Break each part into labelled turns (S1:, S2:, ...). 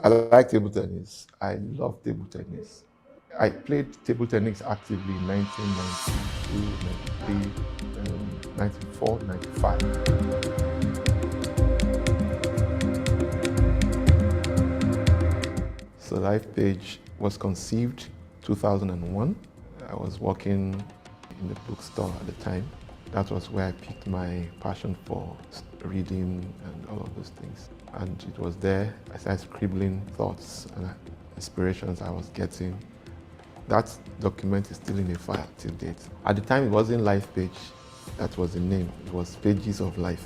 S1: I like table tennis. I love table tennis. I played table tennis actively in 1992, 93, 94, 95. So Lifepage was conceived 2001. I was working in the bookstore at the time. That was where I picked my passion for reading and all of those things. And it was there I started scribbling thoughts and inspirations I was getting. That document is still in a file till date. At the time, it wasn't Lifepage, that was the name. It was Pages of Life.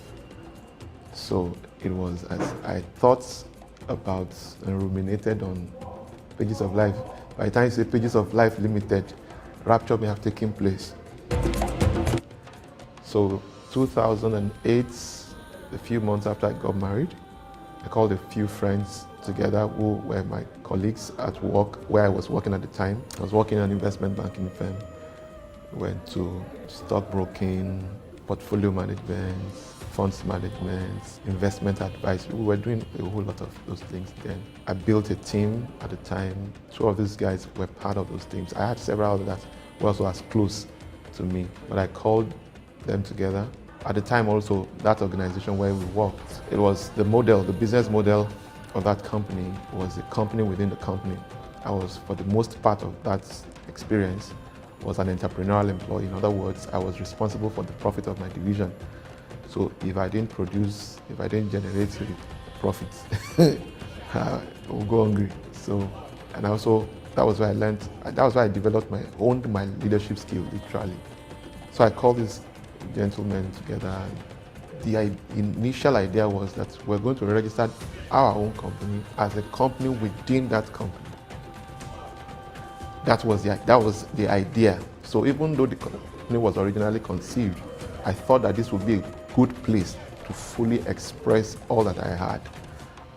S1: So it was as I thought about and ruminated on Pages of Life. By the time you say Pages of Life Limited, rapture may have taken place. So 2008, a few months after I got married, I called a few friends together who were my colleagues at work where I was working at the time. I was working in an investment banking firm. We went to stockbroking, portfolio management, funds management, investment advice. We were doing a whole lot of those things then. I built a team at the time. Two of these guys were part of those teams. I had several others that were also as close to me, but I called them together. At the time also, that organization where we worked, it was the model, the business model of that company was a company within the company. I was, for the most part of that experience, was an entrepreneurial employee. In other words, I was responsible for the profit of my division. So if I didn't produce, if I didn't generate the profits, I would go hungry. So, and also, that was where I learned, that was where I developed owned my leadership skill, literally. So I called these gentlemen together. The initial idea was that we're going to register our own company as a company within that company. That was the idea. So even though the company was originally conceived, I thought that this would be a good place to fully express all that I had.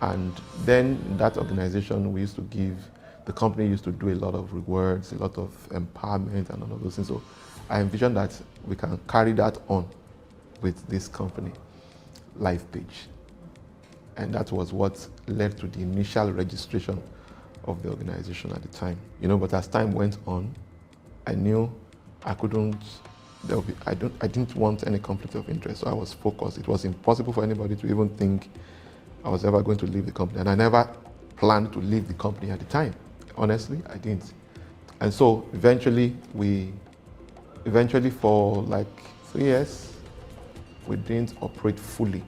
S1: And then in that organization, the company used to do a lot of rewards, a lot of empowerment and all of those things. So I envisioned that we can carry that on with this company, Lifepage. And that was what led to the initial registration of the organization at the time. But as time went on, I knew I didn't want any conflict of interest, so I was focused. It was impossible for anybody to even think I was ever going to leave the company. And I never planned to leave the company at the time. Honestly, I didn't. And so eventually for like 3 years, we didn't operate fully.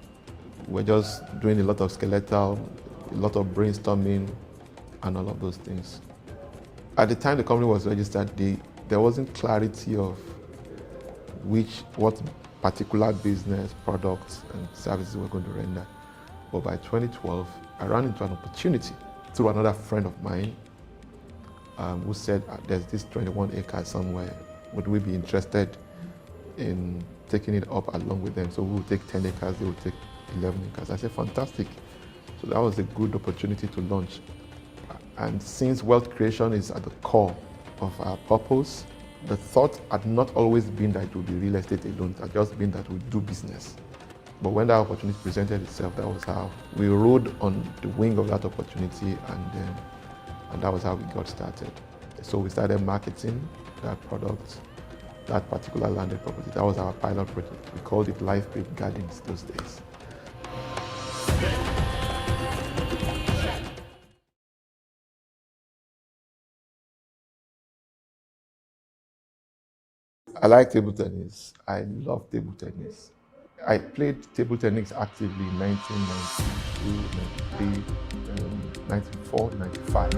S1: We're just doing a lot of skeletal, a lot of brainstorming, and all of those things. At the time the company was registered, there wasn't clarity of what particular business, products, and services we're going to render. But by 2012, I ran into an opportunity through another friend of mine who said, there's this 21 acres somewhere. Would we be interested in taking it up along with them? So we will take 10 acres, they will take 11 acres. I said, fantastic. So that was a good opportunity to launch. And since wealth creation is at the core of our purpose, the thought had not always been that it would be real estate alone. It had just been that we do business. But when that opportunity presented itself, that was how we rode on the wing of that opportunity, and that was how we got started. So we started marketing that product, that particular landed property. That was our pilot project. We called it Lifepage Gardens those days. I like table tennis. I love table tennis. I played table tennis actively in 1992, 93, 94, 95.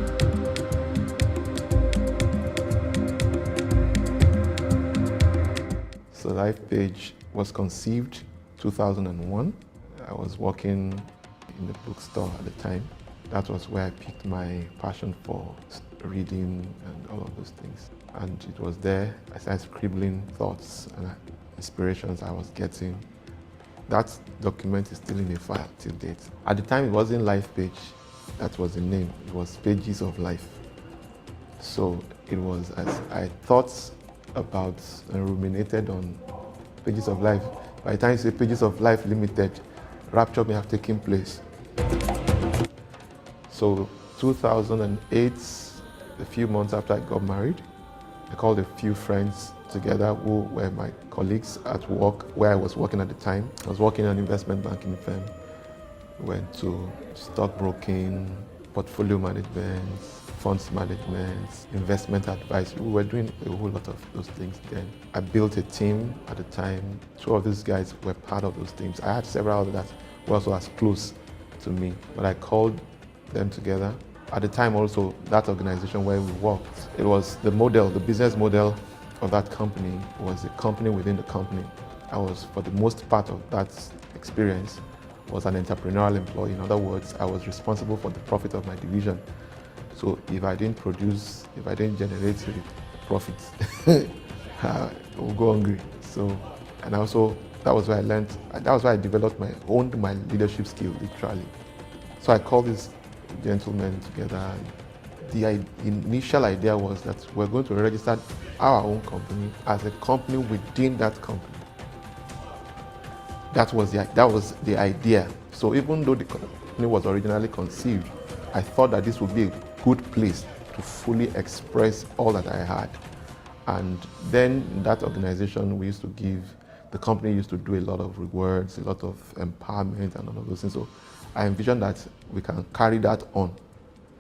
S1: So Lifepage was conceived 2001. I was working in the bookstore at the time. That was where I picked my passion for reading and all of those things. And it was there I started scribbling thoughts and inspirations I was getting. That document is still in a file till date. At the time, it wasn't Lifepage, that was the name. It was Pages of Life. So it was as I thought about and ruminated on Pages of Life. By the time you say Pages of Life Limited, rapture may have taken place. So 2008, a few months after I got married, I called a few friends together who were my colleagues at work where I was working at the time. I was working in an investment banking firm. We went to stockbroking, portfolio management, funds management, investment advice. We were doing a whole lot of those things then. I built a team at the time. Two of these guys were part of those teams. I had several others that were also as close to me, but I called them together. At the time also, that organization where we worked, it was the model, the business model of that company was a company within the company. I was, for the most part of that experience, was an entrepreneurial employee. In other words, I was responsible for the profit of my division. So if I didn't produce, if I didn't generate the profits, I would go hungry. So, and also, that was where I learned, that was where I developed owned my leadership skill, literally. So I called these gentlemen together. The initial idea was that we're going to register our own company as a company within that company. That was the idea. So even though the company was originally conceived, I thought that this would be a good place to fully express all that I had. And then in that organization, the company used to do a lot of rewards, a lot of empowerment and all of those things. So I envisioned that we can carry that on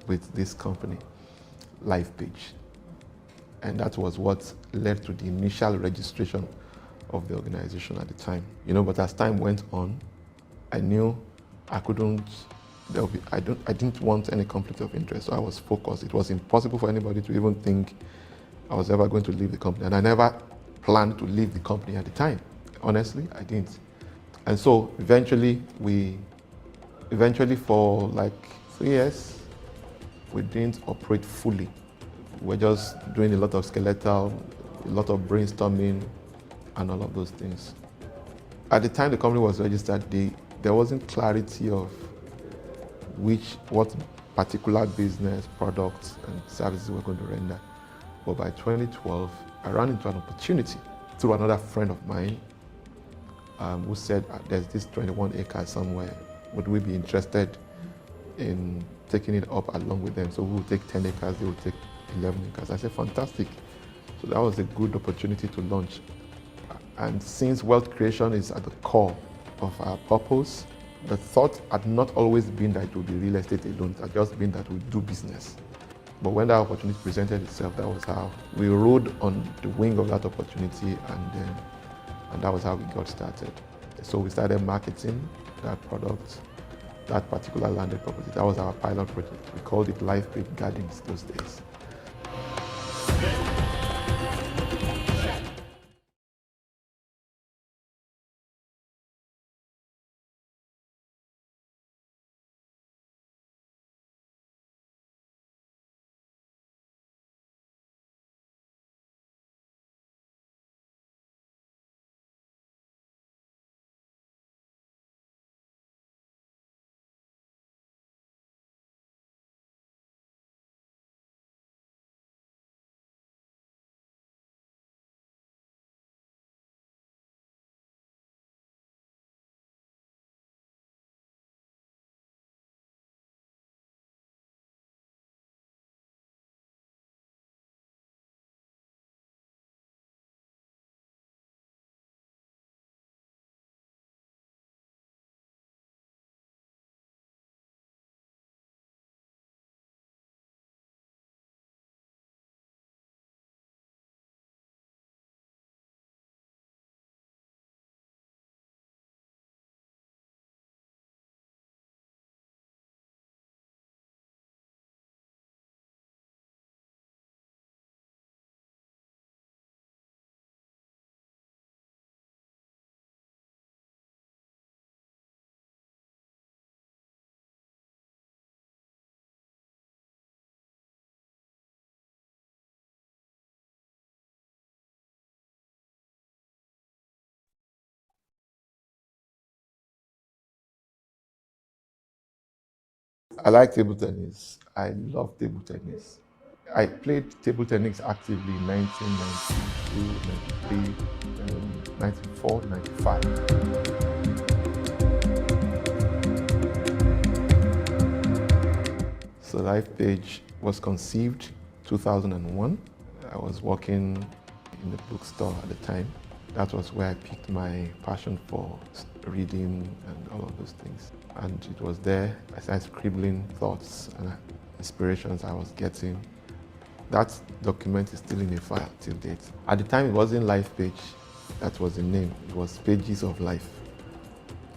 S1: with this company, Lifepage. And that was what led to the initial registration of the organization at the time. But as time went on, I knew I didn't want any conflict of interest, so I was focused. It was impossible for anybody to even think I was ever going to leave the company. And I never planned to leave the company at the time. Honestly, I didn't. And so eventually for like 3 years, we didn't operate fully. We're just doing a lot of skeletal, a lot of brainstorming, and all of those things. At the time the company was registered, there wasn't clarity of what particular business, products, and services we're going to render. But by 2012, I ran into an opportunity through another friend of mine who said, there's this 21 acres somewhere. Would we be interested in taking it up along with them? So we will take 10 acres, they will take 11 acres. I said, fantastic. So that was a good opportunity to launch. And since wealth creation is at the core of our purpose, the thought had not always been that it would be real estate alone. It had just been that we do business. But when that opportunity presented itself, that was how we rode on the wing of that opportunity, and that was how we got started. So we started marketing that product, that particular landed property. That was our pilot project. We called it Lifepage Gardens those days. I like table tennis. I love table tennis. I played table tennis actively in 1992, 93, 94, 95. So Lifepage was conceived 2001. I was working in the bookstore at the time. That was where I picked my passion for reading and all of those things. And it was there I started scribbling thoughts and inspirations I was getting. That document is still in a file till date. At the time, it wasn't Lifepage, that was the name. It was Pages of Life.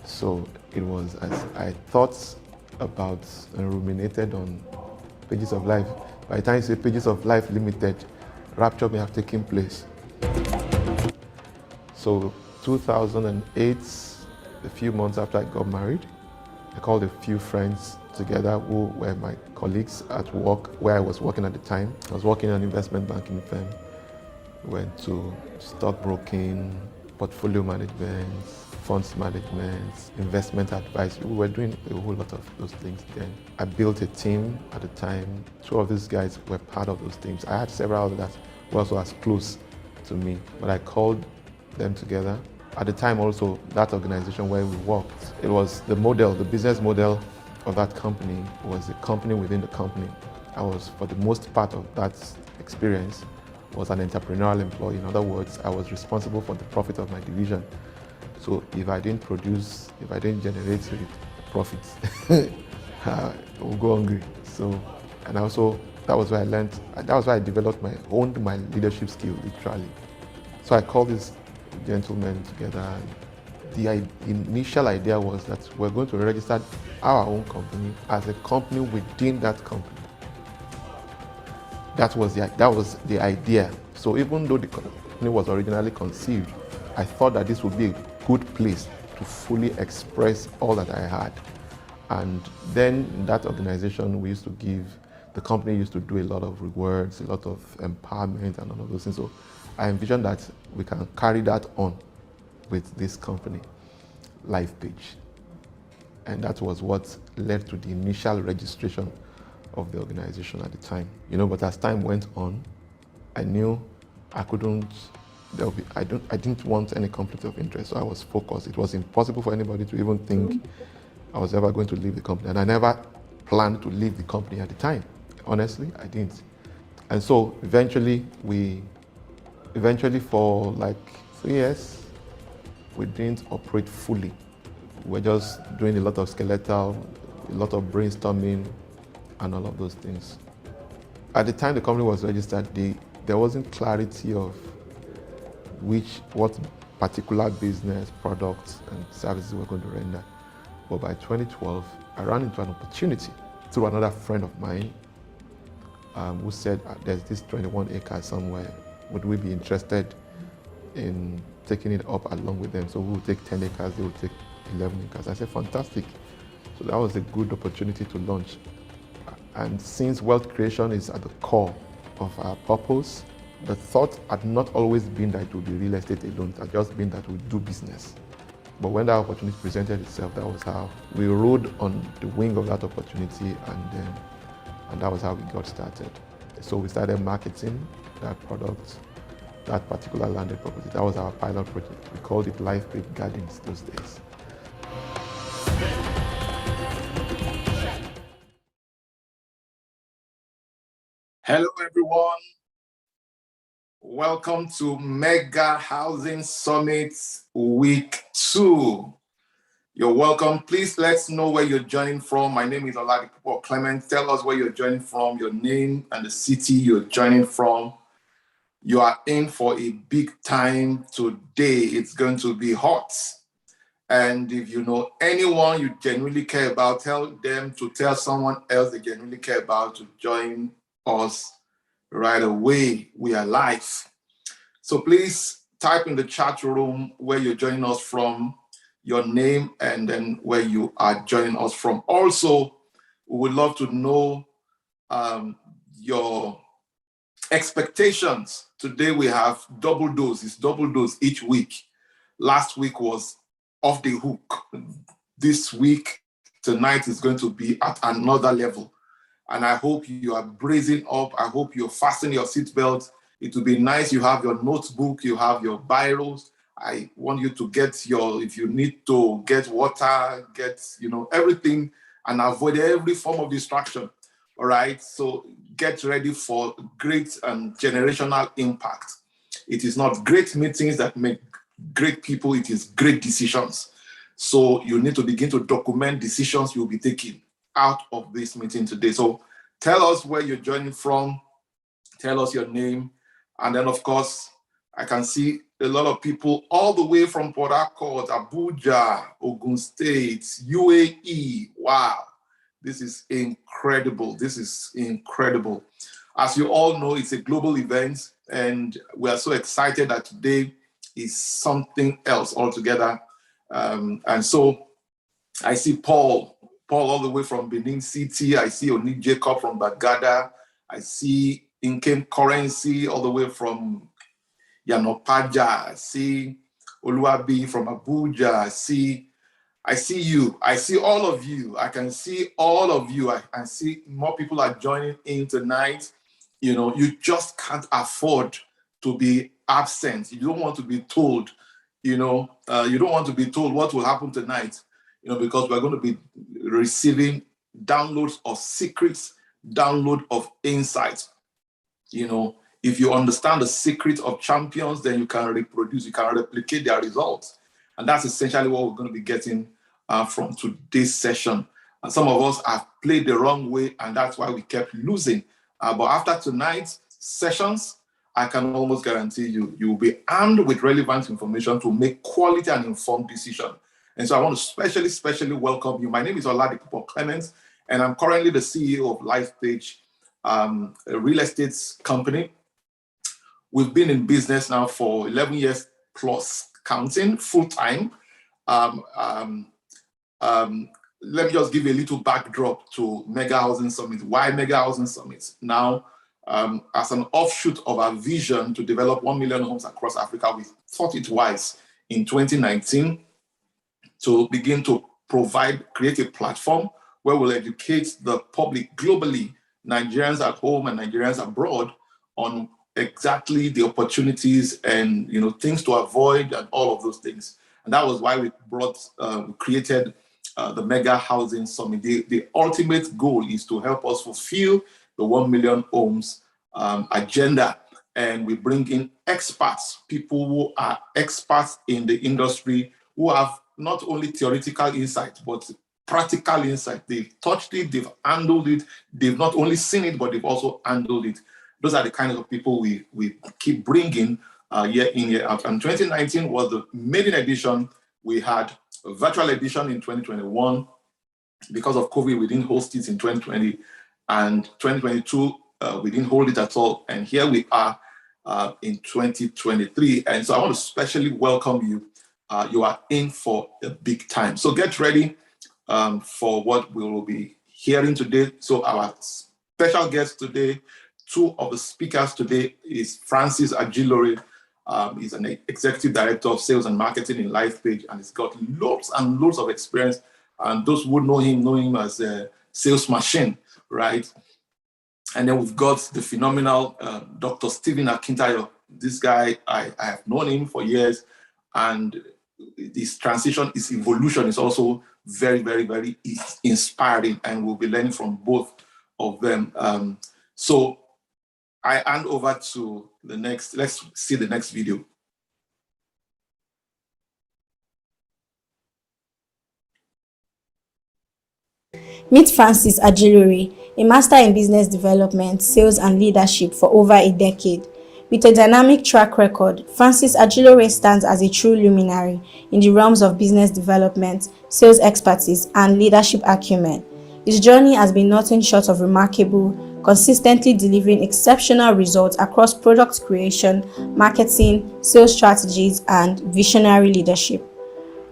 S1: So it was, as I thought about and ruminated on Pages of Life. By the time you say Pages of Life Limited, rapture may have taken place. So 2008, a few months after I got married, I called a few friends together who were my colleagues at work where I was working at the time. I was working in an investment banking firm. We went to stockbroking, portfolio management, funds management, investment advice. We were doing a whole lot of those things then. I built a team at the time. Two of these guys were part of those teams. I had several others who also as close to me, but I called them together. At the time also, that organization where we worked, it was the model, the business model of that company was a company within the company. I was, for the most part of that experience, was an entrepreneurial employee. In other words, I was responsible for the profit of my division. So if I didn't produce, if I didn't generate profits, I would go hungry. So, and also, that was where I learned, that was where I developed owned my leadership skill, literally. So I called these gentlemen together. The initial idea was that we're going to register our own company as a company within that company. That was the idea. So even though the company was originally conceived, I thought that this would be a good place to fully express all that I had. And then in that organization, the company used to do a lot of rewards, a lot of empowerment and all of those things. So I envisioned that we can carry that on with this company, Lifepage. And that was what led to the initial registration of the organization at the time. But as time went on, I knew I couldn't, I didn't want any conflict of interest, so I was focused. It was impossible for anybody to even think I was ever going to leave the company. And I never planned to leave the company at the time. Honestly, I didn't. And so eventually for like 3 years, we didn't operate fully. We were just doing a lot of skeletal, a lot of brainstorming, and all of those things. At the time the company was registered, there wasn't clarity of what particular business, products, and services we were going to render. But by 2012, I ran into an opportunity through another friend of mine who said, there's this 21 acres somewhere. Would we be interested in taking it up along with them? So we would take 10 acres, they would take 11 acres. I said, fantastic. So that was a good opportunity to launch. And since wealth creation is at the core of our purpose, the thought had not always been that it would be real estate alone. It had just been that we do business. But when that opportunity presented itself, that was how we rode on the wing of that opportunity, and that was how we got started. So we started marketing that product, that particular landed property. That was our pilot project. We called it Lifepage Gardens those days. Hello, everyone. Welcome to Mega Housing Summit Week 2. You're welcome. Please let us know where you're joining from. My name is Oladipo Clement. Tell us where you're joining from, your name and the city you're joining from. You are in for a big time today. It's going to be hot. And if you know anyone you genuinely care about, tell them to tell someone else they genuinely care about to join us right away. We are live. So please type in the chat room where you're joining us from, your name, and then where you are joining us from. Also, we would love to know your expectations. Today we have double dose. It's double dose each week. Last week was off the hook. This week, tonight is going to be at another level. And I hope you are bracing up. I hope you're fastening your seatbelt. It will be nice. You have your notebook, you have your biros. I want you to get if you need to get water, get, everything, and avoid every form of distraction.
S2: All right. So get ready for great and generational impact. It is not great meetings that make great people, it is great decisions. So you need to begin to document decisions you'll be taking out of this meeting today. So tell us where you're joining from, tell us your name, and then of course, I can see a lot of people all the way from Port Harcourt, Abuja, Ogun State, UAE. Wow, this is incredible. This is incredible. As you all know, it's a global event, and we are so excited that today is something else altogether. And so I see Paul all the way from Benin City. I see Oni Jacob from Bagada. I see in-game currency all the way from Yanopaja. I see Oluwabi from Abuja. I see you. I see all of you. I can see all of you. I see more people are joining in tonight. You know, you just can't afford to be absent. You don't want to be told, you don't want to be told what will happen tonight, because we're going to be receiving downloads of secrets, download of insights. If you understand the secret of champions, then you can reproduce, you can replicate their results. And that's essentially what we're going to be getting from today's session. And some of us have played the wrong way, and that's why we kept losing. But after tonight's sessions, I can almost guarantee you will be armed with relevant information to make quality and informed decision. And so I want to specially welcome you. My name is Oladipo Clemens, and I'm currently the CEO of Lifepage, a real estate company. We've been in business now for 11 years plus, counting full-time. Let me just give you a little backdrop to Mega Housing Summit. Why Mega Housing Summit? Now, as an offshoot of our vision to develop 1 million homes across Africa, we thought it wise in 2019 to begin to create a platform where we'll educate the public globally, Nigerians at home and Nigerians abroad, on exactly the opportunities and things to avoid and all of those things. And that was why we created the Mega Housing Summit. The ultimate goal is to help us fulfill the 1 million homes agenda. And we bring in experts, people who are experts in the industry, who have not only theoretical insight, but practical insight. They've touched it, they've handled it, they've not only seen it, but they've also handled it. Those are the kinds of people we keep bringing year in, year out. And 2019 was the maiden edition. We had a virtual edition in 2021. Because of COVID, we didn't host it in 2020. And 2022, we didn't hold it at all. And here we are in 2023. And so I want to specially welcome you. You are in for a big time. So get ready for what we will be hearing today. So our special guest today, two of the speakers today is Francis Ajilore. He's an executive director of sales and marketing in Lifepage, and he's got loads and loads of experience. And those who know him as a sales machine, right? And then we've got the phenomenal Dr. Stephen Akintayo. This guy, I have known him for years, and this transition, his evolution is also very, very, very inspiring, and we'll be learning from both of them. So I hand over to the next. Let's see the next video.
S3: Meet Francis Ajilore, a master in business development, sales and leadership for over a decade. With a dynamic track record, Francis Ajilore stands as a true luminary in the realms of business development, sales expertise, and leadership acumen. His journey has been nothing short of remarkable, consistently delivering exceptional results across product creation, marketing, sales strategies, and visionary leadership.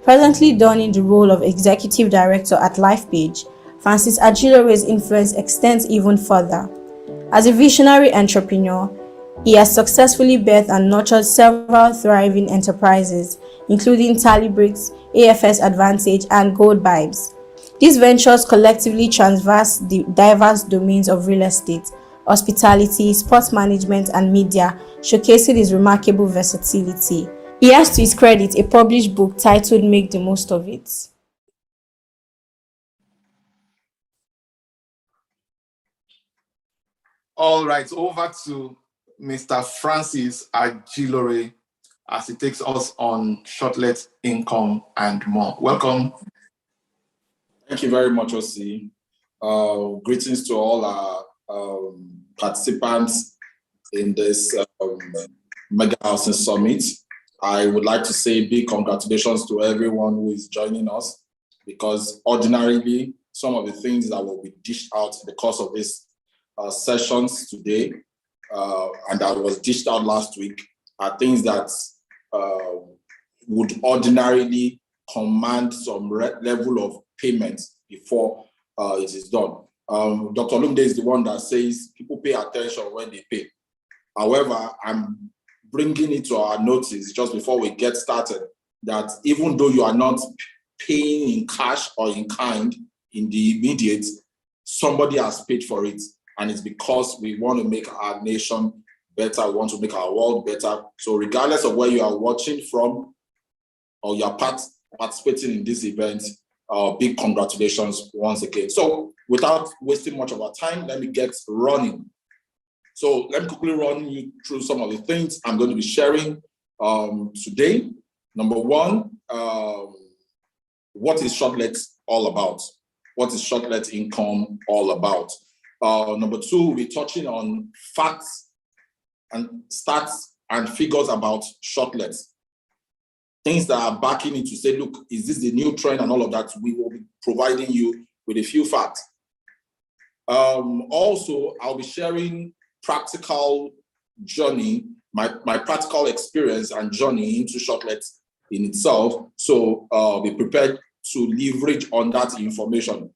S3: Presently donning the role of executive director at Lifepage, Francis Ajilore's influence extends even further. As a visionary entrepreneur, he has successfully birthed and nurtured several thriving enterprises, including Talibricks, AFS Advantage, and Gold Vibes. These ventures collectively traverse the diverse domains of real estate, hospitality, sports management, and media, showcasing his remarkable versatility. He has to his credit a published book titled Make the Most of It.
S2: All right, over to Mr. Francis Ajilore as he takes us on Shortlet Income and more. Welcome.
S4: Thank you very much, Osi. Greetings to all our participants in this Mega Housing Summit. I would like to say big congratulations to everyone who is joining us, because ordinarily, some of the things that will be dished out in the course of this sessions today and that was dished out last week are things that would ordinarily command some level of payment before it is done. Dr. Lumde is the one that says people pay attention when they pay. However, I'm bringing it to our notice just before we get started that even though you are not paying in cash or in kind in the immediate, somebody has paid for it. And it's because we want to make our nation better, we want to make our world better. So regardless of where you are watching from or you are participating in this event, big congratulations once again. So without wasting much of our time, let me get running. So let me quickly run you through some of the things I'm going to be sharing today. Number one, what is Shortlet all about? What is Shortlet Income all about? Number two, we'll be touching on facts and stats and figures about shortlets. Things that are backing it to say, look, is this the new trend and all of that? We will be providing you with a few facts. Also, I'll be sharing practical journey, my practical experience and journey into Shortlet in itself. So be prepared to leverage on that information.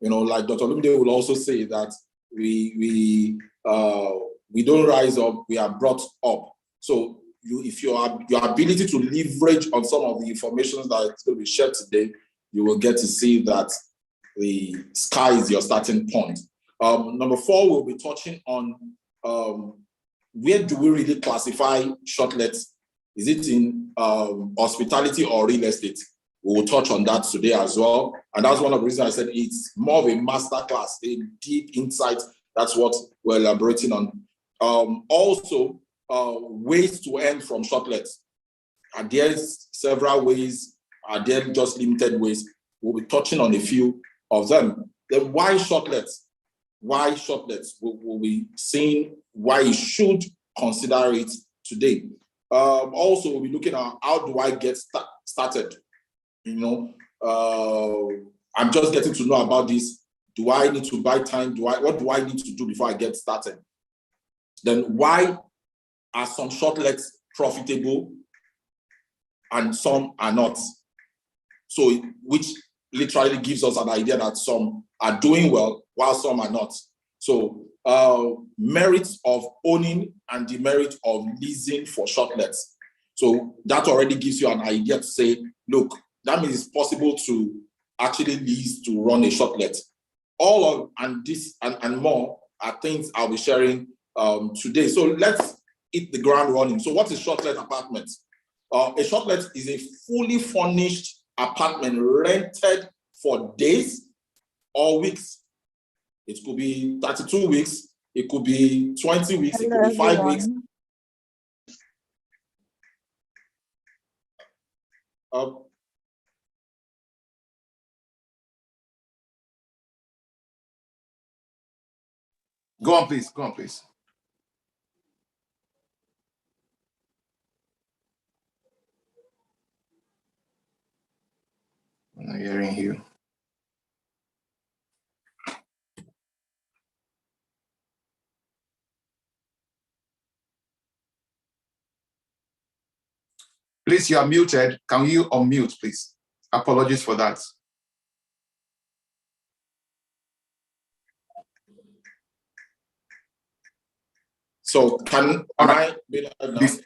S4: You know, like Dr. Lumide will also say that we don't rise up, we are brought up. So if your ability to leverage on some of the information that is going to be shared today, you will get to see that the sky is your starting point. Number four, we'll be touching on where do we really classify shortlets? Is it in hospitality or real estate? We will touch on that today as well. And that's one of the reasons I said it's more of a masterclass, a deep insight. That's what we're elaborating on. Also, ways to earn from shortlets. Are there several ways? Are there just limited ways? We'll be touching on a few of them. Then why shortlets? Why shortlets? We'll be seeing why you should consider it today. Also, we'll be looking at how do I get started? You know, I'm just getting to know about this. Do I need to buy time? What do I need to do before I get started? Then why are some shortlets profitable and some are not? So, which literally gives us an idea that some are doing well while some are not. So, merits of owning and the merit of leasing for shortlets. So that already gives you an idea to say, look, that means it's possible to actually lease to run a shortlet. All of and this and more are things I'll be sharing today. So let's hit the ground running. So what is shortlet apartment? A shortlet is a fully furnished apartment rented for days or weeks. It could be 32 weeks, it could be 20 weeks, it could be 5 weeks.
S2: Go on, please. Go on, please. I'm not hearing you. Please, you are muted. Can you unmute, please? Apologies for that.
S4: So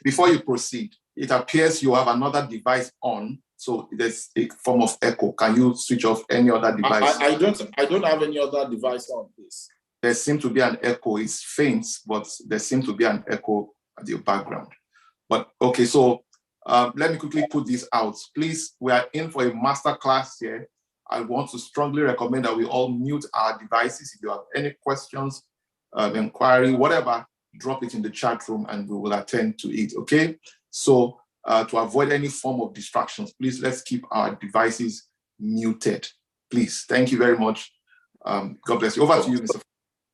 S2: before you proceed, it appears you have another device on, so there's a form of echo. Can you switch off any other device?
S4: I don't have any other device on, please.
S2: There seems to be an echo. It's faint, but there seems to be an echo at your background. But okay, so let me quickly put this out. Please, we are in for a master class here. I want to strongly recommend that we all mute our devices. If you have any questions, inquiry, whatever, drop it in the chat room and we will attend to it, okay? So to avoid any form of distractions, please let's keep our devices muted. Please, thank you very much. God bless you. Over to you, Mr.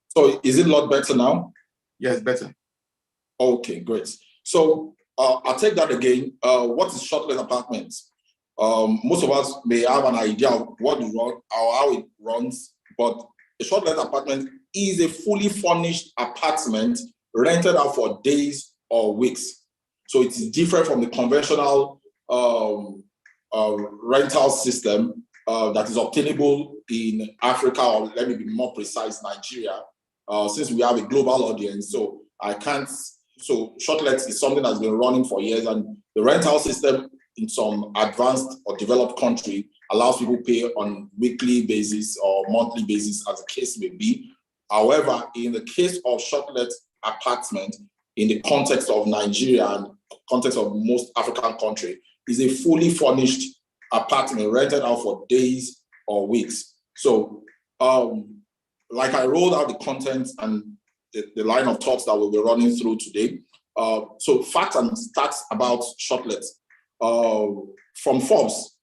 S4: So is it a lot better now?
S2: Yes, better.
S4: Okay, great. So I'll take that again. What is Shortlet apartments? Most of us may have an idea of what it runs or how it runs, but a Shortlet apartment is a fully furnished apartment rented out for days or weeks. So it is different from the conventional rental system that is obtainable in Africa, or let me be more precise, Nigeria, since we have a global audience. So so Shortlet is something that's been running for years, and the rental system in some advanced or developed country allows people to pay on weekly basis or monthly basis, as the case may be. However, in the case of Shortlet apartment, in the context of Nigeria and context of most African countries, is a fully furnished apartment rented out for days or weeks. So, like I rolled out the content and the line of thoughts that we'll be running through today. So facts and stats about Shortlet. From Forbes,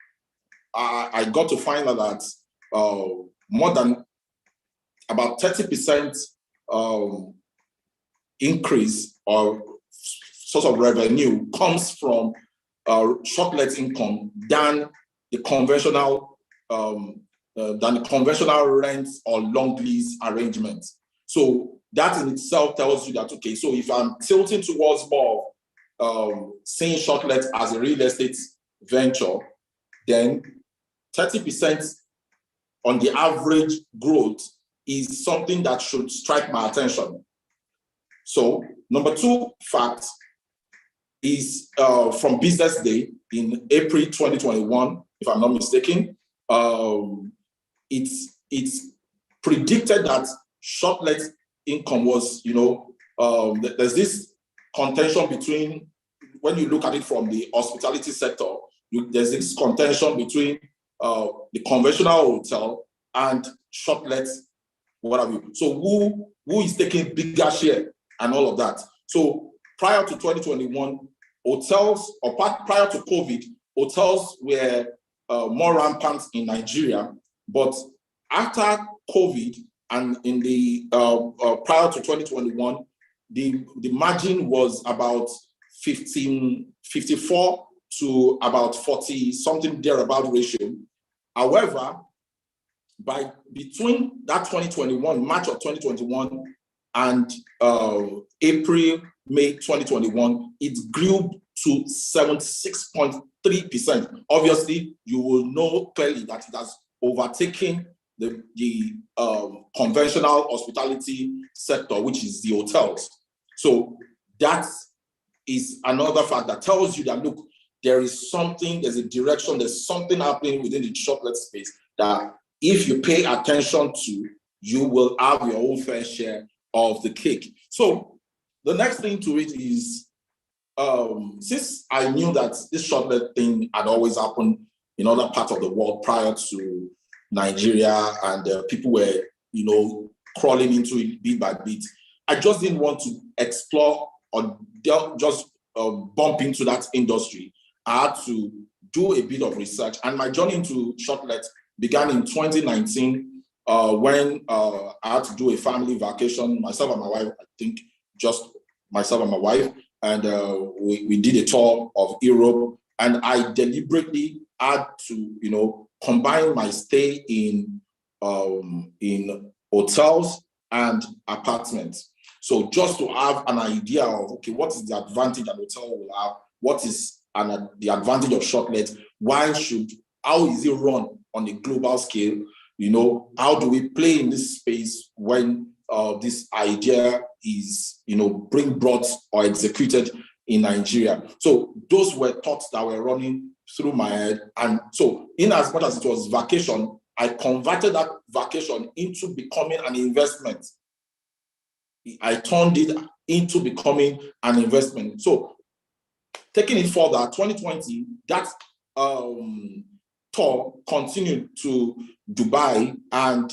S4: I got to find out that more than about 30% increase or source of revenue comes from Shortlet income than the conventional rents or long lease arrangements. So that in itself tells you that, okay, so if I'm tilting towards more seeing Shortlet as a real estate venture, then 30% on the average growth is something that should strike my attention. So number two fact is from Business Day in April 2021, if I'm not mistaken. It's predicted that Shortlet income was, there's this contention between, when you look at it from the hospitality sector, there's this contention between the conventional hotel and Shortlet, what have you. So who is taking bigger share and all of that? So prior to 2021, hotels, or prior to COVID, hotels were more rampant in Nigeria. But after COVID and in the prior to 2021, the margin was about 54 to about 40 something thereabout ratio. However, between that 2021, March of 2021 and April, May 2021, it grew to 76.3%. Obviously, you will know clearly that it has overtaken the conventional hospitality sector, which is the hotels. So that is another fact that tells you that, look, there's a direction, there's something happening within the Shortlet space that if you pay attention to, you will have your own fair share of the cake. So the next thing to it is, since I knew that this Shortlet thing had always happened in other parts of the world prior to Nigeria, and people were, crawling into it bit by bit, I just didn't want to explore or just bump into that industry. I had to do a bit of research, and my journey into Shortlet began in 2019 when I had to do a family vacation, myself and my wife, I think just myself and my wife, and we did a tour of Europe, and I deliberately had to, combine my stay in hotels and apartments. So just to have an idea of, okay, what is the advantage an hotel will have? What is the advantage of Shortlet? How is it run on a global scale? How do we play in this space when this idea is, brought or executed in Nigeria? So those were thoughts that were running through my head. And so in as much as it was vacation, I converted that vacation into becoming an investment. I turned it into becoming an investment. So taking it further, 2020, that tour continued to Dubai. And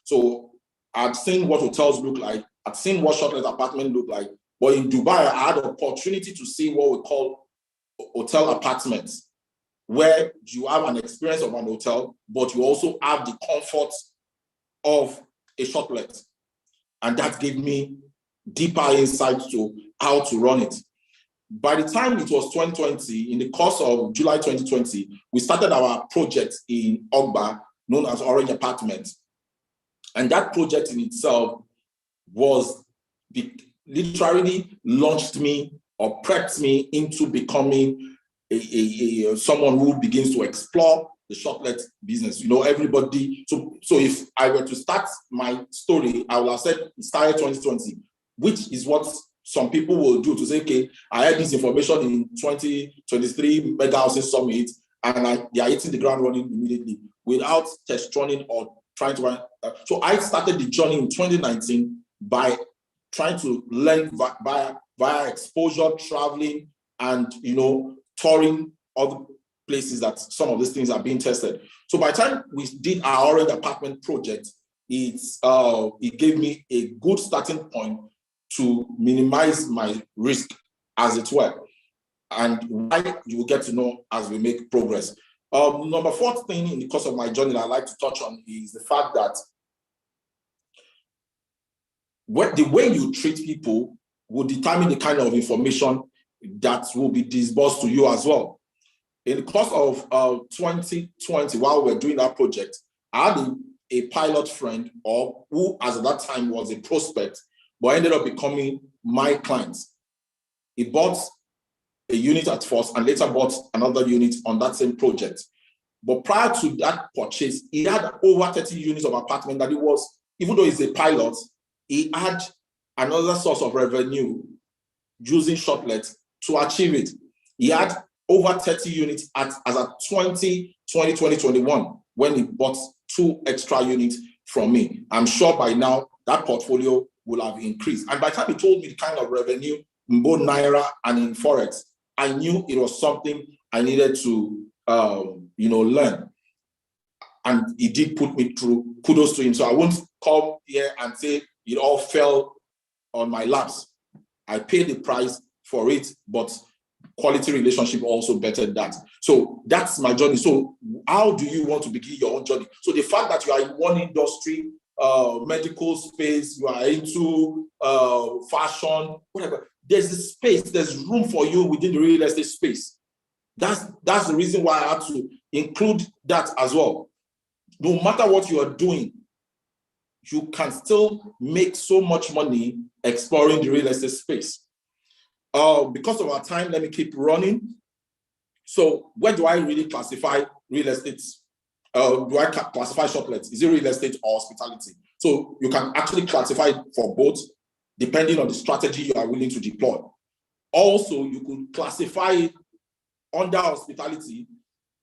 S4: so I'd seen what hotels look like. I'd seen what Shortlet apartment look like. But in Dubai, I had the opportunity to see what we call hotel apartments, where you have an experience of an hotel, but you also have the comfort of a Shortlet. And that gave me deeper insight to how to run it. By the time it was 2020, in the course of July 2020, we started our project in Ogba, known as Orange Apartments. And that project in itself was literally launched me or prepped me into becoming someone who begins to explore the Shortlet business. You know, everybody. So if I were to start my story, I would have said it started 2020, which is what some people will do to say, okay, I had this information in 2023 Mega Housing Summit, and they are hitting the ground running immediately without test running or trying to run. So I started the journey in 2019 by trying to learn via exposure, traveling, and touring other places that some of these things are being tested. So by the time we did our Orange Apartment project, it gave me a good starting point to minimize my risk, as it were, and why you will get to know as we make progress. Number 4th thing in the course of my journey that I'd like to touch on is the fact that the way you treat people will determine the kind of information that will be disbursed to you as well. In the course of 2020, while we're doing that project, I had a pilot friend, or who as at that time was a prospect, but ended up becoming my client. He bought a unit at first and later bought another unit on that same project. But prior to that purchase, he had over 30 units of apartment that even though he's a pilot, he had another source of revenue using Shortlet to achieve it. He had over 30 units as at 2021 when he bought 2 extra units from me. I'm sure by now that portfolio will have increased. And by the time he told me the kind of revenue in both Naira and in Forex, I knew it was something I needed to learn. And he did put me through. Kudos to him. So I won't come here and say it all fell on my laps. I paid the price for it, but quality relationship also bettered that. So that's my journey. So how do you want to begin your own journey? So the fact that you are in one industry, medical space, you are into fashion, whatever, there's a space, there's room for you within the real estate space. That's the reason why I had to include that as well. No matter what you are doing, you can still make so much money exploring the real estate space. Because of our time, let me keep running. So where do I really classify real estate? Do I classify Shortlet? Is it real estate or hospitality? So you can actually classify it for both, depending on the strategy you are willing to deploy. Also, you could classify it under hospitality,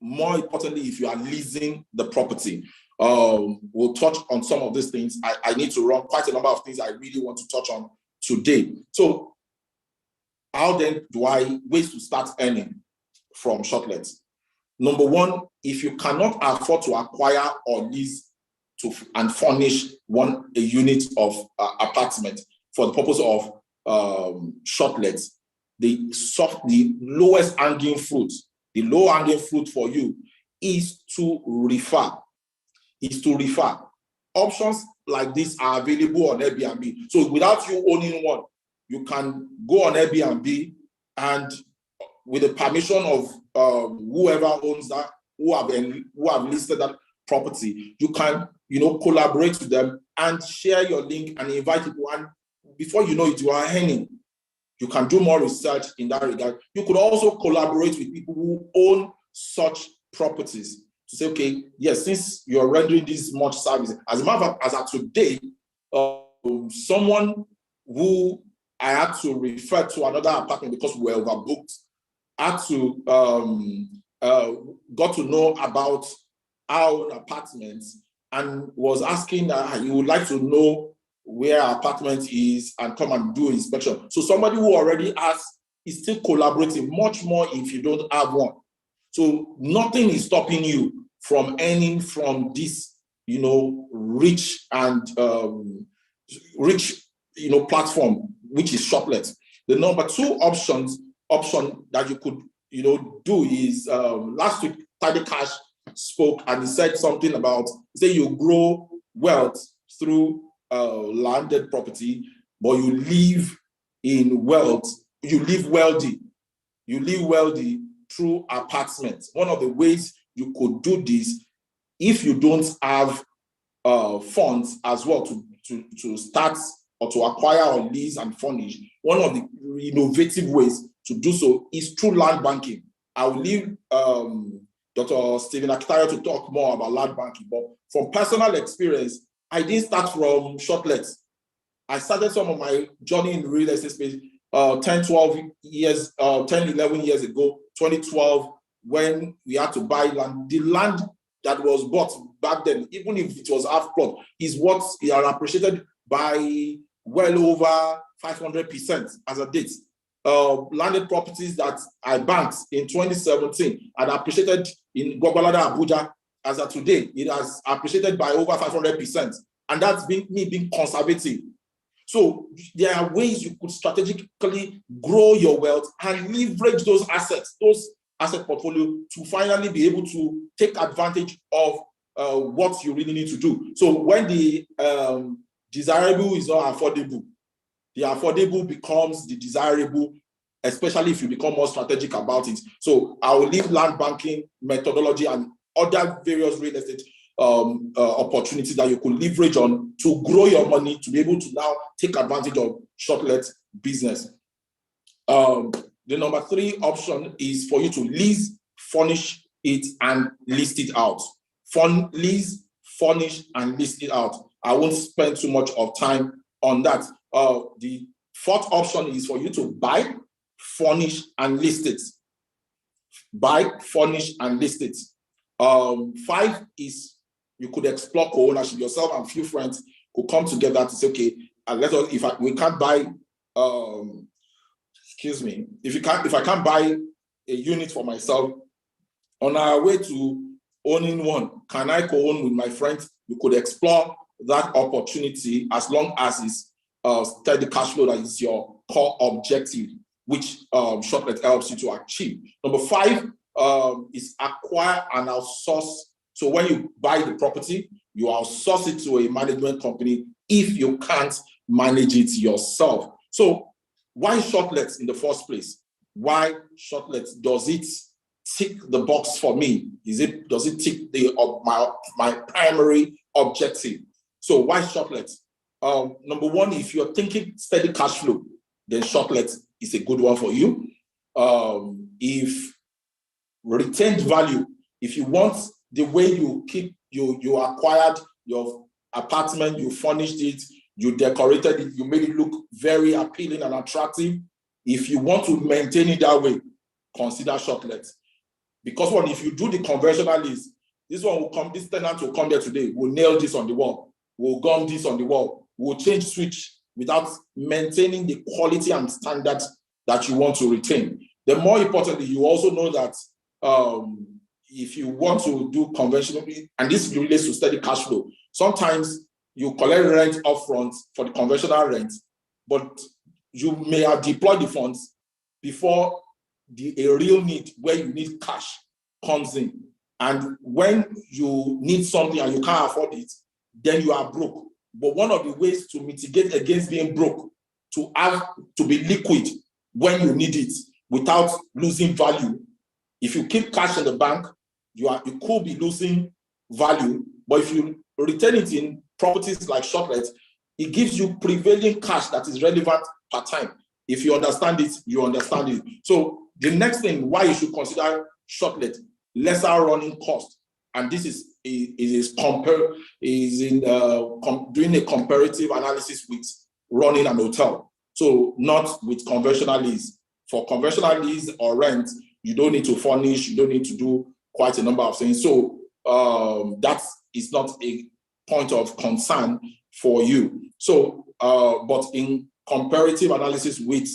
S4: more importantly, if you are leasing the property. We'll touch on some of these things. I need to run quite a number of things I really want to touch on today. So how then do I ways to start earning from Shortlet? Number 1, if you cannot afford to acquire or lease and furnish a unit of apartment for the purpose of Shortlet, the lowest hanging fruit, the low hanging fruit for you is to refer. Options like this are available on Airbnb. So without you owning one, you can go on Airbnb and with the permission of whoever owns that, who have listed that property, you can collaborate with them and share your link and invite people. And before you know it, you are earning. You can do more research in that regard. You could also collaborate with people who own such properties to say, okay, yes, since you're rendering this much service. As a matter of fact, as of today, someone who I had to refer to another apartment because we were overbooked, had to got to know about our apartments and was asking that he would like to know where our apartment is and come and do inspection. So somebody who already has is still collaborating, much more if you don't have one. So nothing is stopping you from earning from this rich and rich, platform, which is Shortlet. The number two option that you could, do is last week, Tidy Cash spoke and he said something about, say you grow wealth through landed property, but you live in wealth, you live wealthy through apartments. One of the ways you could do this, if you don't have funds as well to start or to acquire or lease and furnish, one of the innovative ways to do so is through land banking. I will leave Dr. Stephen Akintayo to talk more about land banking, but from personal experience, I didn't start from Shortlet. I started some of my journey in real estate space 10, 11 years ago, 2012, when we had to buy land. The land that was bought back then, even if it was half plot, is what are appreciated by well over 500% as a date. Landed properties that I banked in 2017 and appreciated in Gwagwalada, Abuja, as of today, it has appreciated by over 500%. And that's me being conservative. So there are ways you could strategically grow your wealth and leverage those asset portfolio to finally be able to take advantage of what you really need to do. So when the desirable is not affordable, the affordable becomes the desirable, especially if you become more strategic about it. So I will leave land banking methodology and other various real estate opportunities that you could leverage on to grow your money to be able to now take advantage of Shortlet business. The number three option is for you to lease, furnish it, and list it out. Lease, furnish, and list it out. I won't spend too much of time on that. The fourth option is for you to buy, furnish, and list it. Buy, furnish, and list it. 5 is you could explore co-ownership. Yourself and a few friends could come together to say, okay, we can't buy, if I can't buy a unit for myself, on our way to owning one, can I co-own with my friends? You could explore that opportunity as long as it's steady cash flow that is your core objective, which Shortlet helps you to achieve. Number 5 is acquire and outsource. So when you buy the property, you outsource it to a management company if you can't manage it yourself. So why Shortlet in the first place? Why Shortlet? Does it tick the box for me? Does it tick my primary objective? So why Shortlet? Number 1, if you're thinking steady cash flow, then Shortlet is a good one for you. If retained value, if you want the way you acquired your apartment, you furnished it, you decorated it, you made it look very appealing and attractive. If you want to maintain it that way, consider Shortlet. Because if you do the conventional lease, this tenant will come there today, we'll nail this on the wall, we'll gum this on the wall, we'll change switch without maintaining the quality and standards that you want to retain. Then more importantly, you also know that if you want to do conventional, and this relates to steady cash flow, sometimes you collect rent upfront for the conventional rent, but you may have deployed the funds before a real need where you need cash comes in. And when you need something and you can't afford it, then you are broke. But one of the ways to mitigate against being broke, to be liquid when you need it without losing value. If you keep cash in the bank, you could be losing value. But if you retain it in properties like Shortlet, it gives you prevailing cash that is relevant per time. If you understand it, you understand it. So the next thing why you should consider Shortlet, lesser running cost. And this is doing a comparative analysis with running an hotel. So not with conventional lease. For conventional lease or rent, you don't need to furnish, you don't need to do quite a number of things. So that is not a point of concern for you. So, but in comparative analysis with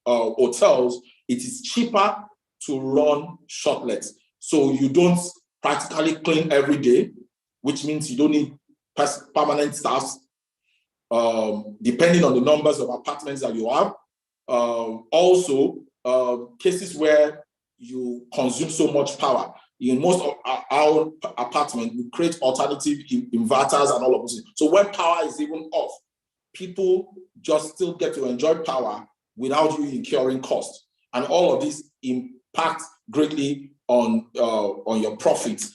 S4: hotels, it is cheaper to run Shortlet. So you don't practically clean every day. which means you don't need permanent staffs, depending on the numbers of apartments that you have. Also, cases where you consume so much power. In most of our apartments, we create alternative inverters and all of this. So when power is even off, people just still get to enjoy power without you incurring cost. And all of this impacts greatly on your profits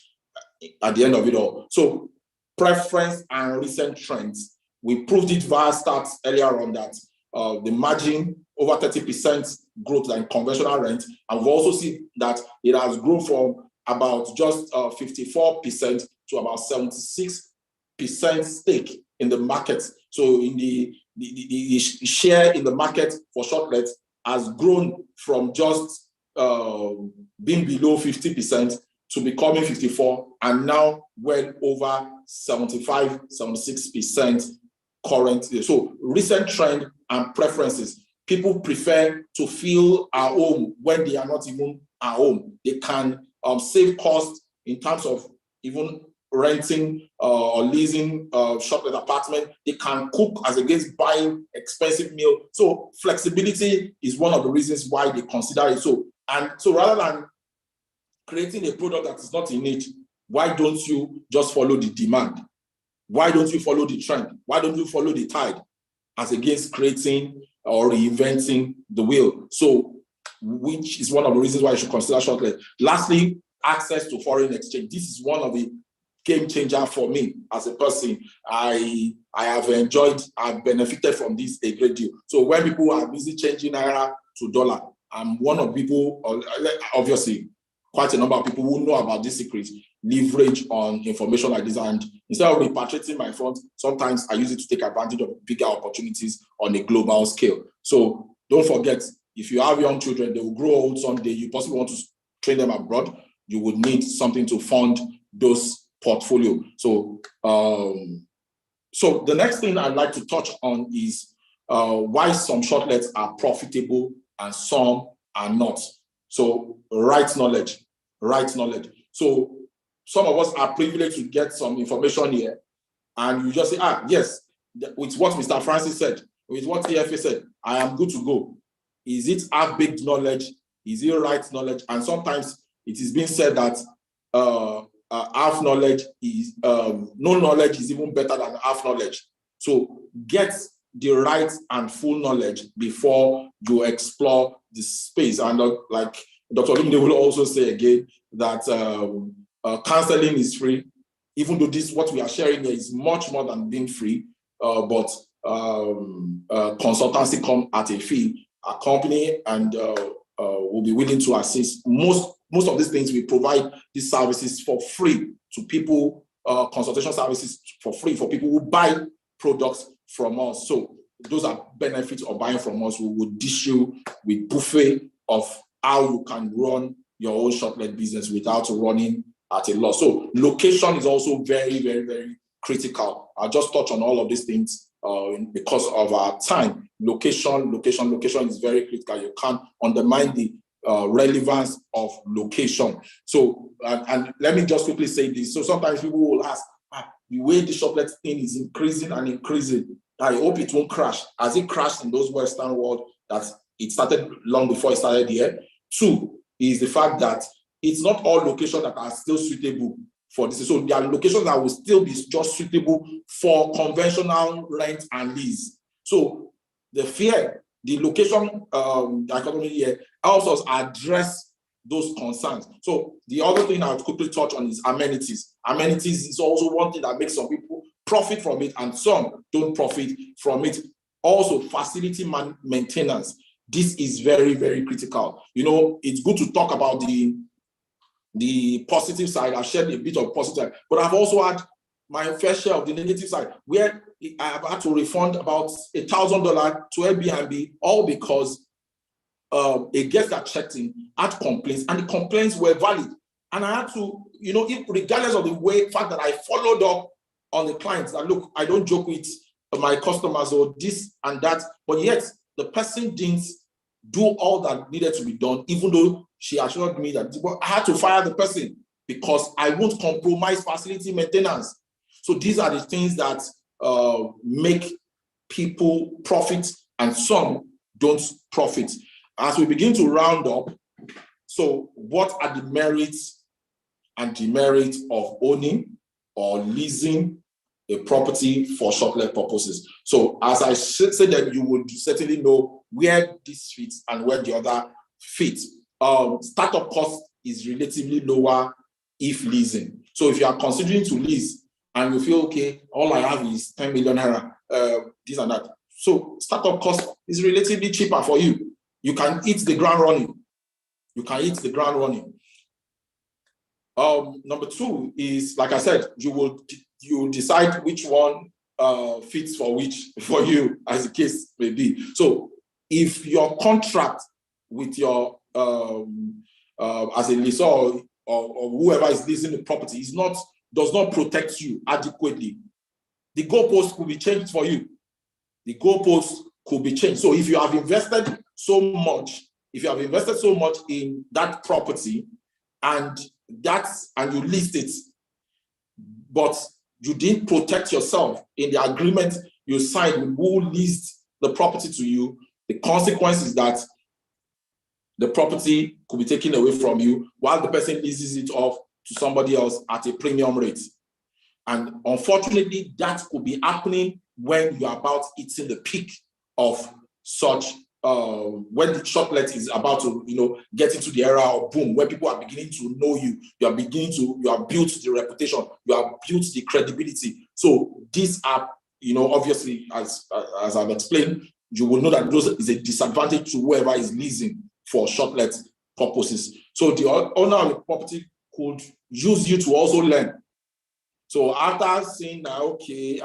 S4: at the end of it all. So preference and recent trends. We proved it via stats earlier on that the margin over 30% growth in conventional rent. And we've also seen that it has grown from about just 54% to about 76% stake in the market. So in the share in the market for Shortlet has grown from just being below 50% to becoming 54%, and now well over 75, 76% currently. So recent trend and preferences. People prefer to feel at home when they are not even at home. They can save costs in terms of even renting or leasing Shortlet apartment. They can cook as against buying expensive meal. So flexibility is one of the reasons why they consider it so. And so rather than creating a product that is not in need, why don't you just follow the demand? Why don't you follow the trend? Why don't you follow the tide as against creating or reinventing the wheel? So, which is one of the reasons why you should consider Shortlet. Lastly, access to foreign exchange. This is one of the game changer for me as a person. I have enjoyed, I've benefited from this a great deal. So when people are busy changing naira to dollar, I'm one of people, obviously, quite a number of people who know about this secret, leverage on information like this. And instead of repatriating my funds, sometimes I use it to take advantage of bigger opportunities on a global scale. So don't forget, if you have young children, they will grow old someday. You possibly want to train them abroad. You would need something to fund those portfolio. So, so the next thing I'd like to touch on is why some shortlets are profitable and some are not. So right knowledge. So some of us are privileged to get some information here, and you just say, yes, with what Mr. Francis said, with what TFA said, I am good to go. Is it half-baked knowledge? Is it right knowledge? And sometimes it is being said that half knowledge is, no knowledge is even better than half knowledge. So get the right and full knowledge before you explore the space. And like Dr. Lumide will also say again that counseling is free, even though this, what we are sharing here, is much more than being free, but consultancy come at a fee. A company and will be willing to assist. Most of these things, we provide these services for free to people, consultation services for free for people who buy products from us. So those are benefits of buying from us. We will dish you with buffet of how you can run your own Shortlet business without running at a loss. So location is also very, very, very critical. I'll just touch on all of these things because of our time. Location is very critical. You can't undermine the relevance of location. So, and let me just quickly say this. So sometimes people will ask, the way the Shortlet thing is increasing and increasing, I hope it won't crash. Has it crashed in those Western world that it started long before it started here? Two is the fact that it's not all locations that are still suitable for this. So there are locations that will still be just suitable for conventional rent and lease. So the location dichotomy here helps us address those concerns. So the other thing I would quickly touch on is amenities. Amenities is also one thing that makes some people profit from it and some don't profit from it. Also, facility maintenance. This is very, very critical. You know, it's good to talk about the positive side. I've shared a bit of positive side, but I've also had my fair share of the negative side, where I've had to refund about $1,000 to Airbnb, all because a guest that checked in had complaints, and the complaints were valid. And I had to, you know, regardless of the fact that I followed up on the clients, that look, I don't joke with my customers or this and that, but yet the person didn't do all that needed to be done, even though she assured me that I had to fire the person. because I won't compromise facility maintenance. So these are the things that make people profit and some don't profit. As we begin to round up, so what are the merits and demerits of owning or leasing a property for short-let purposes? So as I said, that you would certainly know where this fits and where the other fits. Startup cost is relatively lower if leasing. So if you are considering to lease and you feel, okay, all I have is 10 million naira, this and that. So startup cost is relatively cheaper for you. You can hit the ground running. You can hit the ground running. Number two is, like I said, you decide which one fits for you, as the case may be. So if your contract with your as a lessor or whoever is leasing the property does not protect you adequately, the goalpost could be changed for you. The goalpost could be changed. So if you have invested so much in that property and you leased it, but you didn't protect yourself in the agreement you signed with who leased the property to you, the consequence is that the property could be taken away from you while the person leases it off to somebody else at a premium rate. And unfortunately, that could be happening when you're about hitting the peak of such, when the shortlet is about to, get into the era of boom, where people are beginning to know you, you have built the reputation, you have built the credibility. So these are, obviously, as I've explained, you will know that those is a disadvantage to whoever is leasing for shortlet purposes. So the owner of the property could use you to also learn. So after saying that, okay,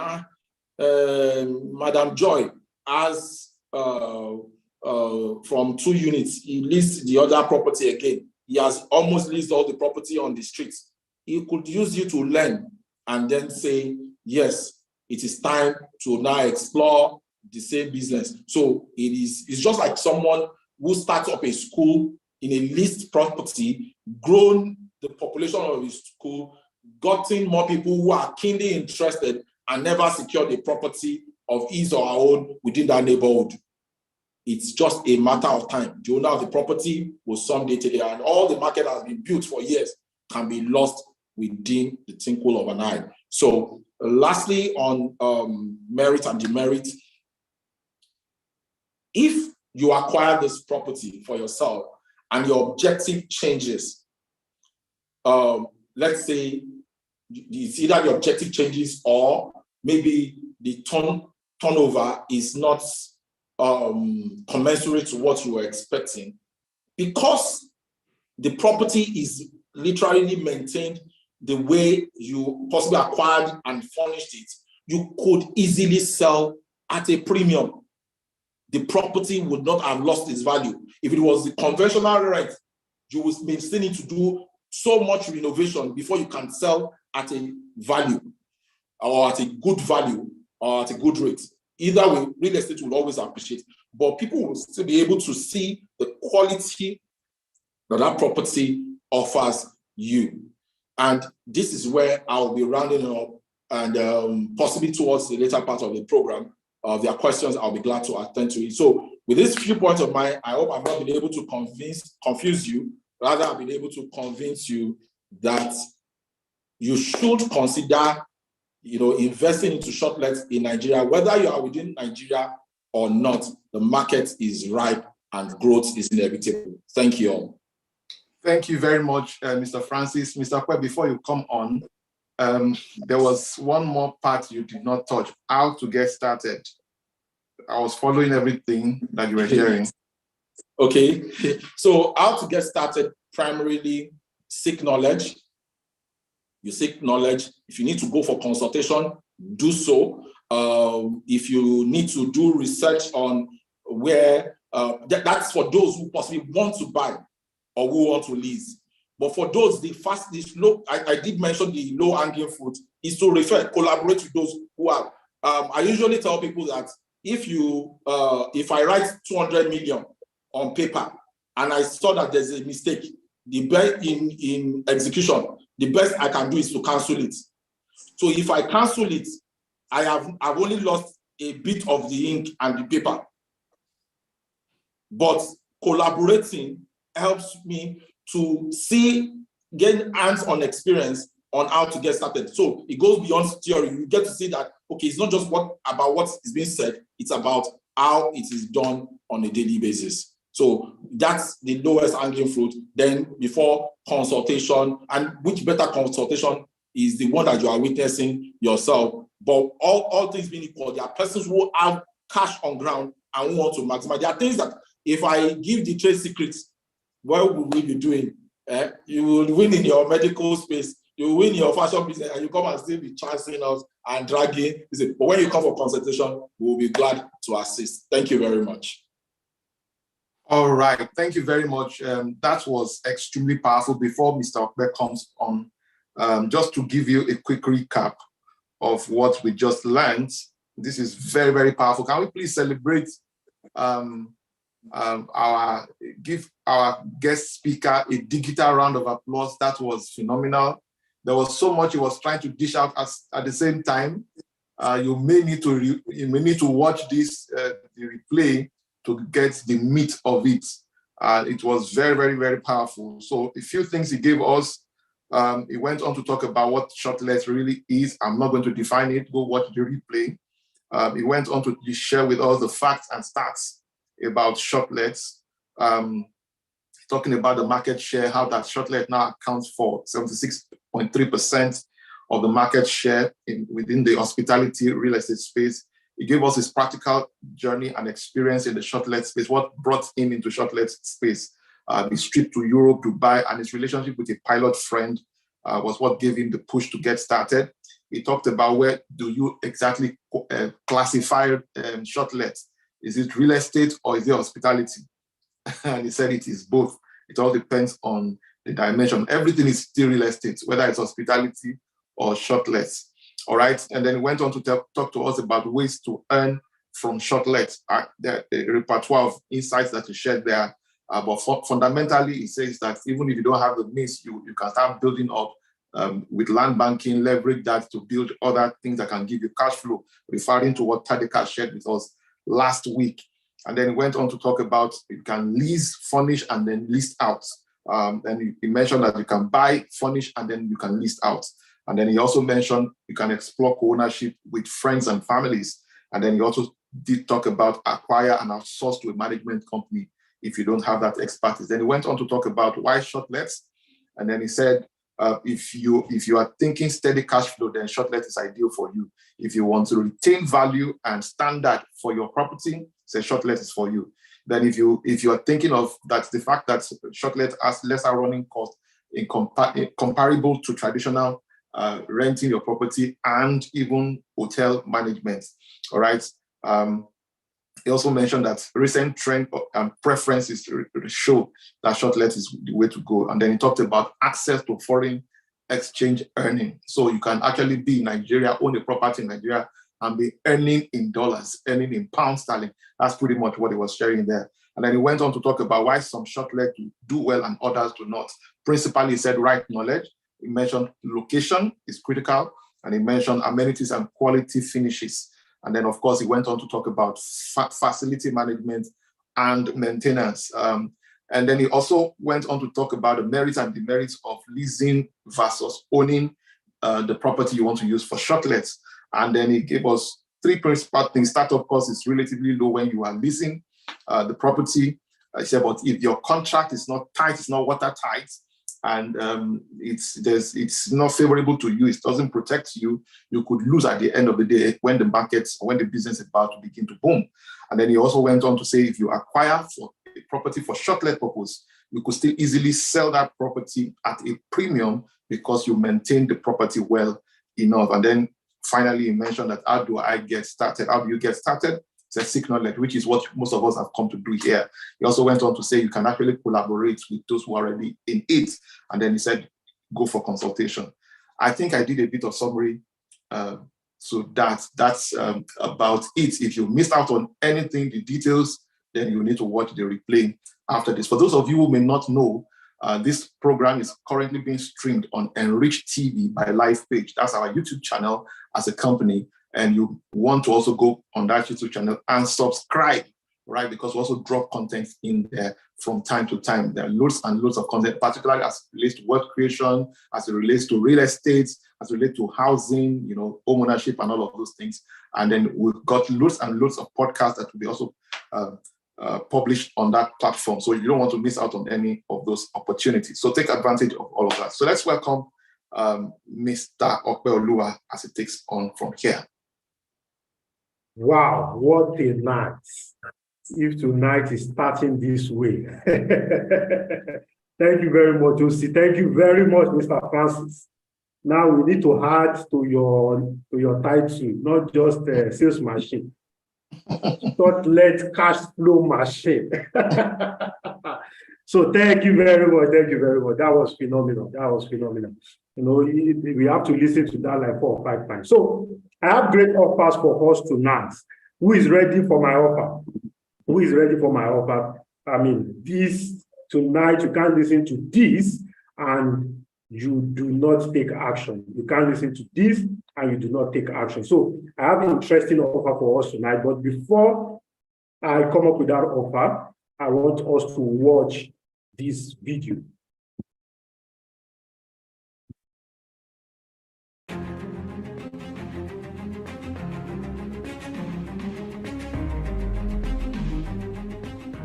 S4: Madam Joy has from 2 units, he leased the other property again. He has almost leased all the property on the streets. He could use you to learn and then say, yes, it is time to now explore the same business. So it's just like someone who starts up a school in a leased property, grown the population of his school, gotten more people who are keenly interested and never secured a property of his or her own within that neighborhood. It's just a matter of time. The owner of the property will someday take it, and all the market has been built for years can be lost within the twinkle of an eye. So lastly, on merit and demerit, if you acquire this property for yourself and your objective changes, let's say it's either the objective changes or maybe the turnover is not commensurate to what you were expecting, because the property is literally maintained the way you possibly acquired and furnished it, you could easily sell at a premium. The property would not have lost its value. If it was the conventional rent, you would still need to do so much renovation before you can sell at a value or at a good value or at a good rate. Either way, real estate will always appreciate, but people will still be able to see the quality that property offers you. And this is where I'll be rounding up, and possibly towards the later part of the program, there are questions, I'll be glad to attend to it. So with this few points of mine, I hope I've not been able to confuse you. Rather, I've been able to convince you that you should consider, investing into shortlets in Nigeria, whether you are within Nigeria or not. The market is ripe and growth is inevitable. Thank you all.
S2: Thank you very much, Mr. Francis. Mr. Kwe, before you come on, there was one more part you did not touch, how to get started. I was following everything that you were sharing.
S4: Okay, so how to get started, primarily seek knowledge. You seek knowledge. If you need to go for consultation, do so. If you need to do research on where, that's for those who possibly want to buy or who want to lease. But for those, I did mention the low-hanging fruit is to collaborate with those who have. I usually tell people that if I write 200 million on paper and I saw that there's a mistake, in execution, the best I can do is to cancel it. So if I cancel it, I've only lost a bit of the ink and the paper. But collaborating helps me to gain hands-on experience on how to get started. So it goes beyond theory. You get to see that, okay, it's not just about what is being said, it's about how it is done on a daily basis. So that's the lowest hanging fruit. Then before consultation, and which better consultation is the one that you are witnessing yourself. But all things being equal, there are persons who have cash on ground and who want to maximize. There are things that if I give the trade secrets, what will we be doing? You will win in your medical space, you will win in your fashion business, and you come and still be chancing us and dragging. But when you come for consultation, we will be glad to assist. Thank you very much.
S2: All right, thank you very much. That was extremely powerful. Before Mr. Okpe comes on, just to give you a quick recap of what we just learned. This is very, very powerful. Can we please celebrate give our guest speaker a digital round of applause? That was phenomenal. There was so much he was trying to dish out at the same time. You may need to watch this the replay to get the meat of it. It was very, very, very powerful. So a few things he gave us. He went on to talk about what Shortlet really is. I'm not going to define it. Go watch the replay. He went on to share with us the facts and stats about Shortlets, talking about the market share, how that Shortlet now accounts for 76.3% of the market share within the hospitality real estate space. He gave us his practical journey and experience in the Shortlet space, what brought him into Shortlet space. His trip to Europe, Dubai, and his relationship with a pilot friend was what gave him the push to get started. He talked about where do you exactly classify Shortlet? Is it real estate or is it hospitality? And he said it is both. It all depends on the dimension. Everything is still real estate, whether it's hospitality or Shortlets. All right. And then he went on to talk to us about ways to earn from Shortlets, the repertoire of insights that he shared there. But fundamentally, he says that even if you don't have the means, you can start building up with land banking, leverage that to build other things that can give you cash flow, referring to what Tadeka shared with us last week. And then he went on to talk about you can lease, furnish, and then list out. And he mentioned that you can buy, furnish, and then you can list out. And then he also mentioned you can explore co-ownership with friends and families. And then he also did talk about acquire and outsource to a management company if you don't have that expertise. Then he went on to talk about why Shortlets. And then he said, if you are thinking steady cash flow, then Shortlet is ideal for you. If you want to retain value and standard for your property, say Shortlet is for you. Then if you are thinking of that, the fact that Shortlet has lesser running costs comparable to traditional renting your property and even hotel management. All right. He also mentioned that recent trend and preferences show that Shortlet is the way to go. And then he talked about access to foreign exchange earning. So you can actually be in Nigeria, own a property in Nigeria, and be earning in dollars, earning in pound sterling. That's pretty much what he was sharing there. And then he went on to talk about why some Shortlet do well and others do not. Principally, he said right knowledge. He mentioned location is critical, and he mentioned amenities and quality finishes. And then, of course, he went on to talk about facility management and maintenance. And then he also went on to talk about the merits and demerits of leasing versus owning the property you want to use for Shortlets. And then he gave us three principal things. Startup cost is relatively low when you are leasing the property. I said, but if your contract is not tight, it's not watertight, and it's not favorable to you, it doesn't protect you, you could lose at the end of the day when the business is about to begin to boom. And then he also went on to say, if you acquire for a property for Shortlet purpose, you could still easily sell that property at a premium because you maintain the property well enough. And then finally, he mentioned that how do I get started? How do you get started? It's a seek knowledge, which is what most of us have come to do here. He also went on to say you can actually collaborate with those who are already in it. And then he said, go for consultation. I think I did a bit of summary. So that's about it. If you missed out on anything, the details, then you need to watch the replay after this. For those of you who may not know, This program is currently being streamed on Enrich TV by Lifepage. That's our YouTube channel as a company. And you want to also go on that YouTube channel and subscribe, right? Because we also drop content in there from time to time. There are loads and loads of content, particularly as it relates to wealth creation, as it relates to real estate, as it relates to housing, home ownership and all of those things. And then we've got loads and loads of podcasts that will be also published on that platform. So you don't want to miss out on any of those opportunities. So take advantage of all of that. So let's welcome Mr. Okpeoluwa as it takes on from here.
S5: Wow, what a night. If tonight is starting this way. Thank you very much, Josie. Thank you very much, Mr. Francis. Now we need to add to your title, not just a sales machine. Shortlet cash flow machine. So thank you very much. Thank you very much. That was phenomenal. That was phenomenal. We have to listen to that like 4 or 5 times. So I have great offers for us tonight. Who is ready for my offer? Who is ready for my offer? I mean, this tonight, you can't listen to this and you do not take action. You can't listen to this and you do not take action. So I have an interesting offer for us tonight. But before I come up with that offer, I want us to watch this video.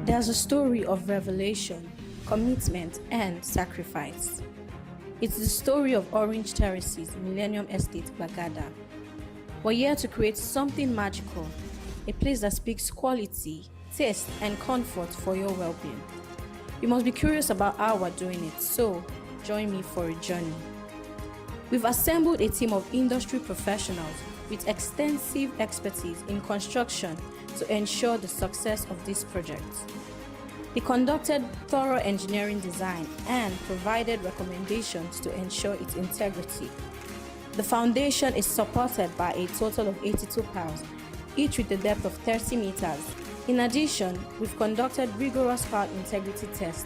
S3: There's a story of revelation, commitment, and sacrifice. It's the story of Orange Terraces, Millennium Estate, Bagada. We're here to create something magical, a place that speaks quality, taste, and comfort for your well-being. You must be curious about how we're doing it, so join me for a journey. We've assembled a team of industry professionals with extensive expertise in construction to ensure the success of this project. They conducted thorough engineering design and provided recommendations to ensure its integrity. The foundation is supported by a total of 82 piles, each with a depth of 30 meters. In addition, we've conducted rigorous pile integrity tests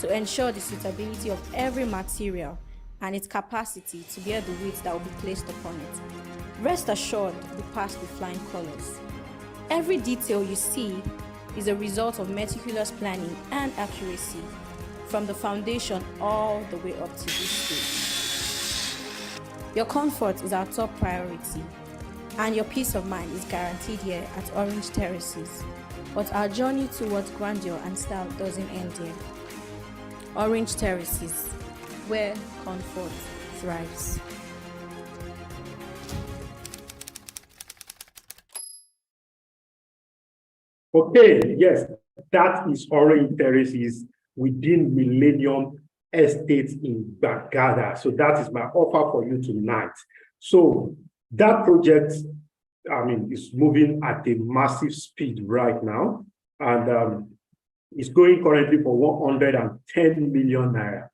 S3: to ensure the suitability of every material and its capacity to bear the weight that will be placed upon it. Rest assured, we pass with flying colors. Every detail you see is a result of meticulous planning and accuracy, from the foundation all the way up to this stage. Your comfort is our top priority, and your peace of mind is guaranteed here at Orange Terraces. But our journey towards grandeur and style doesn't end here. Orange Terraces, where comfort thrives.
S5: Okay, yes, that is Orange Terraces within Millennium Estate in Bagada. So that is my offer for you tonight. So that project, is moving at a massive speed right now, and it's going currently for 110 million naira.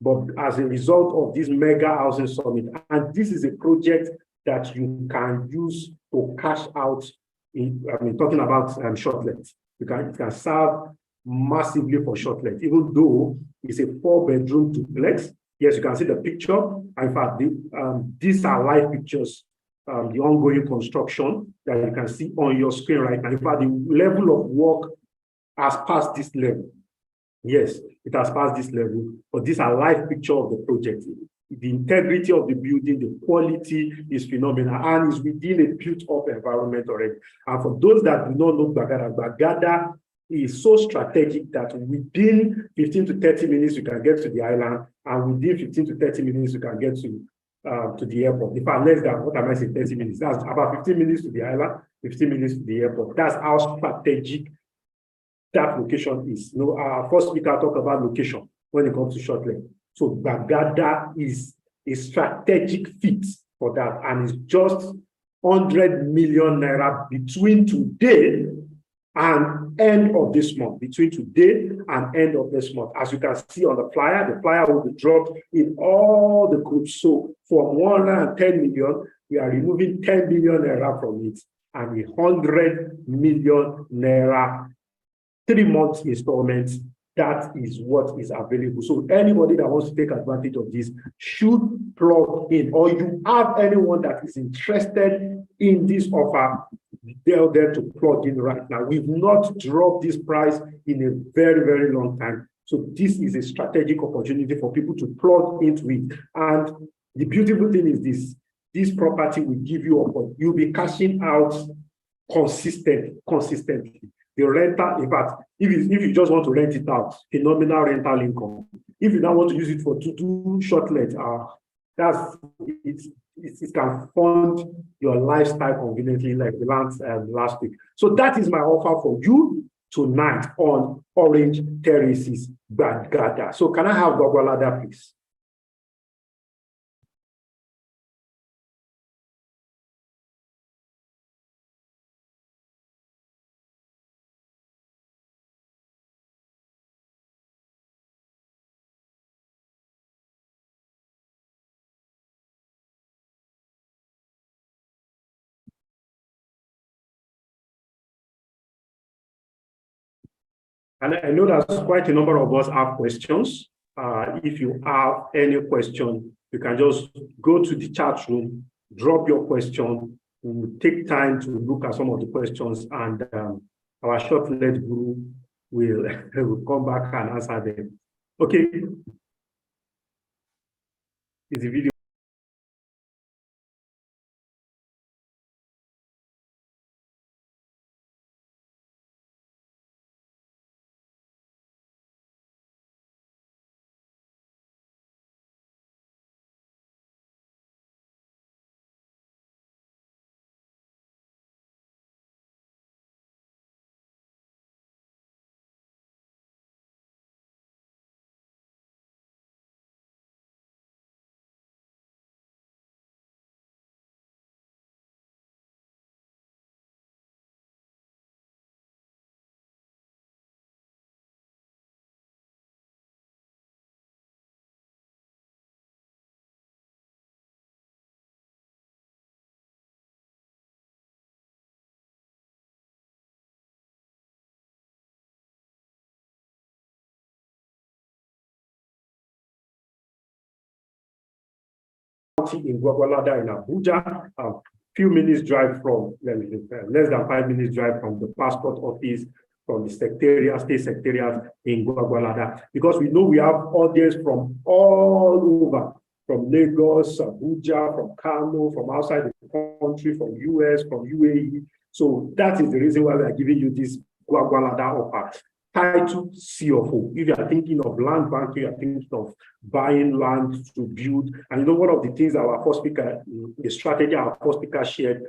S5: But as a result of this mega housing summit, and this is a project that you can use to cash out. Talking about Shortlet, it can serve massively for Shortlet, even though it's a 4-bedroom duplex. Yes, you can see the picture. In fact, these are live pictures, the ongoing construction that you can see on your screen right now. In fact, the level of work has passed this level. Yes, it has passed this level, but these are live pictures of the project. The integrity of the building, the quality is phenomenal, and is within a built-up environment already. And for those that do not know Bagada, Bagada is so strategic that within 15 to 30 minutes you can get to the island, and within 15 to 30 minutes you can get to the airport. In fact, less than, what am I saying, 30 minutes. That's about 15 minutes to the island, 15 minutes to the airport. That's how strategic that location is. Our first speaker talked about location when it comes to Shortlet. So Bagada is a strategic fit for that, and it's just 100 million naira between today and end of this month. Between today and end of this month, as you can see on the flyer will be dropped in all the groups. So from 110 million, we are removing 10 million naira from it, and 100 million naira 3 months installments that is what is available. So anybody that wants to take advantage of this should plug in, or you have anyone that is interested in this offer, tell them to plug in right now. We've not dropped this price in a very, very long time. So this is a strategic opportunity for people to plug into it. And the beautiful thing is this property will give you, you'll be cashing out consistently. The rental, in fact, if you just want to rent it out, phenomenal rental income. If you now want to use it to do shortlet, it can fund your lifestyle conveniently, like the last week. So that is my offer for you tonight on Orange Terraces, Bagada. So can I have Gwagwalada, please? And I know that quite a number of us have questions. If you have any question, you can just go to the chat room, drop your question. We will take time to look at some of the questions, and our shortlet guru will come back and answer them. Okay. Is the video? In Gwagwalada in Abuja, a few minutes drive from, less than 5 minutes drive from the passport office, from the secretariat, state secretariat in Gwagwalada, because we know we have audience from all over, from Lagos, Abuja, from Kano, from outside the country, from US, from UAE. So that is the reason why we are giving you this Gwagwalada offer. Title C of O. If you are thinking of land banking, you are thinking of buying land to build. And you know, one of the things our first speaker, the strategy our first speaker shared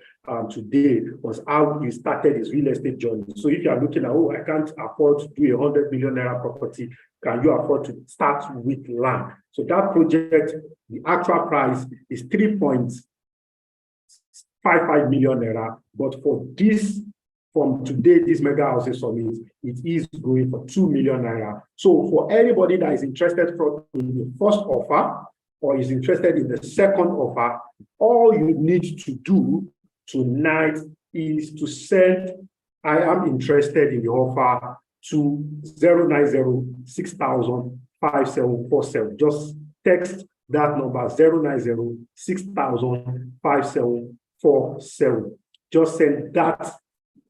S5: today was how he started his real estate journey. So if you are looking at, oh, I can't afford to do 100 million naira property, can you afford to start with land? So that project, the actual price is 3.55 million naira. But for this, from today, this mega housing summit, it is going for 2 million naira. So for anybody that is interested in the first offer or is interested in the second offer, all you need to do tonight is to send "I am interested in the offer" to 090-6000-5747. Just text that number 090-6000-5747. Just send that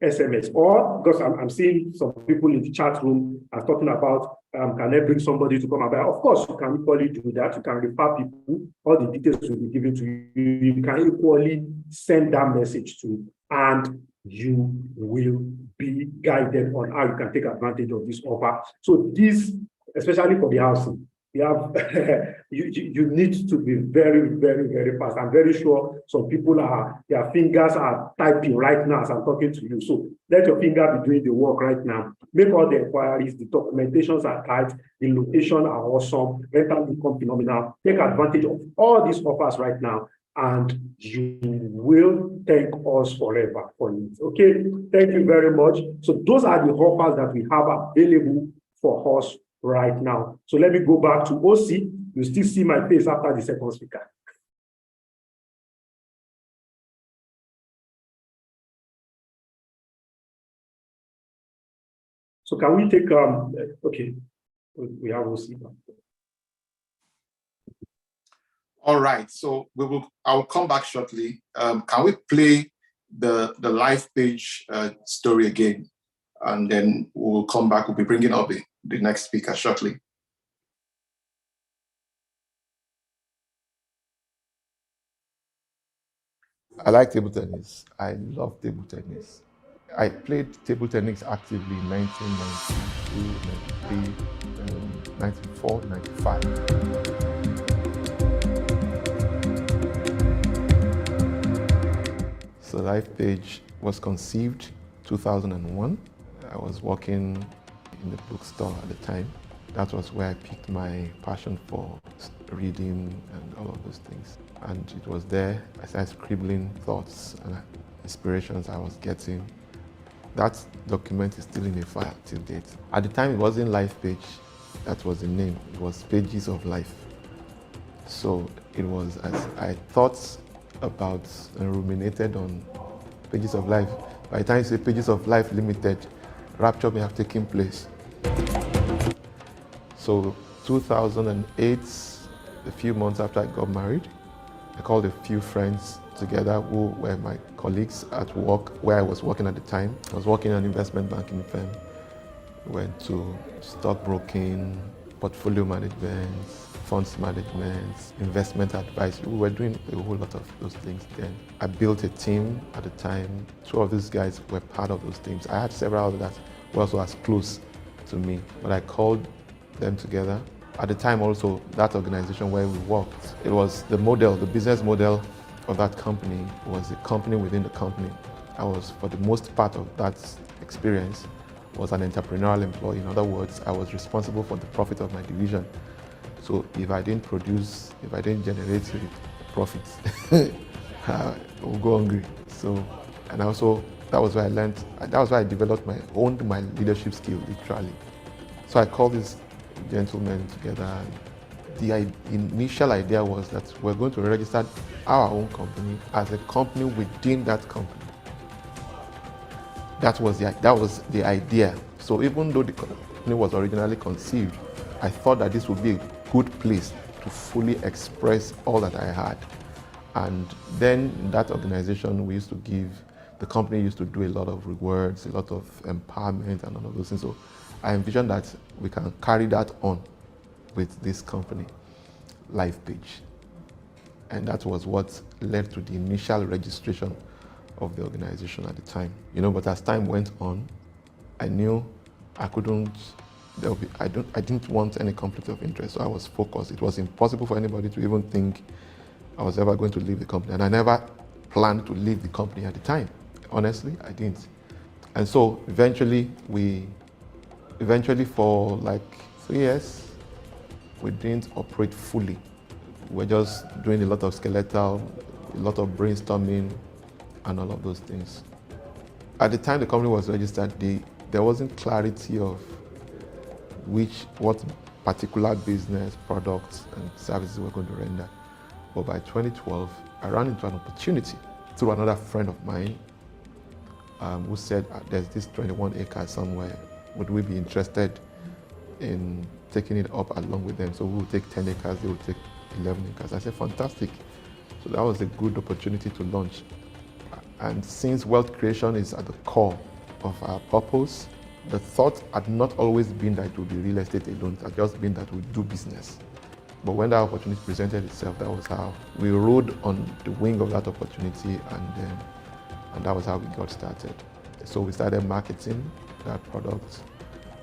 S5: SMS, or because I'm seeing some people in the chat room are talking about can I bring somebody to come and buy? Of course, you can equally do that. You can refer people. All the details will be given to you. You can equally send that message to, and you will be guided on how you can take advantage of this offer. So this, especially for the housing, you have you need to be very, very, very fast. I'm very sure some people their fingers are typing right now as I'm talking to you. So let your finger be doing the work right now. Make all the inquiries. The documentations are tight. The location are awesome. Rental income phenomenal. Take advantage of all these offers right now, and you will thank us forever for it. Okay, thank you very much. So those are the offers that we have available for us right now. So let me go back to OC. You still see my face after the second speaker. So can we take okay? We have OC.
S2: All right, so I'll come back shortly. Can we play the Lifepage story again? And then we'll come back. We'll be bringing up the next speaker shortly.
S1: I like table tennis. I love table tennis. I played table tennis actively in 1992, 93, 94, 95. So Lifepage was conceived 2001. I was working in the bookstore at the time. That was where I picked my passion for reading and all of those things. And it was there I started scribbling thoughts and inspirations I was getting. That document is still in a file till date. At the time, it wasn't Lifepage, that was the name. It was Pages of Life. So it was as I thought about and ruminated on Pages of Life. By the time you say Pages of Life Limited, rapture may have taken place. So 2008, a few months after I got married, I called a few friends together who were my colleagues at work where I was working at the time. I was working in an investment banking firm. We went to stockbroking, portfolio management, funds management, investment advice. We were doing a whole lot of those things then. I built a team at the time. Two of these guys were part of those teams. I had several others that were also as close to me, but I called them together. At the time also, that organization where we worked, it was the model, the business model of that company was a company within the company. I was, for the most part of that experience, was an entrepreneurial employee. In other words, I was responsible for the profit of my division. So if I didn't produce, if I didn't generate profits, I would go hungry. So, and also, that was where I learned, that was where I developed owned my leadership skill, literally. So I called these gentlemen together. The initial idea was that we're going to register our own company as a company within that company. That was the idea. So even though the company was originally conceived, I thought that this would be a good place to fully express all that I had. And then in that organization, the company used to do a lot of rewards, a lot of empowerment and all of those things. So I envisioned that we can carry that on with this company, Lifepage. And that was what led to the initial registration of the organization at the time. But as time went on, I knew I didn't want any conflict of interest, so I was focused. It was impossible for anybody to even think I was ever going to leave the company. And I never planned to leave the company at the time. Honestly, I didn't. And so eventually for like 3 years, we didn't operate fully. We're just doing a lot of skeletal, a lot of brainstorming, and all of those things. At the time the company was registered, there wasn't clarity of what particular business, products, and services we're going to render. But by 2012, I ran into an opportunity through another friend of mine who said, there's this 21 acres somewhere. Would we be interested in taking it up along with them? So we will take 10 acres, they will take 11 acres. I said, fantastic. So that was a good opportunity to launch. And since wealth creation is at the core of our purpose, the thought had not always been that it would be real estate alone. It had just been that we do business. But when that opportunity presented itself, that was how we rode on the wing of that opportunity, and that was how we got started. So we started marketing that product,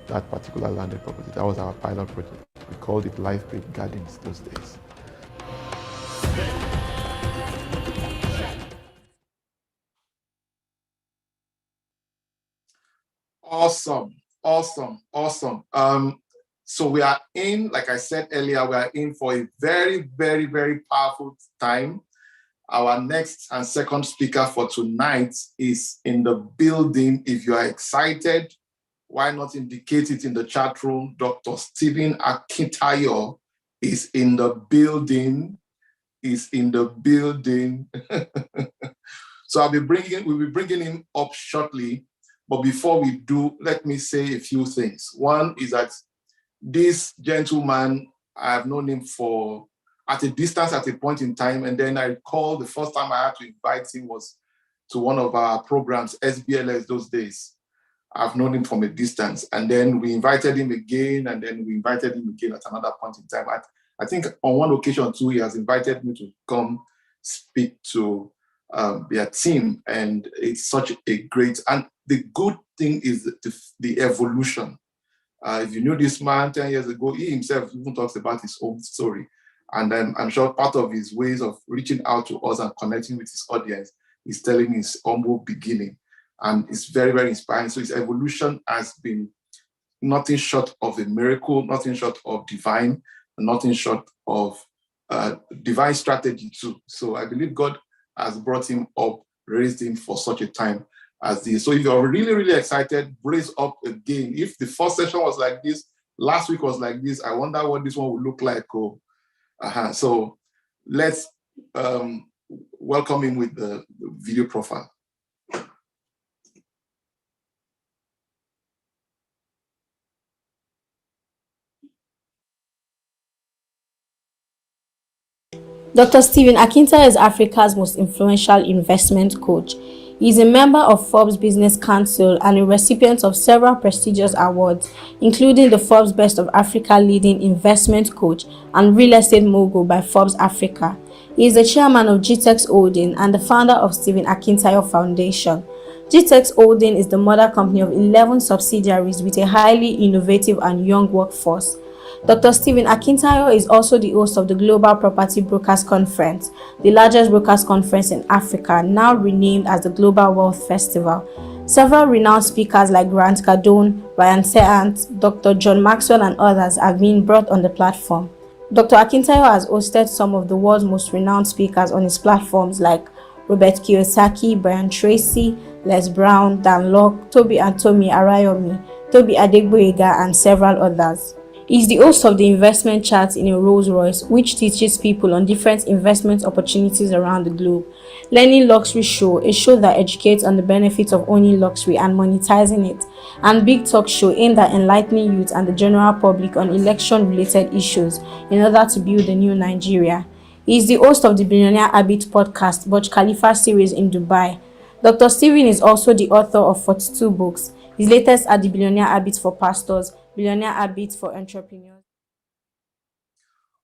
S1: that particular landed property. That was our pilot project. We called it Lifepage Gardens those days.
S2: Awesome. So we are in, like I said earlier, we are in for a very, very, very powerful time. Our next and second speaker for tonight is in the building. If you are excited, why not indicate it in the chat room? Dr. Stephen Akintayo is in the building. So we'll be bringing him up shortly. But before we do, let me say a few things. One is that This gentleman, I have known him for at a distance at a point in time. And then I recall the first time I had to invite him was to one of our programs, SBLS those days. I've known him from a distance. And then we invited him again, and then we invited him again at another point in time. I think on one occasion too, he has invited me to come speak to their team. And it's such a great, and the good thing is the evolution. If you knew this man 10 years ago, he himself even talks about his own story. And I'm sure part of his ways of reaching out to us and connecting with his audience is telling his humble beginning. And it's very, very inspiring. So his evolution has been nothing short of a miracle, nothing short of divine, and nothing short of divine strategy too. So I believe God has brought him up, raised him for such a time as this. So if you're really, really excited, brace up again. If the first session was like this, last week was like this, I wonder what this one will look like. Oh. So let's welcome him with the video profile.
S3: Dr. Stephen Akintayo is Africa's most influential investment coach. He is a member of Forbes Business Council and a recipient of several prestigious awards, including the Forbes Best of Africa Leading Investment Coach and Real Estate Mogul by Forbes Africa. He is the chairman of GTEX Holding and the founder of Stephen Akintayo Foundation. GTEX Holding is the mother company of 11 subsidiaries with a highly innovative and young workforce. Dr. Stephen Akintayo is also the host of the Global Property Brokers Conference, the largest brokers conference in Africa, now renamed as the Global Wealth Festival. Several renowned speakers like Grant Cardone, Ryan Serhant, Dr. John Maxwell, and others have been brought on the platform. Dr. Akintayo has hosted some of the world's most renowned speakers on his platforms like Robert Kiyosaki, Brian Tracy, Les Brown, Dan Locke, Toby and Tommy Arayomi, Toby Adegboyega, and several others. He is the host of the Investment Chat in a Rolls-Royce, which teaches people on different investment opportunities around the globe. Learning Luxury Show, a show that educates on the benefits of owning luxury and monetizing it. And Big Talk Show, aimed at enlightening youth and the general public on election-related issues in order to build a new Nigeria. He is the host of the Billionaire Habit podcast, Burj Khalifa series in Dubai. Dr. Stephen is also the author of 42 books. His latest are The Billionaire Habits for Pastors, Billionaire Habits for Entrepreneurs.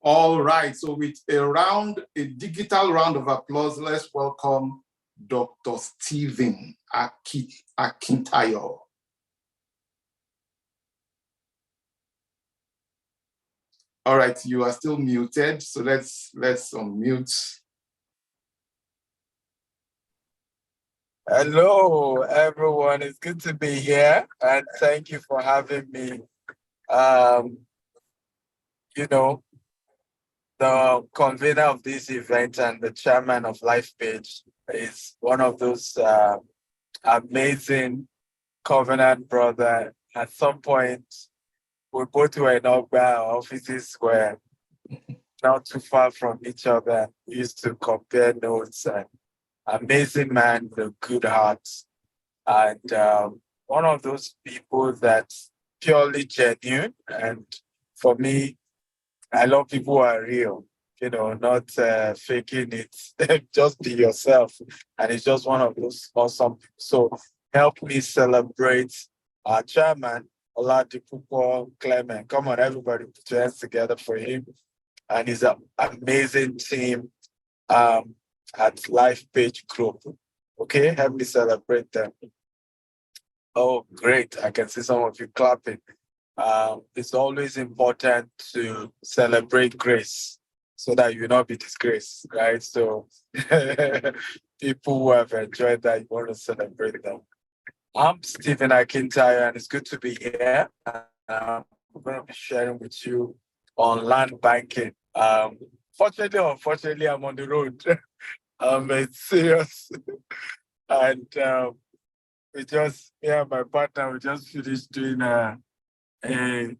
S2: All right, so with a digital round of applause, let's welcome Dr. Stephen Akintayo. All right, you are still muted, so let's unmute.
S6: Hello, everyone. It's good to be here, and thank you for having me. The convener of this event and the chairman of Lifepage is one of those amazing covenant brother. At some point, we both were in our offices were not too far from each other. We used to compare notes. And amazing man with a good heart. And one of those people that's purely genuine. And for me, I love people who are real, not faking it. Just be yourself. And it's just one of those awesome people. So help me celebrate our chairman, Oladipupo Clement. Come on, everybody, put your hands together for him. And his amazing team at Lifepage Group. Okay, help me celebrate them. Oh, great. I can see some of you clapping. It's always important to celebrate grace so that you will not be disgraced, right? So people who have enjoyed that, you want to celebrate them. I'm Stephen Akintayo, and it's good to be here. I'm going to be sharing with you on land banking. Fortunately or unfortunately, I'm on the road. It's serious. And my partner, we just finished doing an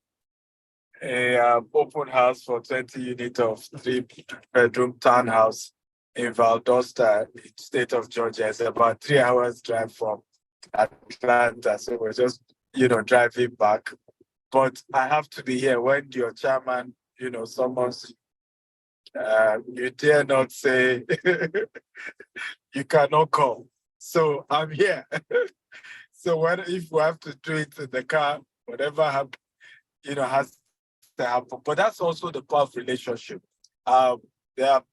S6: open house for 20 units of 3-bedroom townhouse in Valdosta, state of Georgia. It's about 3 hours drive from Atlanta. So we're just, driving back. but I have to be here when your chairman, summons you dare not say you cannot come. So I'm here. So if we have to do it in the car, whatever happens, has to happen. But that's also the power of relationship. There are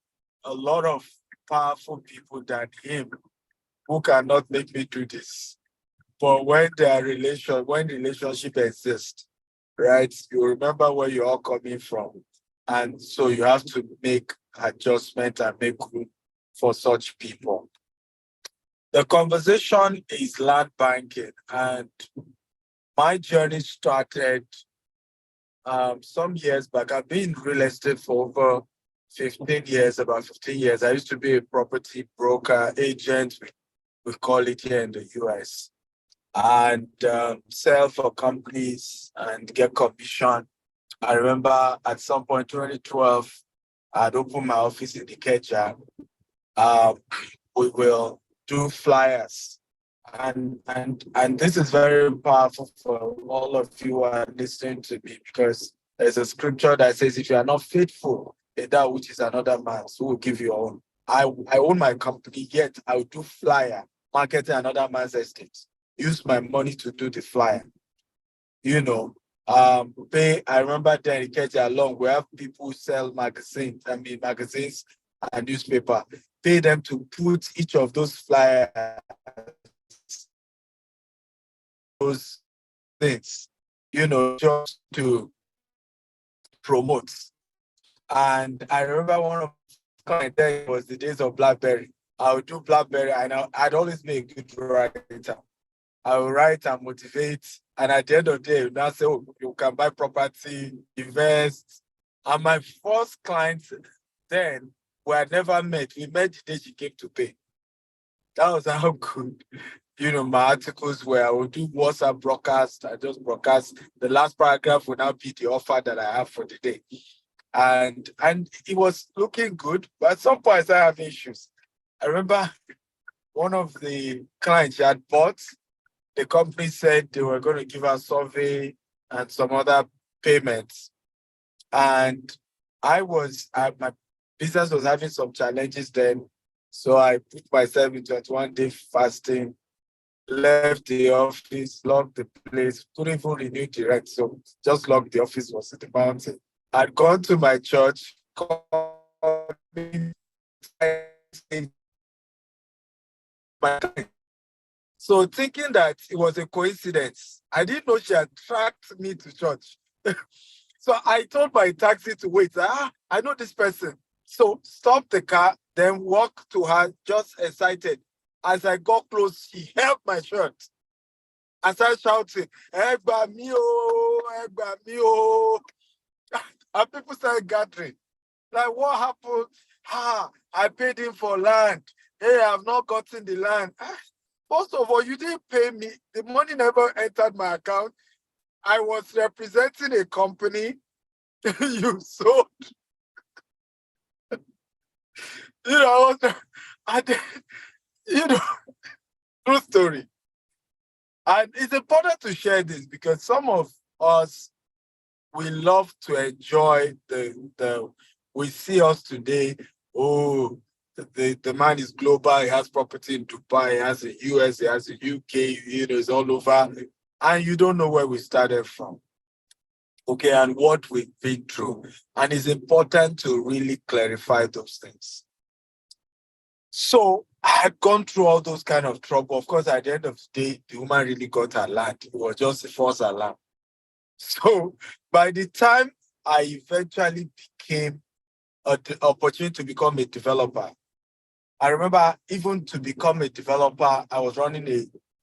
S6: a lot of powerful people than him who cannot make me do this. But when relationship exists, right, you remember where you're all coming from. And so you have to make adjustment and make room for such people. The conversation is land banking, and my journey started some years back. I've been in real estate for over 15 years, about 15 years. I used to be a property broker, agent, we call it here in the US, and sell for companies and get commission. I remember at some point, 2012, I'd opened my office in Ikeja. We will do flyers. And this is very powerful for all of you who are listening to me, because there's a scripture that says, if you are not faithful in that which is another man's, who will give you your own? I own my company, yet I will do flyer, marketing another man's estate. Use my money to do the flyer. I remember then in Kenya along, we have people who sell magazines and newspaper. Pay them to put each of those flyers, those things, just to promote. And I remember one of the days was the days of BlackBerry. I would do BlackBerry, and I'd always be a good writer. I will write and motivate. And at the end of the day, now say, oh, you can buy property, invest. And my first client then, we had never met. We met the day she came to pay. That was how good, my articles were. I would do WhatsApp broadcast. I just broadcast. The last paragraph would now be the offer that I have for the day. And it was looking good. But at some point, I started having issues. I remember one of the clients she had bought, the company said they were going to give us survey and some other payments. And my business was having some challenges then. So I put myself into a 21-day fasting, left the office, locked the place, couldn't even renew direct. So just locked the office, was at the mountain. I'd gone to my church, so thinking that it was a coincidence, I didn't know she had tracked me to church. So I told my taxi to wait. I know this person. So stop the car, then walk to her, just excited. As I got close, she held my shirt. I started shouting, Egba mio, Egba mio. And people started gathering. Like, what happened? I paid him for land. Hey, I've not gotten the land. First of all, you didn't pay me. The money never entered my account. I was representing a company. You sold. True story. And it's important to share this because some of us, we love to enjoy we see us today, the man is global, he has property in Dubai, he has the US, he has the UK, it's all over. And you don't know where we started from. Okay, and what we've been through. And it's important to really clarify those things. So I had gone through all those kind of trouble. Of course, at the end of the day, the woman really got her land. It was just a false alarm. So by the time I eventually became an opportunity to become a developer, I remember even to become a developer, I was running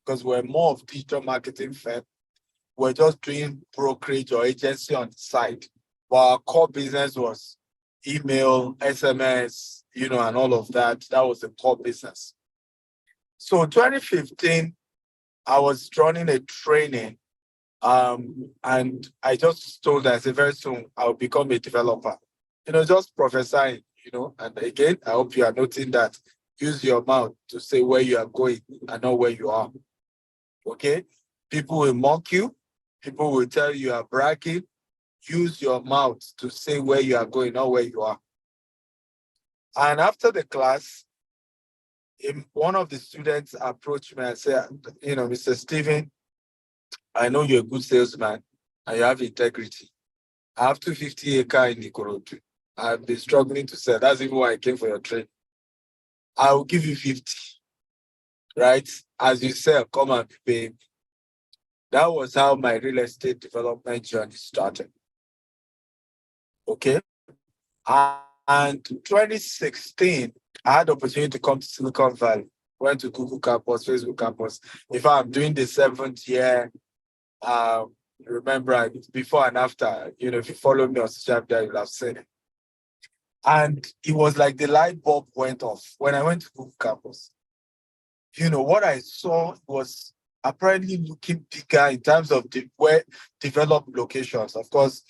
S6: because we're more of digital marketing firm. We're just doing brokerage or agency on the side. But our core business was email, SMS, and all of that. That was the core business. So 2015, I was running a training. And I just told her, I said, very soon I'll become a developer. Just prophesying, and again, I hope you are noting that. Use your mouth to say where you are going and not where you are. Okay? People will mock you. People will tell you are bragging. Use your mouth to say where you are going, not where you are. And after the class, one of the students approached me and said, Mr. Stephen, I know you're a good salesman and you have integrity. I have 250 acres in Ikorodu. I've been struggling to sell. That's even why I came for your training. I will give you 50, right? As you sell, come and pay me. That was how my real estate development journey started. Okay. And 2016, I had the opportunity to come to Silicon Valley. Went to Google campus, Facebook campus. In fact, I'm doing the 7th year. Remember, before and after, if you follow me on social media, you'll have seen it. And it was like the light bulb went off when I went to Google campus. What I saw was apparently looking bigger in terms of where developed locations. Of course,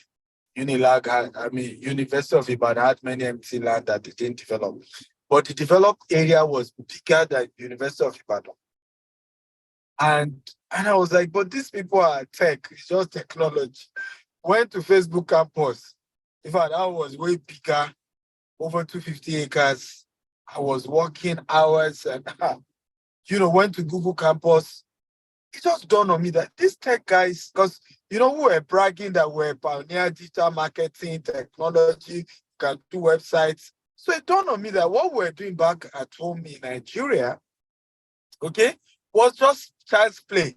S6: University of Ibadan had many empty land that they didn't develop. But the developed area was bigger than University of Ibadan. And I was like, but these people are tech, it's just technology. Went to Facebook campus. In fact, that was way bigger, over 250 acres. I was working hours and, went to Google campus. It just dawned on me that these tech guys, because, we were bragging that we're pioneer digital marketing, technology, can do websites. So it dawned on me that what we're doing back at home in Nigeria, okay, was just child's play.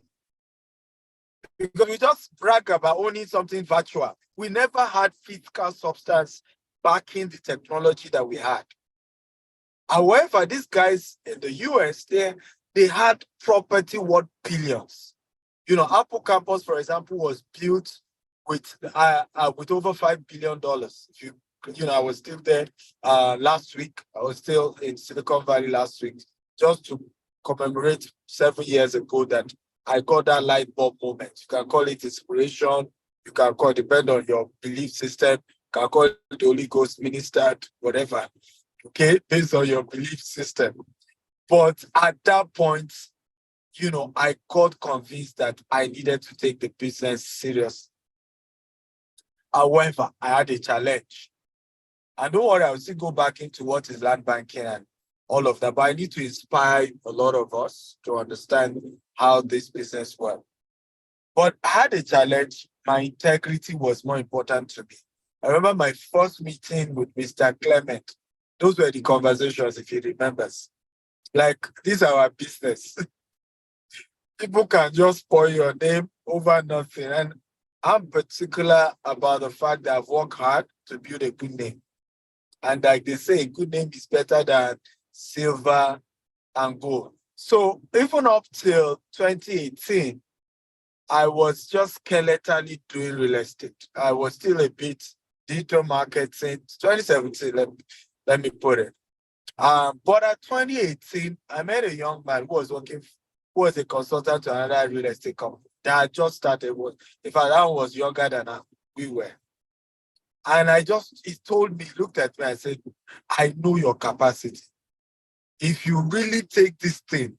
S6: Because we just brag about owning something virtual. We never had physical substance backing the technology that we had. However, these guys in the US, they had property worth billions. Apple campus, for example, was built with over $5 billion. I was still there last week. I was still in Silicon Valley last week, just to commemorate 7 years ago that I got that light bulb moment. You can call it inspiration. You can call it, depend on your belief system. You can call it the Holy Ghost ministered, whatever. Okay, based on your belief system. But at that point, I got convinced that I needed to take the business serious. However, I had a challenge. And don't worry, I'll still go back into what is land banking and all of that. But I need to inspire a lot of us to understand how this business works. But I had a challenge. My integrity was more important to me. I remember my first meeting with Mr. Clement. Those were the conversations, if he remembers. Like, this is our business. People can just spoil your name over nothing. And I'm particular about the fact that I've worked hard to build a good name. And like they say, a good name is better than silver and gold. So even up till 2018, I was just skeletally doing real estate. I was still a bit digital marketing. 2017, let me put it. But at 2018, I met a young man who was a consultant to another real estate company that I just started. In fact, that one was younger than we were. And he told me, looked at me and said, I know your capacity. If you really take this thing,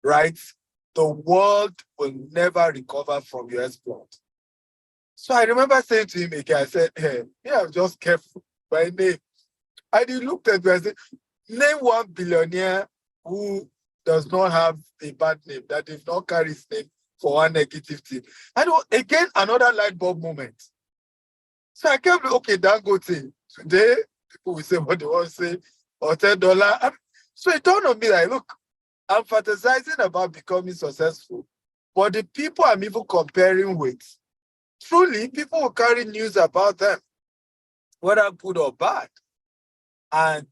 S6: right, the world will never recover from your exploit. So I remember saying to him again, I said, hey, I'm just careful by name. And he looked at me and said, name one billionaire who does not have a bad name, that did not carry his name for one negative thing. And again, another light bulb moment. So I kept, okay, Dangote. Today, people will say what they want to say, or $10. So it dawned on me that, look, I'm fantasizing about becoming successful, but the people I'm even comparing with, truly, people will carry news about them, whether good or bad. And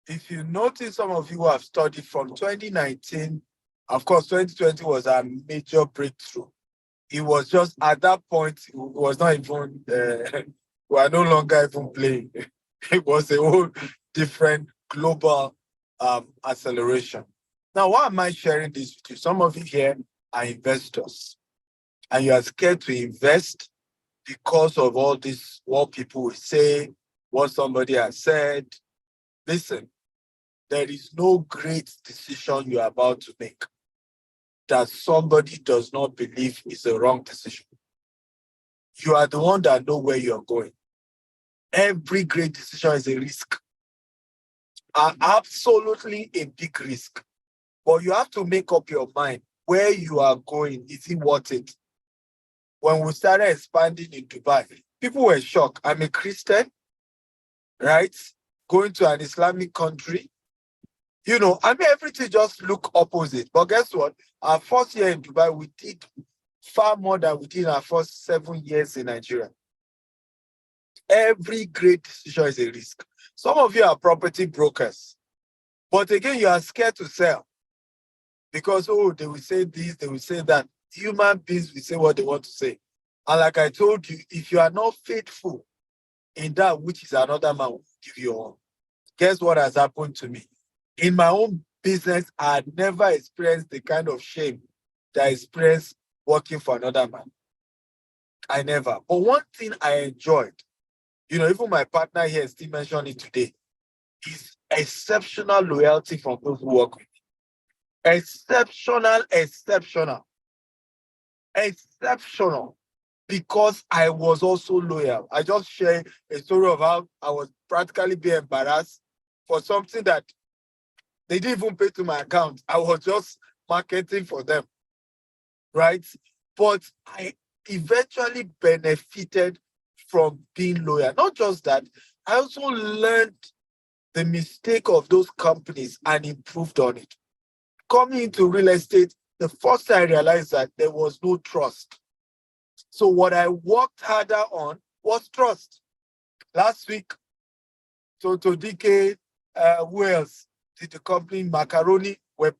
S6: if you notice, some of you who have studied from 2019, of course, 2020 was a major breakthrough. It was just at that point, it was not even, we are no longer even playing. It was a whole different global acceleration. Now, why am I sharing this with you? Some of you here are investors, and you are scared to invest because of all this, what people will say, what somebody has said. Listen, there is no great decision you are about to make. that somebody does not believe is a wrong decision. You are the one that know where you are going. Every great decision is a risk. Absolutely a big risk. But you have to make up your mind where you are going. Is it worth it? When we started expanding in Dubai, people were shocked. I'm a Christian, right? Going to an Islamic country. Everything just look opposite. But guess what? Our first year in Dubai, we did far more than we did our first 7 years in Nigeria. Every great decision is a risk. Some of you are property brokers. But again, you are scared to sell. Because, they will say this, they will say that. Human beings will say what they want to say. And like I told you, if you are not faithful in that which is another man will give you all, guess what has happened to me? In my own business, I had never experienced the kind of shame that I experienced working for another man. I never. But one thing I enjoyed, even my partner here still mentioned it today, is exceptional loyalty from those who work with me. Exceptional. Because I was also loyal. I just share a story of how I was practically being embarrassed for something that they didn't even pay to my account. I was just marketing for them, right? But I eventually benefited from being loyal. Not just that, I also learned the mistake of those companies and improved on it. Coming into real estate, the first time I realized that there was no trust. So what I worked harder on was trust. Last week, Toto DK, who else did the company? Macaroni, we're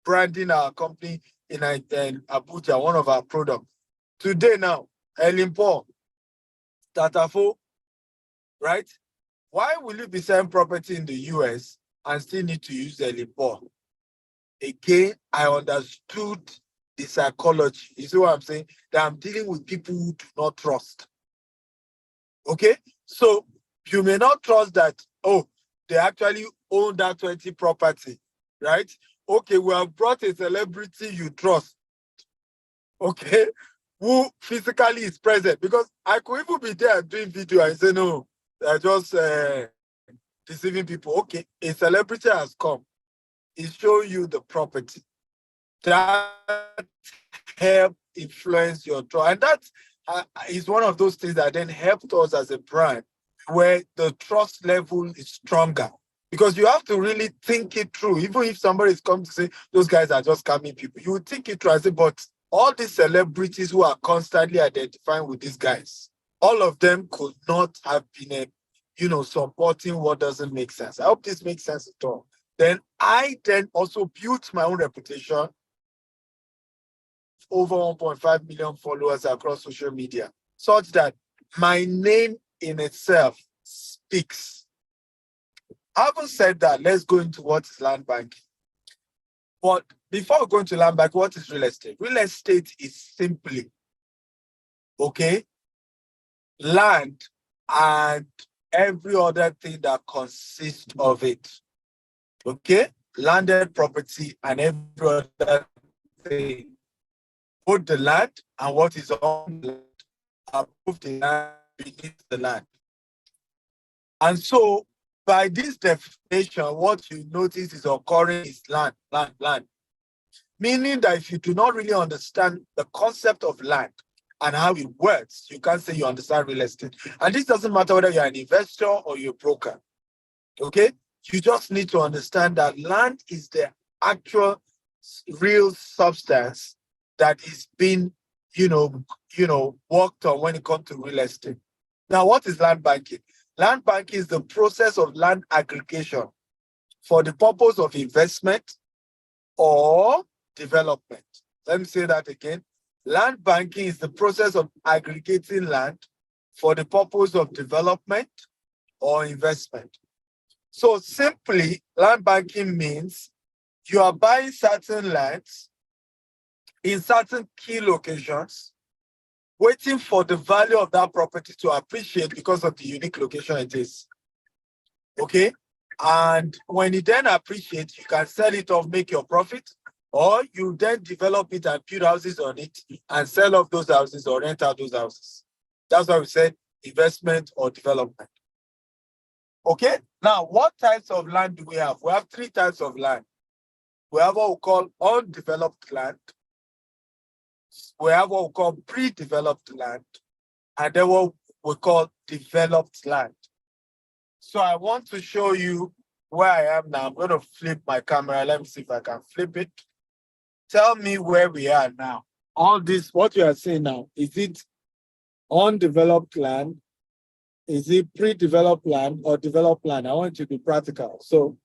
S6: branding our company in Abuja, one of our products. Today now, Elimpo, Tatafo, right? Why will you be selling property in the US and still need to use Elimpo? Again, I understood the psychology. You see what I'm saying? That I'm dealing with people who do not trust. Okay? So you may not trust that, they actually own that 20 property, right? Okay, we have brought a celebrity you trust, okay, who physically is present. Because I could even be there doing video and say, no, they're just deceiving people. Okay, a celebrity has come. He's showing you the property. That help influence your trust. And that is one of those things that then helped us as a brand, where the trust level is stronger. Because you have to really think it through. Even if somebody is coming to say, those guys are just scamming people, you would think it through and say, but all these celebrities who are constantly identifying with these guys, all of them could not have been, supporting what doesn't make sense. I hope this makes sense at all. Then I also built my own reputation, over 1.5 million followers across social media, such that my name in itself speaks. Having said that, let's go into what is land banking. But before we go into land banking, what is real estate? Real estate is simply, land and every other thing that consists of it. Landed property and every other thing. Both the land and what is on the land, above the land, beneath the land. And so, by this definition, what you notice is occurring is land. Meaning that if you do not really understand the concept of land and how it works, you can't say you understand real estate. And this doesn't matter whether you're an investor or you're a broker. Okay? You just need to understand that land is the actual real substance that is being, worked on when it comes to real estate. Now, what is land banking? Land banking is the process of land aggregation for the purpose of investment or development. Let me say that again. Land banking is the process of aggregating land for the purpose of development or investment. So simply, land banking means you are buying certain lands in certain key locations, waiting for the value of that property to appreciate because of the unique location it is. Okay? And when it then appreciates, you can sell it off, make your profit, Or you then develop it and build houses on it and sell off those houses or rent out those houses. That's why we said investment or development. Okay, now what types of land do we have? We have 3 types of land. We have what we call undeveloped land. We have what we call pre-developed land. And then what we call developed land. So I want to show you where I am now. I'm going to flip my camera. Let me see if I can flip it. Tell me where we are now. All this, what you are seeing now, is it undeveloped land? Is it pre-developed land or developed land? I want you to be practical. So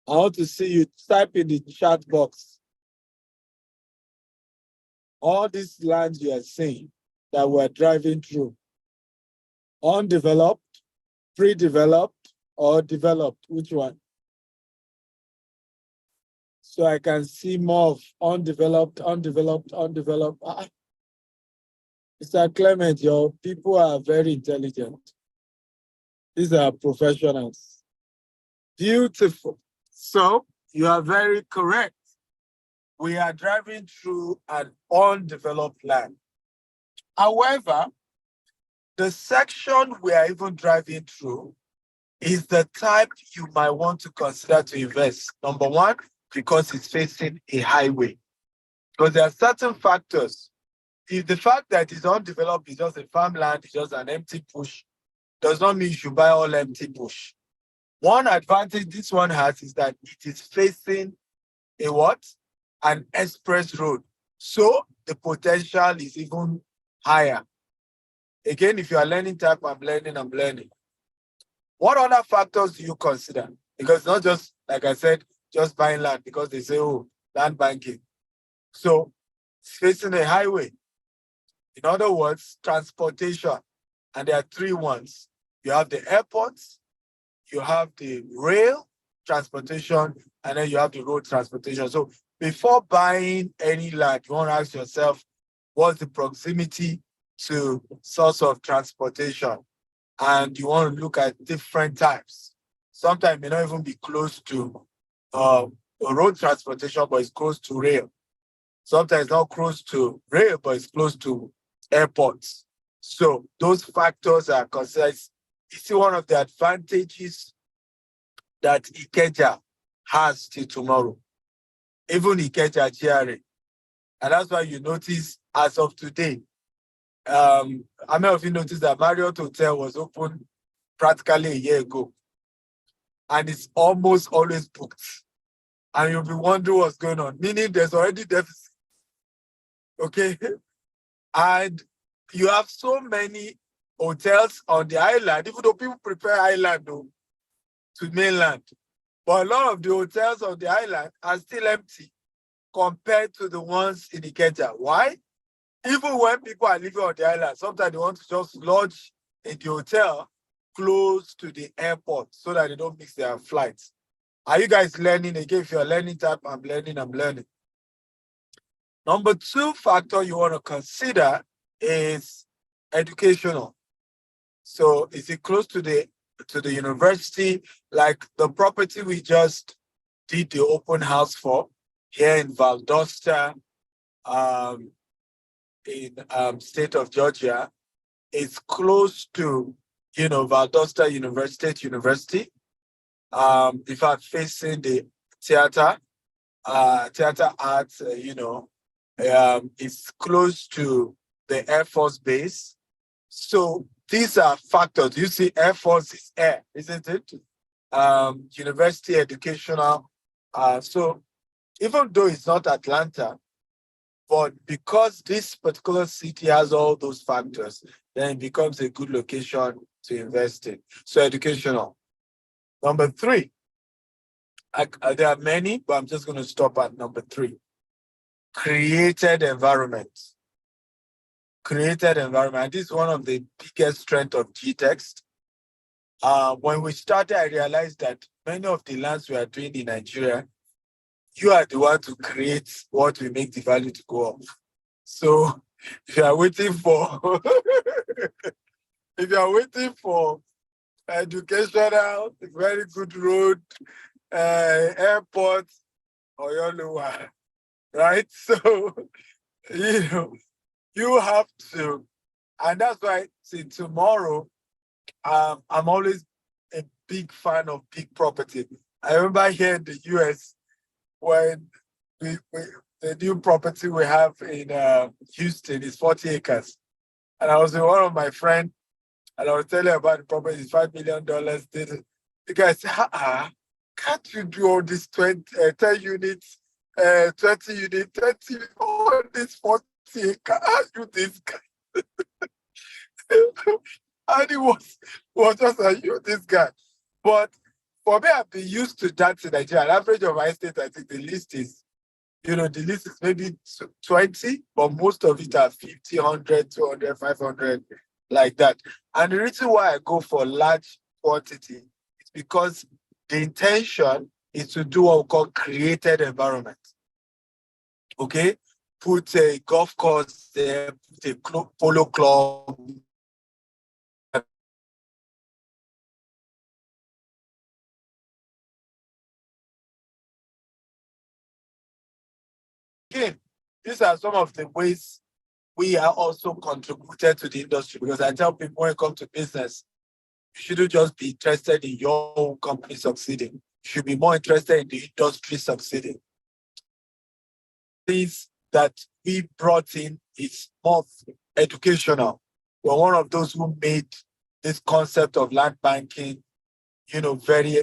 S6: I want to see you type in the chat box. All these lands you are seeing that we're driving through, undeveloped, pre-developed, or developed, which one? So I can see more of undeveloped. Mr. Clement, your people are very intelligent. These are professionals. Beautiful. So you are very correct. We are driving through an undeveloped land. However, the section we are even driving through is the type you might want to consider to invest. Number one, because it's facing a highway. Because there are certain factors. If the fact that it's undeveloped is just a farmland, it's just an empty bush, does not mean you should buy all empty bush. One advantage this one has is that it is facing a what? An express road. So the potential is even higher. Again, if you are learning type, I'm learning. What other factors do you consider? Because it's not just, like I said, just buying land because they say, oh, land banking. So it's facing a highway. In other words, transportation. And there are 3 ones. You have the airports, you have the rail transportation, and then you have the road transportation. So before buying any land, you want to ask yourself, what's the proximity to source of transportation? And you want to look at different types. Sometimes it may not even be close to road transportation, but it's close to rail. Sometimes it's not close to rail, but it's close to airports. So those factors are considered. You see, one of the advantages that Ikeja has till tomorrow, even Ikeja GRA. And that's why you notice, as of today, how many of you noticed that Marriott Hotel was open practically a year ago? And it's almost always booked. And you'll be wondering what's going on, meaning there's already deficit. Okay? And you have so many hotels on the island, even though people prepare island to mainland. But a lot of the hotels on the island are still empty compared to the ones in Ikeja. Why? Even when people are living on the island, sometimes they want to just lodge in the hotel close to the airport so that they don't miss their flights. Are you guys learning? Again, if you're learning type, I'm learning. Number 2 factor you want to consider is educational. So is it close to the university? Like the property we just did the open house for here in Valdosta, in state of Georgia, is close to Valdosta University. In fact, facing the theater arts, it's close to the Air Force Base. So these are factors. You see, Air Force is air, isn't it? University educational. So even though it's not Atlanta, but because this particular city has all those factors, then it becomes a good location to invest in. So educational. Number 3, there are many, but I'm just going to stop at number 3. Created environment. Created environment. This is one of the biggest strengths of GText. When we started, I realized that many of the lands we are doing in Nigeria, you are the one to create what will make the value to go up. So if you are waiting for educational, very good road, airport, or right? So, you have to, and that's why, see, tomorrow, I'm always a big fan of big property. I remember here in the US when we the new property we have in Houston is 40 acres. And I was with one of my friends, and I was telling her about the property, it's $5 million. The guy said, can't you do all this 10 units, 20 units, 30, all this 40 acres? How you this guy? And he was just like, you this guy. But for me, I've been used to that in Nigeria. An average of my estate, I think the list is maybe 20, but most of it are 50, 100, 200, 500, like that. And the reason why I go for large quantity is because the intention is to do what we call created environment. Okay? Put a golf course there, put a polo club. Again, these are some of the ways we are also contributed to the industry, because I tell people when it comes to business, you shouldn't just be interested in your own company succeeding. You should be more interested in the industry succeeding. Things that we brought in is more educational. We're one of those who made this concept of land banking, very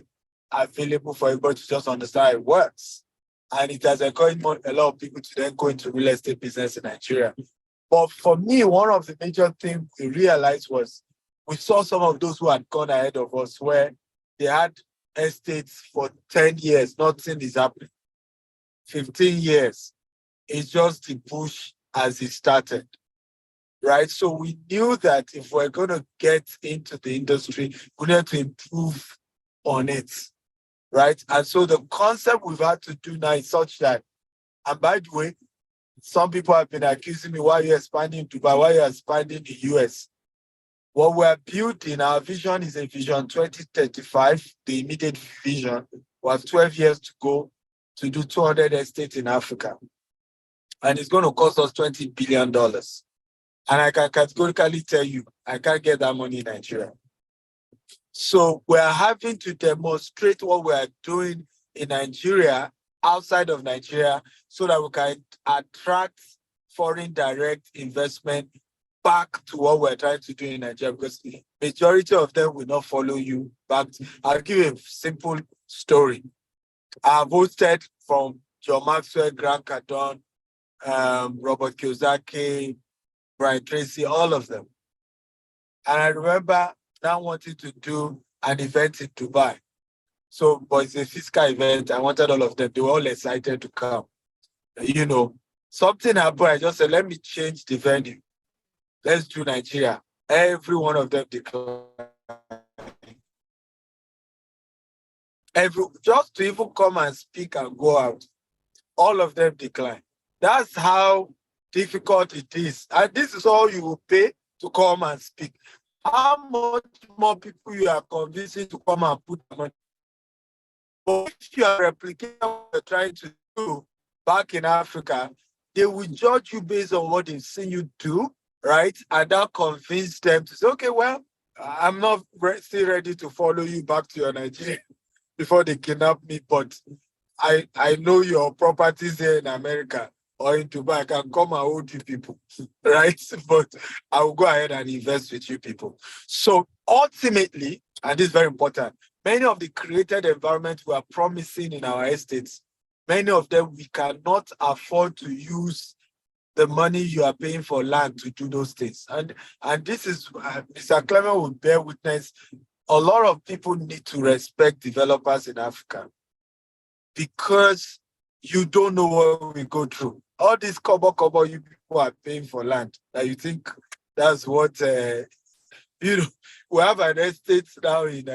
S6: available for everybody to just understand how it works. And it has encouraged a lot of people to then go into real estate business in Nigeria. But for me, one of the major things we realized was we saw some of those who had gone ahead of us where they had estates for 10 years, nothing is happening. 15 years, it's just the push as it started, right? So we knew that if we're going to get into the industry, we need to improve on it, right? And so the concept we've had to do now is such that, and by the way, some people have been accusing me, why are you expanding Dubai? Why are you expanding the US? What we're building, our vision is a vision 2035, the immediate vision. We have 12 years to go to do 200 estates in Africa. And it's going to cost us $20 billion. And I can categorically tell you, I can't get that money in Nigeria. So we're having to demonstrate what we're doing in Nigeria, outside of Nigeria, so that we can attract foreign direct investment back to what we're trying to do in Nigeria, because the majority of them will not follow you back. I'll give you a simple story. I've hosted from John Maxwell, Grant Cardone, Robert Kiyosaki, Brian Tracy, all of them. And I remember now wanting to do an event in Dubai. So, but it's a fiscal event. I wanted all of them. They were all excited to come. Something happened. I just said, let me change the venue. Let's do Nigeria. Every one of them declined. Just to even come and speak and go out, all of them declined. That's how difficult it is. And this is all you will pay to come and speak. How much more people you are convincing to come and put money? But if you are replicating what you're trying to do back in Africa, they will judge you based on what they've seen you do, right? And that convince them to say, okay, well, I'm not still ready to follow you back to your Nigeria before they kidnap me, but I know your properties here in America or in Dubai. I can come and hold you people, right? But I will go ahead and invest with you people. So ultimately, and this is very important, many of the created environments we are promising in our estates, many of them we cannot afford to use the money you are paying for land to do those things. And this is, Mr. Clement will bear witness, a lot of people need to respect developers in Africa because you don't know what we go through. All this cover you people are paying for land, that you think that's what, we have an estate now in,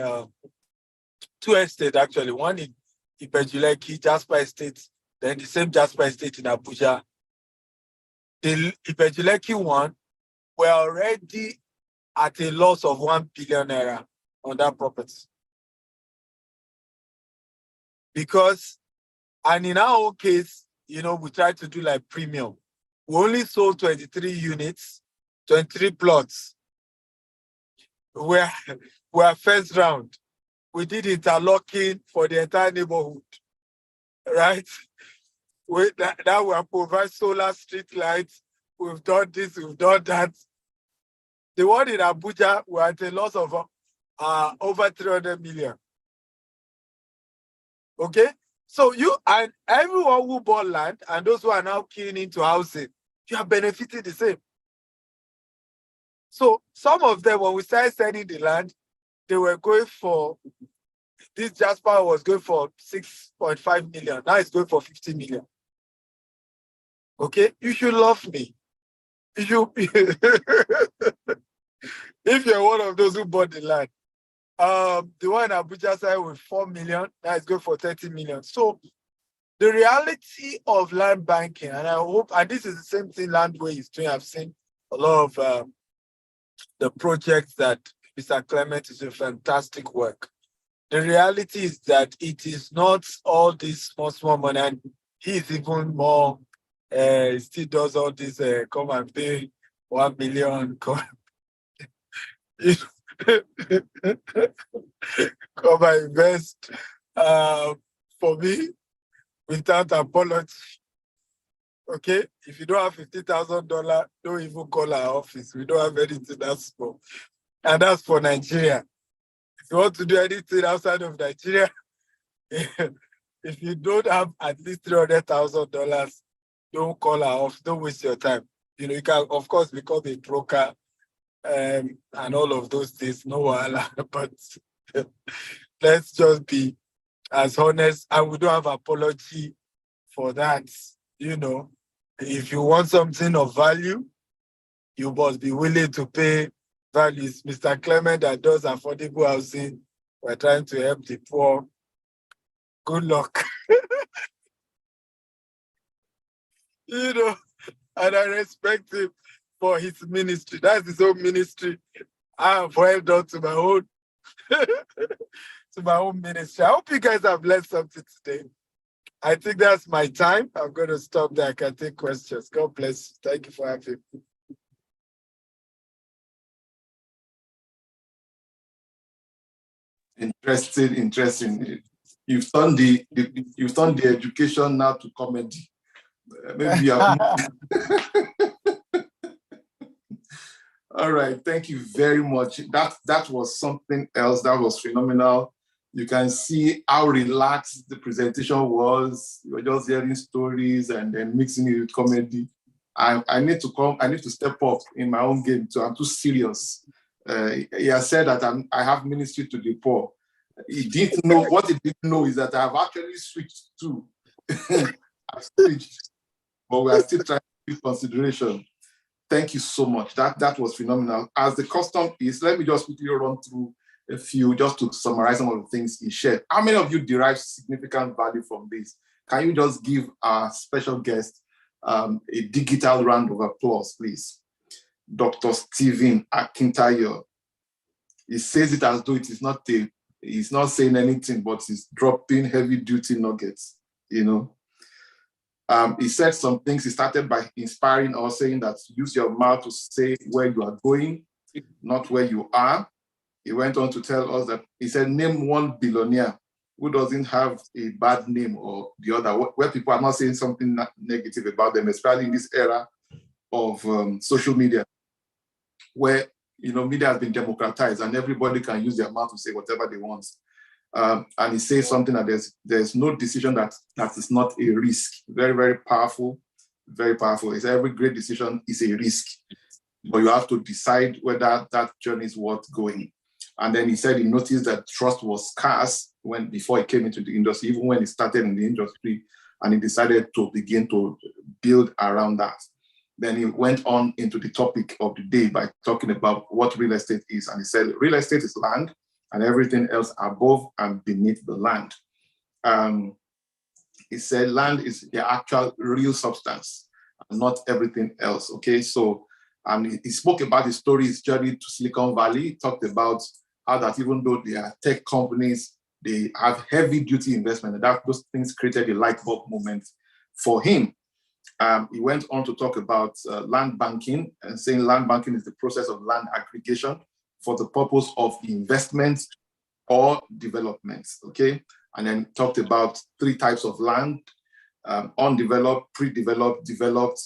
S6: two estates actually, one in Ibejuleki, Jasper Estate, then the same Jasper Estate in Abuja. The Ibejuleki one, we're already at a loss of 1 billion naira on that property. Because, and in our own case, we tried to do like premium. We only sold 23 units, 23 plots. We're first round. We did interlocking for the entire neighborhood, right? Now we have provided solar street lights. We've done this, we've done that. The one in Abuja, we're at a loss of over 300 million. Okay? So you and everyone who bought land and those who are now keying into housing, you are benefiting the same. So some of them, when we started selling the land, they were going for, this Jasper was going for 6.5 million. Now it's going for 50 million. Okay? You should love me. If you're one of those who bought the land, the one in Abuja side with 4 million, now it's going for 30 million. So the reality of land banking, and I hope, and this is the same thing Landway is doing. I've seen a lot of the projects that Mr. Clement is doing fantastic work. The reality is that it is not all this small money, and he's even more. He still does all this. Come and pay 1 million. Come and invest. For me, without apology. Okay, if you don't have $50,000, don't even call our office. We don't have anything that's small, and that's for Nigeria. If you want to do anything outside of Nigeria, if you don't have at least $300,000, don't call our office. Don't waste your time. You can, of course, become a broker and all of those things. No wahala, but let's just be as honest, and we don't have apology for that. If you want something of value, you must be willing to pay values. Mr. Clement that does affordable housing, we're trying to help the poor. Good luck. And I respect him for his ministry. That's his own ministry. I have held on to my own to my own ministry. I hope you guys have learned something today. I think that's my time. I'm going to stop there. I can take questions. God bless you. Thank you for having me.
S2: Interesting. You've turned the education now to comedy. Maybe you have. All right, thank you very much. That was something else. That was phenomenal. You can see how relaxed the presentation was. You were just hearing stories and then mixing it with comedy. I need to step up in my own game too. I'm too serious. He has said that I have ministry to the poor. He didn't know, what he didn't know is that I've actually switched too. I've switched, but we are still trying to give consideration. Thank you so much. That was phenomenal. As the custom is, let me just quickly run through a few, just to summarize some of the things he shared. How many of you derive significant value from this? Can you just give our special guest a digital round of applause, please? Dr. Stephen Akintayo. He says it as though it is not he's not saying anything, but he's dropping heavy-duty nuggets, He said some things. He started by inspiring us, saying that use your mouth to say where you are going, not where you are. He went on to tell us that, he said, name one billionaire who doesn't have a bad name or the other, where people are not saying something negative about them, especially in this era of social media, where media has been democratized and everybody can use their mouth to say whatever they want. And he says something that there's no decision that is not a risk. Very, very powerful, very powerful. He said every great decision is a risk, but you have to decide whether that journey is worth going. And then he said he noticed that trust was scarce before he came into the industry, even when he started in the industry, and he decided to begin to build around that. Then he went on into the topic of the day by talking about what real estate is. And he said, real estate is land and everything else above and beneath the land. He said land is the actual real substance and not everything else. Okay, so he spoke about his story, his journey to Silicon Valley. He talked about how that even though they are tech companies, they have heavy duty investment, and that those things created a light bulb moment for him. He went on to talk about land banking and saying land banking is the process of land aggregation for the purpose of investment or development, okay? And then talked about 3 types of land, undeveloped, pre-developed, developed.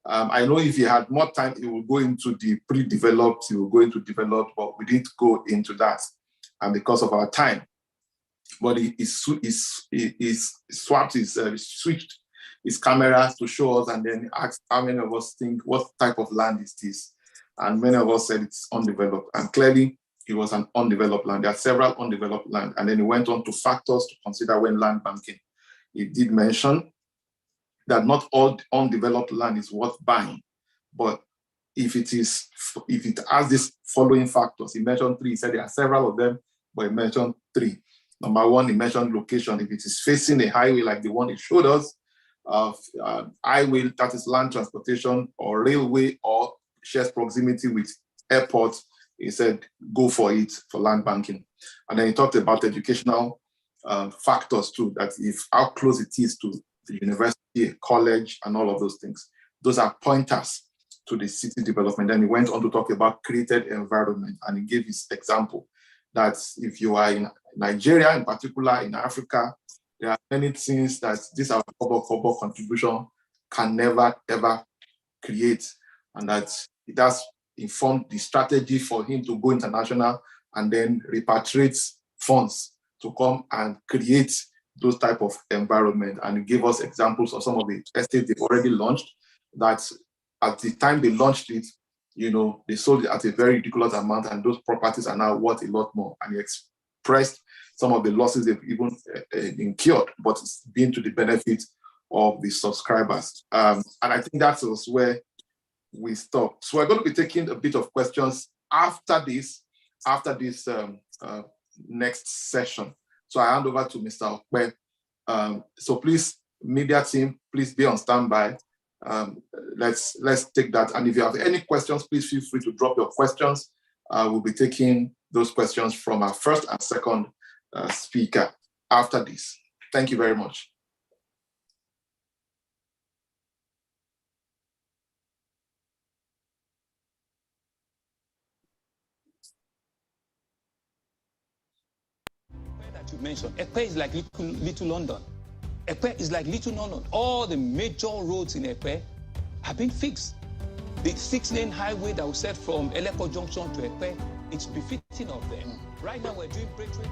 S2: I know if he had more time, he will go into the pre-developed, he will go into developed, but we didn't go into that, and because of our time. But he switched his cameras to show us, and then asked how many of us think, what type of land is this? And many of us said it's undeveloped, and clearly it was an undeveloped land. There are several undeveloped land, and then he went on to factors to consider when land banking. He did mention that not all undeveloped land is worth buying, but if it has these following factors, he mentioned 3. He said there are several of them, but he mentioned 3. Number 1, he mentioned location. If it is facing a highway like the one he showed us, highway, that is land transportation, or railway, or shares proximity with airports, he said go for it for land banking. And then he talked about educational factors too, that if how close it is to the university, college, and all of those things. Those are pointers to the city development. Then he went on to talk about created environment, and he gave his example that if you are in Nigeria, in particular in Africa, there are many things that this our kobo contribution can never ever create, and that it has informed the strategy for him to go international and then repatriate funds to come and create those type of environment. And he gave us examples of some of the estates they've already launched, that at the time they launched it, you know, they sold it at a very ridiculous amount, and those properties are now worth a lot more. And he expressed some of the losses they've even incurred, but it's been to the benefit of the subscribers. And I think that was where we stopped. So we're going to be taking a bit of questions after this next session. So I hand over to Mr. Okpe. So please, media team, please be on standby. Let's take that. And if you have any questions, please feel free to drop your questions. We'll be taking those questions from our first and second speaker after this. Thank you very much.
S7: That you mentioned, Ekpe is like little London. Ekpe is like little London. All the major roads in Ekpe have been fixed. The 6-lane highway that was set from Eleko Junction to Ekpe, it's befitting of them. Right now we're doing breakthrough.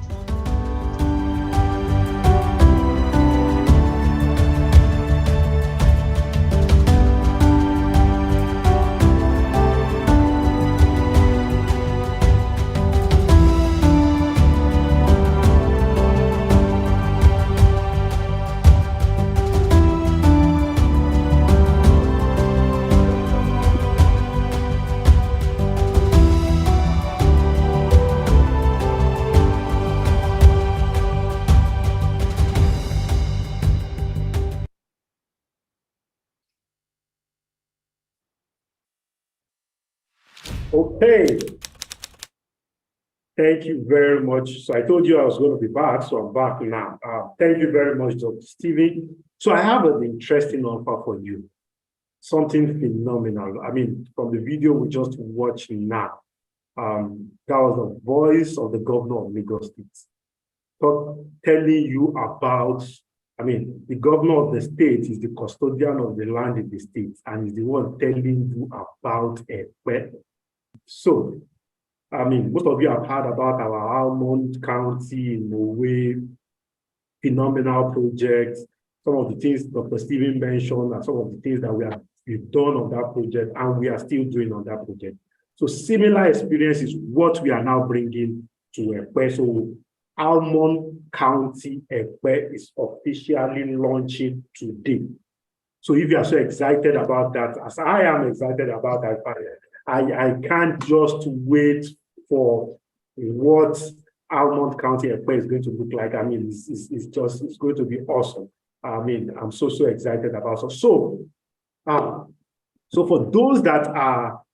S5: Okay. Thank you very much. So I told you I was going to be back, so I'm back now. Thank you very much, Dr. Stephen. So I have an interesting offer for you. Something phenomenal. I mean, from the video we just watched now, that was the voice of the governor of Lagos State, telling you about, I mean, the governor of the state is the custodian of the land in the state, and is the one telling you about Ekpe. So, I mean, most of you have heard about our Almond County in Norway, phenomenal projects, some of the things Dr. Stephen mentioned, and some of the things that we've done on that project, and we are still doing on that project. So similar experience is what we are now bringing to Ekpe. So Almond County Ekpe is officially launching today. So if you are so excited about that, as I am excited about that, I can't just wait for what Almond County Ekpe is going to look like. I mean, it's going to be awesome. I mean, I'm so excited about it. So for those that are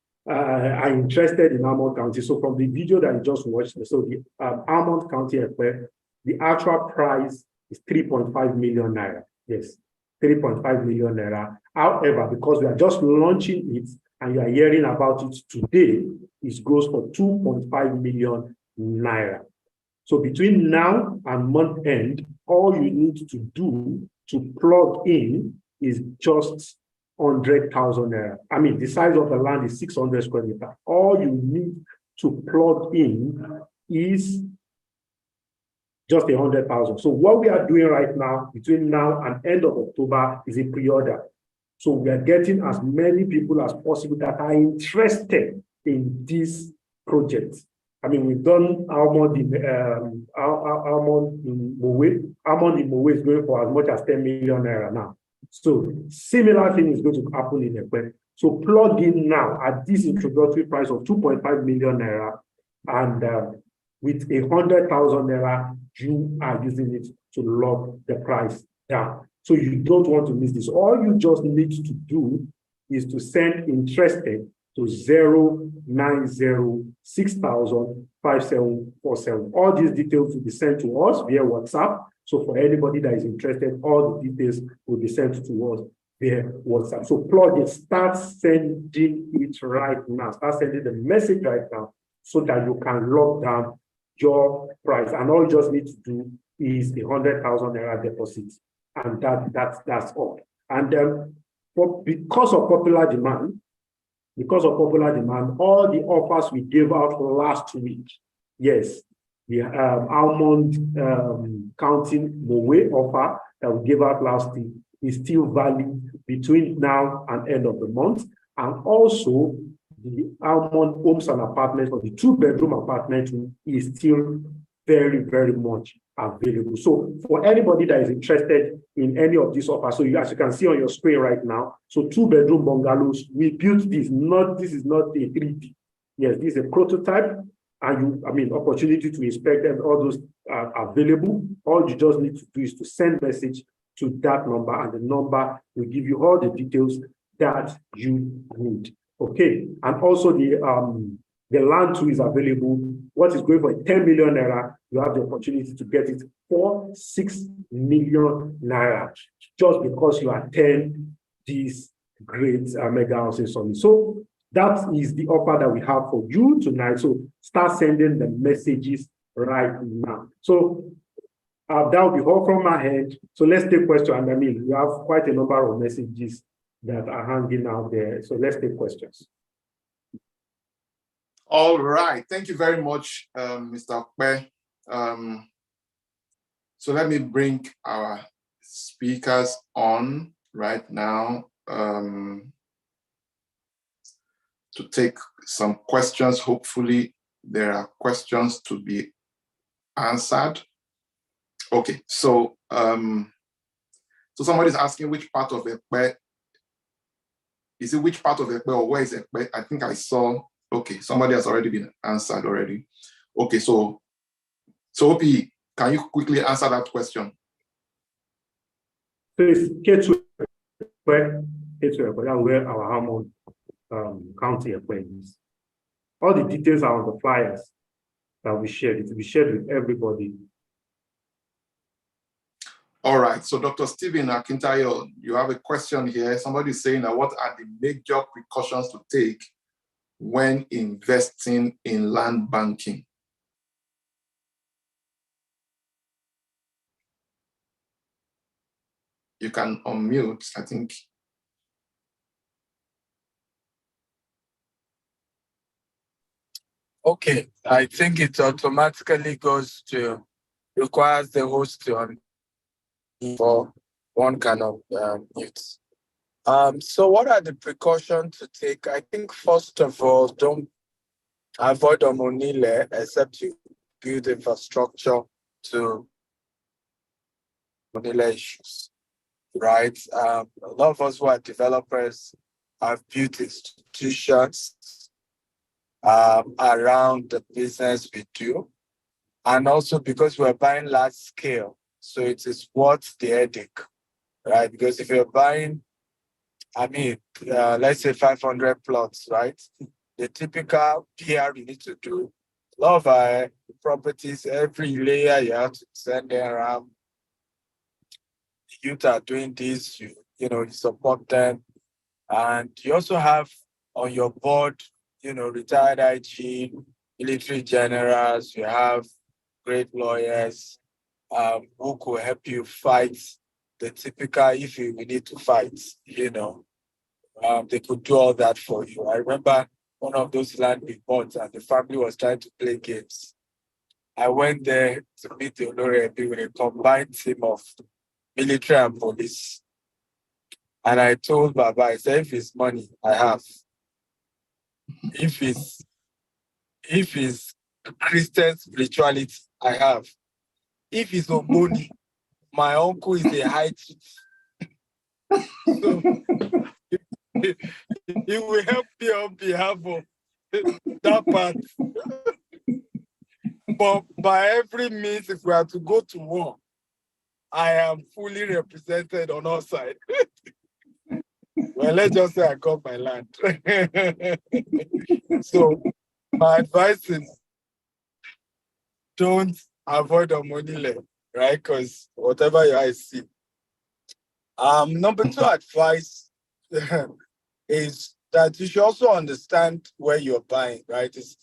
S5: interested in Almond County, so from the video that you just watched, so the Almond County Ekpe, the actual price is 3.5 million naira. Yes, 3.5 million naira. However, because we are just launching it and you are hearing about it today, it goes for 2.5 million naira. So between now and month end, all you need to do to plug in is just 100,000 naira. I mean, the size of the land is 600 square meters. All you need to plug in is just 100,000. So what we are doing right now, between now and end of October, is a pre-order. So we are getting as many people as possible that are interested in this project. I mean, we've done almond in Mowe. Almond in Mowe is going for as much as 10 million naira now. So similar thing is going to happen in Ekpe. So plug in now at this introductory price of 2.5 million naira, and with 100,000 naira, you are using it to lock the price down. So you don't want to miss this. All you just need to do is to send interested to 09060005747. All these details will be sent to us via WhatsApp. So for anybody that is interested, all the details will be sent to us via WhatsApp. So plug it, start sending it right now. Start sending the message right now so that you can lock down your price. And all you just need to do is the 100,000 naira deposit. And that's all. And because of popular demand, all the offers we gave out last week, yes, the almond counting Mowe offer that we gave out last week is still valid between now and end of the month. And also the almond homes and apartments, or the 2-bedroom apartment, is still very, very much available. So for anybody that is interested in any of these offers, so as you can see on your screen right now, so 2-bedroom bungalows, we built this. This is not a 3D. Yes, this is a prototype, and opportunity to inspect them. All those are available. All you just need to do is to send message to that number, and the number will give you all the details that you need. Okay, and also the land too is available. What is going for 10 million naira, you have the opportunity to get it for 6 million naira, just because you attend these great mega housing summit. So that is the offer that we have for you tonight. So start sending the messages right now. So that will be all from my head. So let's take questions. And I mean, we have quite a number of messages that are hanging out there. So let's take questions.
S2: All right. Thank you very much, Mr. Okpe. So let me bring our speakers on right now to take some questions. Hopefully, there are questions to be answered. Okay, so somebody's asking which part of Ekpe, is it which part of Ekpe or where is Ekpe? I think I saw, okay, somebody has already been answered already. Okay, so Opi, can you quickly answer that question?
S5: Please, where our Hammond County Ekpe is. All the details are on the flyers that we shared. It will be shared with everybody.
S2: All right, so Dr. Stephen Akintayo, you have a question here. Somebody is saying that what are the major precautions to take when investing in land banking? You can unmute, I think.
S6: Okay, I think it automatically requires the host to for one kind of mute. So what are the precautions to take? I think first of all, don't avoid omonile except you build infrastructure to omonile issues, right? A lot of us who are developers have built institutions around the business we do. And also because we're buying large scale, so it is worth the headache, right? Because if you're buying, let's say 500 plots, right? The typical PR you need to do, a lot of properties, every layer you have to send them around youth are doing this, you support them. And you also have on your board, retired IG, military generals, you have great lawyers who could help you fight the typical, if you need to fight, they could do all that for you. I remember one of those land we bought and the family was trying to play games. I went there to meet the Ajilore with a combined team of military and police. And I told Baba, I said, if it's money, I have. If it's Christian spirituality, I have. If it's Ogboni, my uncle is a high chief. So he will help me on behalf of that part. But by every means, if we are to go to war, I am fully represented on our side. Well, let's just say I got my land. So my advice is don't avoid the money leg, right? Because whatever your eyes see. Number 2 advice is that you should also understand where you're buying, right? It's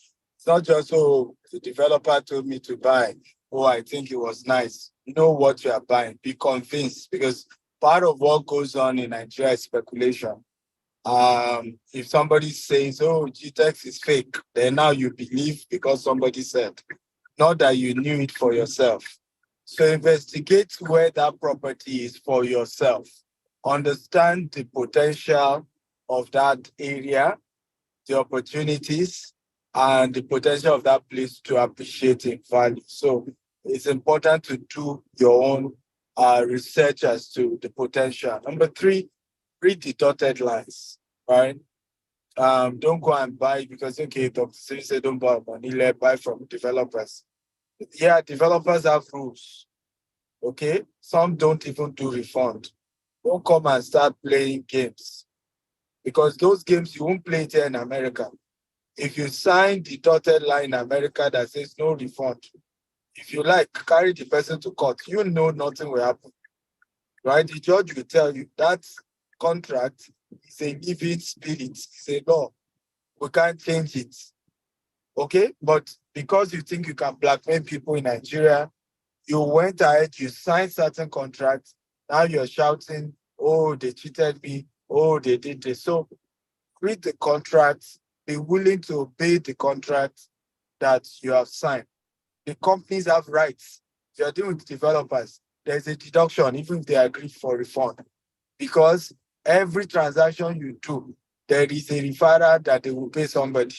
S6: not just, the developer told me to buy. Oh, I think it was nice. Know what you are buying. Be convinced, because part of what goes on in Nigeria is speculation. If somebody says, oh, GTEX is fake, then now you believe because somebody said, not that you knew it for yourself. So investigate where that property is for yourself. Understand the potential of that area, the opportunities, and the potential of that place to appreciate in value. So it's important to do your own research as to the potential. Number 3, read the dotted lines, right? Don't go and buy because, okay, Dr. Siri said don't buy money, buy from developers. Yeah, developers have rules, okay? Some don't even do refund. Don't come and start playing games because those games, you won't play it here in America. If you sign the dotted line in America that says no refund, if you like, carry the person to court, you know nothing will happen, right? The judge will tell you that contract is a living spirit, it's a law. We can't change it, okay? But because you think you can blackmail people in Nigeria, you went ahead, you signed certain contracts, now you're shouting, oh, they cheated me, oh, they did this. So read the contracts, be willing to obey the contract that you have signed. The companies have rights. If you're dealing with developers, there's a deduction, even if they agree for refund. Because every transaction you do, there is a referral that they will pay somebody.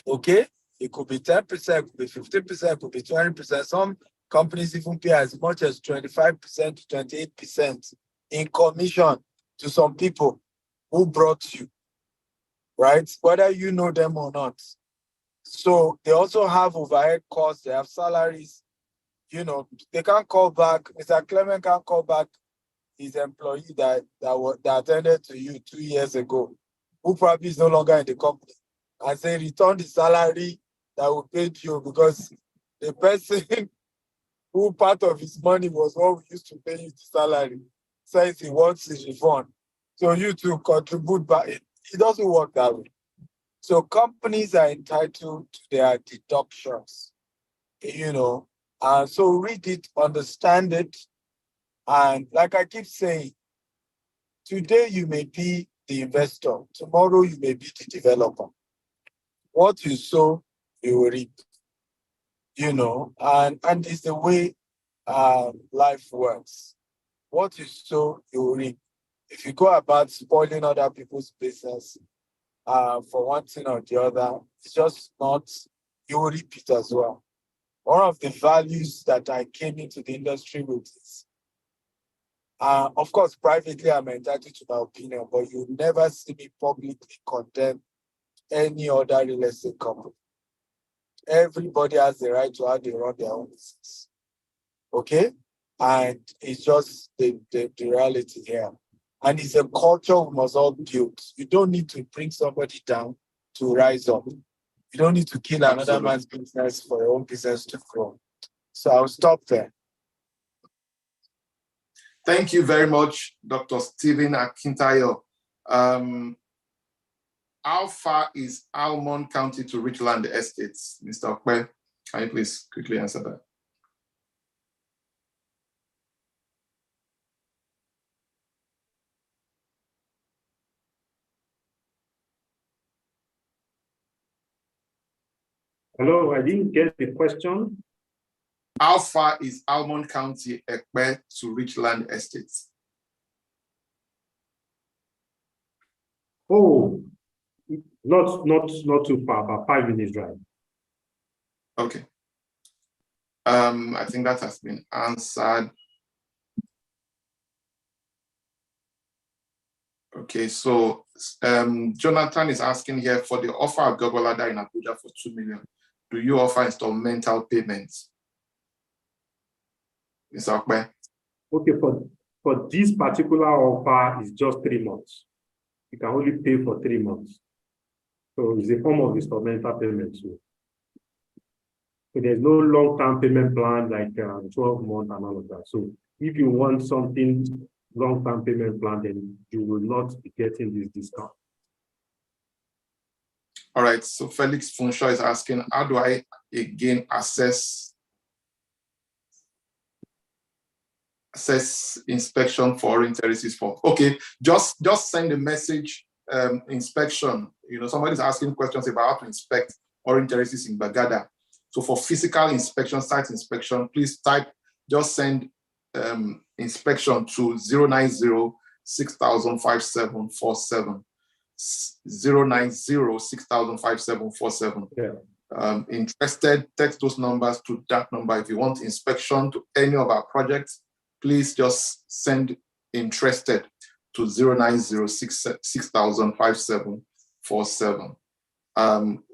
S6: Okay? It could be 10%, it could be 15%, it could be 20%. Some companies even pay as much as 25% to 28% in commission to some people who brought you, right? Whether you know them or not. So they also have overhead costs, they have salaries. They can't call back. Mr. Clement can't call back his employee that attended to you 2 years ago, who probably is no longer in the company, and say, return the salary that we paid you, because the person who part of his money was what we used to pay you the salary, says he wants his refund. So you to contribute back. It doesn't work that way. So companies are entitled to their deductions, and so read it, understand it. And like I keep saying, today you may be the investor, tomorrow you may be the developer. What you sow, you will reap, and it's the way life works. What you sow, you will reap. If you go about spoiling other people's business for one thing or the other, it's just not, you will reap it as well. One of the values that I came into the industry with is, of course, privately, I'm entitled to my opinion, but you'll never see me publicly condemn any other real estate company. Everybody has the right to how they run their own business. Okay? And it's just the reality here. And it's a culture we must all build. You don't need to bring somebody down to rise up. You don't need to kill another man's business for your own business to grow. So I'll stop there.
S2: Thank you very much, Dr. Stephen Akintayo. How far is Almond County to Richland Estates? Mr. Okpe, can you please quickly answer that?
S5: Hello, I didn't get the question.
S2: How far is Almond County, Ekpe, to Richland Estates?
S5: Oh, not too far, but 5 minutes drive.
S2: Okay. I think that has been answered. Okay, so Jonathan is asking here, for the offer of Gogolada in Abuja for 2 million, do you offer installmental payments? Mr. Okpe.
S5: Okay, for this particular offer, it's just 3 months. You can only pay for 3 months. So it's a form of installmental payment too. So there's no long-term payment plan like 12 months and all of that. So if you want something long-term payment plan, then you will not be getting this discount.
S2: All right, so Felix Funshaw is asking, how do I again assess inspection for foreign territories for? Okay, just send a message, inspection. You know, somebody's asking questions about how to inspect foreign territories in Bagada. So for physical inspection, site inspection, please just send inspection to 090-6000-5747. 090-6000-5747.
S5: Yeah.
S2: Interested, text those numbers to that number. If you want inspection to any of our projects, please just send interested to 090-6000-5747.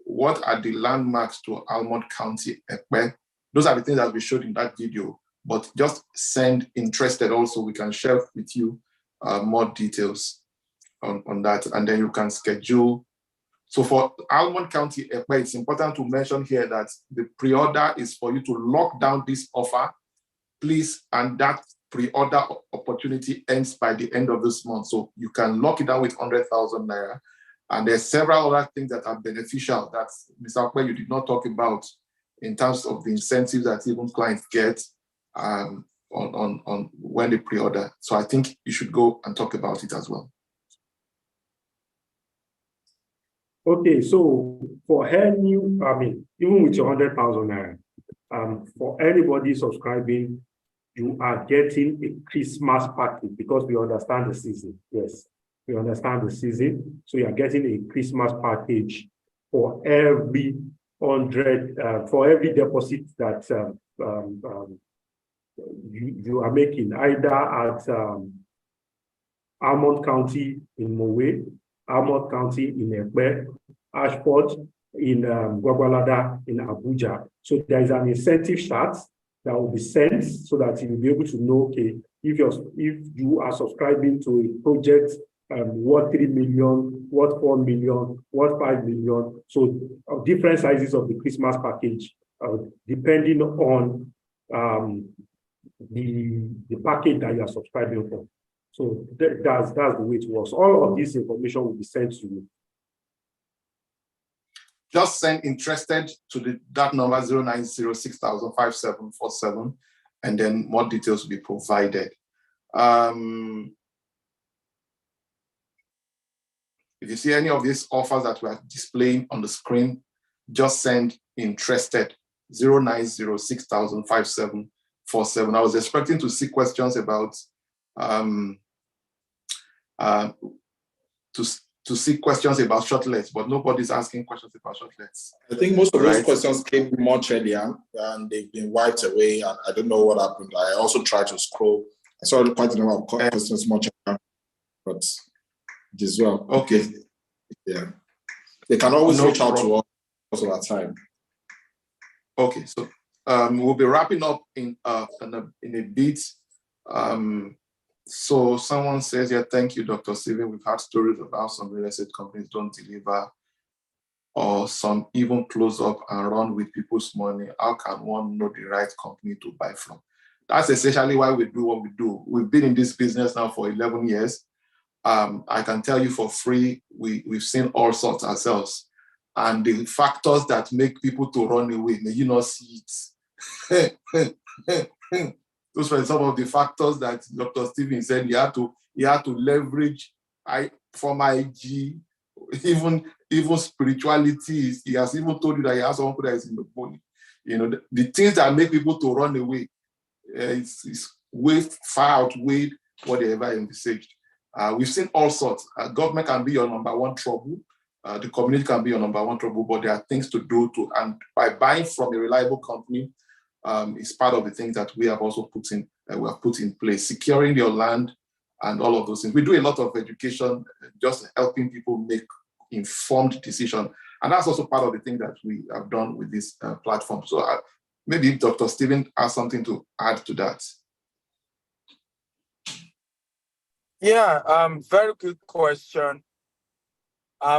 S2: What are the landmarks to Almond County, Ekpe? Those are the things that we showed in that video, but just send interested also. We can share with you more details on that, and then you can schedule. So for Almond County, Ekpe, it's important to mention here that the pre-order is for you to lock down this offer, please, and that pre-order opportunity ends by the end of this month. So you can lock it down with 100,000 naira. And there's several other things that are beneficial that, Mr. Okpe, you did not talk about in terms of the incentives that even clients get on when they pre-order. So I think you should go and talk about it as well.
S5: Okay, so for any, even with your 100,000 naira, for anybody subscribing, you are getting a Christmas package because we understand the season. Yes, we understand the season. So you are getting a Christmas package for every 100, for every deposit that you are making, either at Almond County in Mowe, Almond County in Ekpe, Ashford in Gwagwalada in Abuja. So there is an incentive chart that will be sent so that you will be able to know, okay, if you are subscribing to a project, what 3 million, what 4 million, what 5 million. So different sizes of the Christmas package, depending on the package that you are subscribing for. So that's the way it works. All of this information will be sent to you.
S2: Just send interested to that number 090-6000-5747, and then more details will be provided. If you see any of these offers that we are displaying on the screen, just send interested 090-6000-5747. I was expecting to see questions about to see questions about shortlets, but nobody's asking questions about shortlets.
S4: I think most of those questions came much earlier and they've been wiped away, and I don't know what happened. I also tried to scroll. I saw quite a number of questions much earlier, but as well.
S2: Okay.
S4: Yeah. They can always reach out to us most of our time.
S2: Okay, so we'll be wrapping up in a bit. So someone says, yeah, thank you, Dr. Stephen. We've had stories about some real estate companies don't deliver, or some even close up and run with people's money. How can one know the right company to buy from? that's essentially why we do what we do. We've been in this business now for 11 years. I can tell you for free, we've seen all sorts ourselves. And the factors that make people to run away, may you not see it. Those were some of the factors that Dr. Stephen said he had to leverage from IG, even spirituality. He has even told you that he has someone that is in the body. The things that make people to run away is way far outweighed what they ever envisaged. We've seen all sorts. Government can be your number one trouble. The community can be your number one trouble, but there are things to do and by buying from a reliable company is part of the things that we have also put in place, securing your land and all of those things. We do a lot of education, just helping people make informed decisions. And that's also part of the thing that we have done with this platform. So maybe Dr. Stephen has something to add to that.
S6: Yeah, very good question.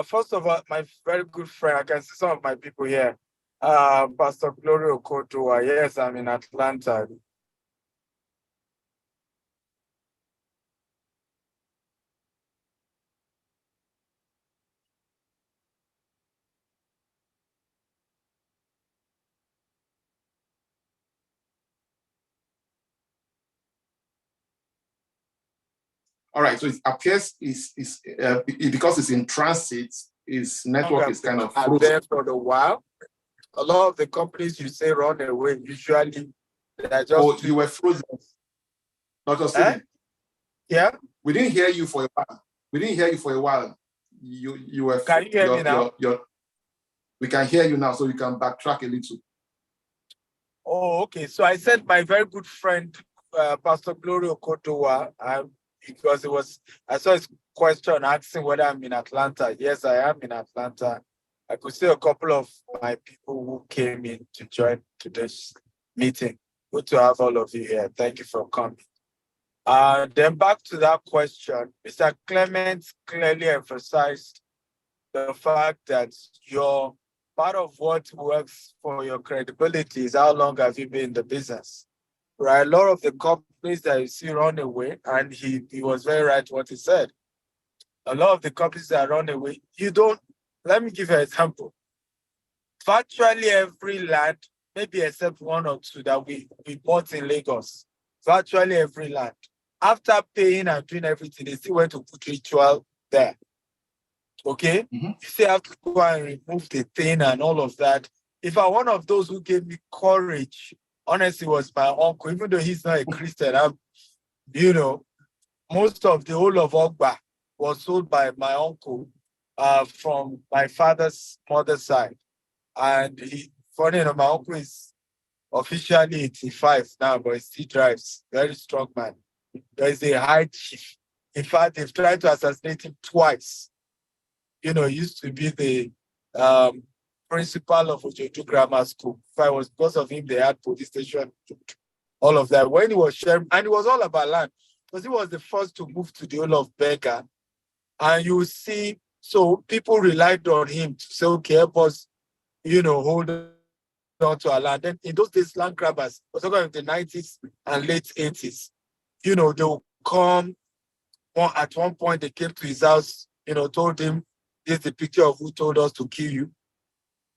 S6: First of all, my very good friend, I can see some of my people here. Pastor Gloria Okotowa, yes, I'm in Atlanta.
S2: All right, so it appears because it's in transit, its network is kind of frozen.
S6: There for a while. A lot of the companies you say run away, usually they're just...
S2: Oh, you were frozen. Dr. Stephen.
S6: Yeah?
S2: We didn't hear you for a while. You were...
S6: Can you hear me now?
S2: We can hear you now, so you can backtrack a little.
S6: Oh, okay. So I said my very good friend, Pastor Gloria Okotowa, because I saw his question asking whether I'm in Atlanta. Yes, I am in Atlanta. I could see a couple of my people who came in to join today's meeting. Good to have all of you here. Thank you for coming. Then back to that question, Mr. Clement clearly emphasized the fact that your part of what works for your credibility is how long have you been in the business, right? A lot of the companies that you see run away, and he was very right what he said. A lot of the companies that run away, let me give you an example. Virtually every land, maybe except one or two that we bought in Lagos, virtually every land, after paying and doing everything, they still went to put ritual there. Okay? Mm-hmm. You still have to go and remove the thing and all of that. If I'm one of those who gave me courage, honestly, was my uncle, even though he's not a Christian, most of the whole of Ogba was sold by my uncle from my father's mother's side. And funny enough, my uncle is officially 85 now, but he still drives. Very strong man. There is a high chief. In fact, they've tried to assassinate him twice. He used to be the principal of Ojoju Grammar School. If it was because of him, they had police station, all of that. When he was sharing, and it was all about land, because he was the first to move to the whole of Berger. And you see, so people relied on him to say, okay, help us, hold on to our land. Then in those days, land grabbers, was talking in the 90s and late 80s, they will come. At one point, they came to his house, told him, this is the picture of who told us to kill you.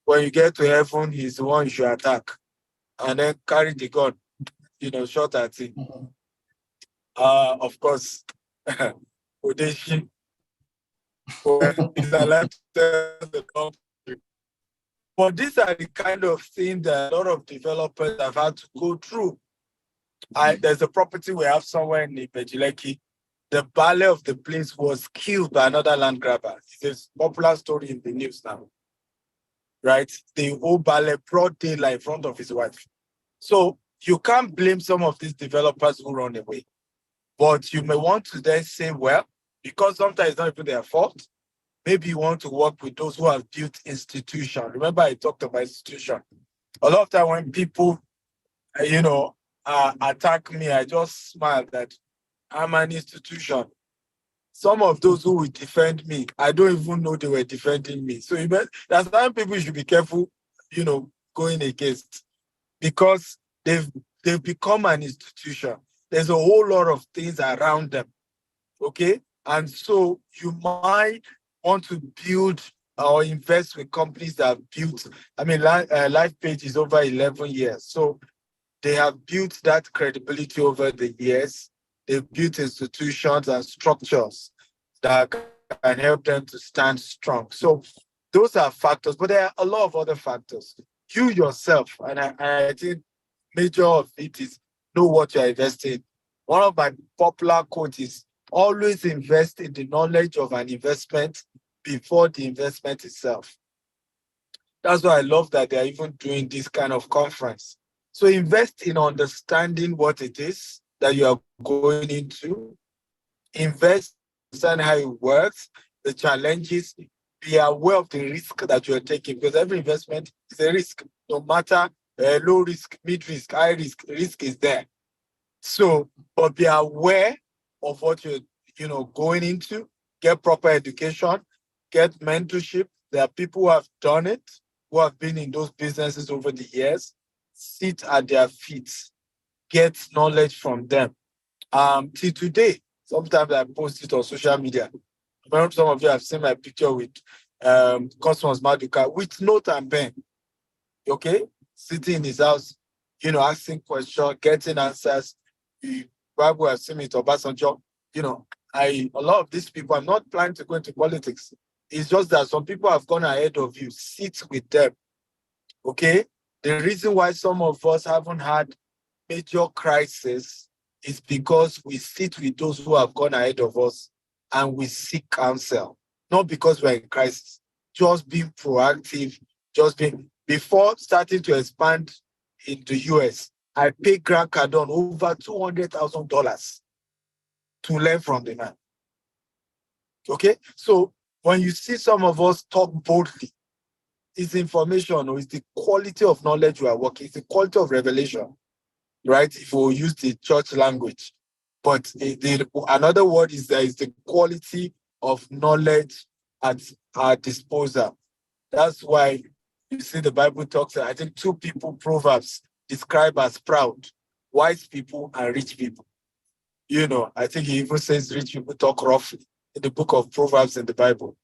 S6: When you get to heaven, he's the one you should attack. And then carry the gun, shot at him. Mm-hmm. Of course, Odeshi, but these are the kind of things that a lot of developers have had to go through. There's a property we have somewhere in Ipejileki. The ballet of the place was killed by another land grabber. It's a popular story in the news now, right? The whole ballet brought daylight in front of his wife. So you can't blame some of these developers who run away. But you may want to then say, well, because sometimes it's not even their fault, maybe you want to work with those who have built institutions. Remember, I talked about institution. A lot of time when people, attack me, I just smile that I'm an institution. Some of those who will defend me, I don't even know they were defending me. So that's why people should be careful, going against, because they've They've become an institution. There's a whole lot of things around them, okay? And so you might want to build or invest with companies that have built, I mean, Lifepage is over 11 years. So they have built that credibility over the years. They've built institutions and structures that can help them to stand strong. So those are factors, but there are a lot of other factors. You yourself, and I think major of it is know what you're investing in. One of my popular quotes is always invest in the knowledge of an investment before the investment itself. That's why I love that they're even doing this kind of conference. So invest in understanding what it is that you are going into. Invest, understand how it works, the challenges, be aware of the risk that you are taking, because every investment is a risk, no matter low risk, mid risk, high risk is there. So, but be aware of what you're going into, get proper education, get mentorship. There are people who have done it, who have been in those businesses over the years. Sit at their feet, get knowledge from them. Till today, sometimes I post it on social media. Some of you have seen my picture with Cosmos Maduka with note and pen. Okay? Sitting in his house, asking questions, getting answers. You probably have seen me to Obasanjo. A lot of these people, I'm not planning to go into politics. It's just that some people have gone ahead of you. Sit with them. Okay? The reason why some of us haven't had major crisis is because we sit with those who have gone ahead of us and we seek counsel. Not because we're in crisis. Just being proactive, before starting to expand in the US, I paid Grant Cardone over $200,000 to learn from the man. Okay? So when you see some of us talk boldly, it's information or it's the quality of knowledge we are working, it's the quality of revelation, right? If we use the church language. But another word is there is the quality of knowledge at our disposal. That's why you see the Bible talks, I think 2 people, Proverbs, describe as proud, wise people and rich people. I think he even says rich people talk roughly in the book of Proverbs in the Bible.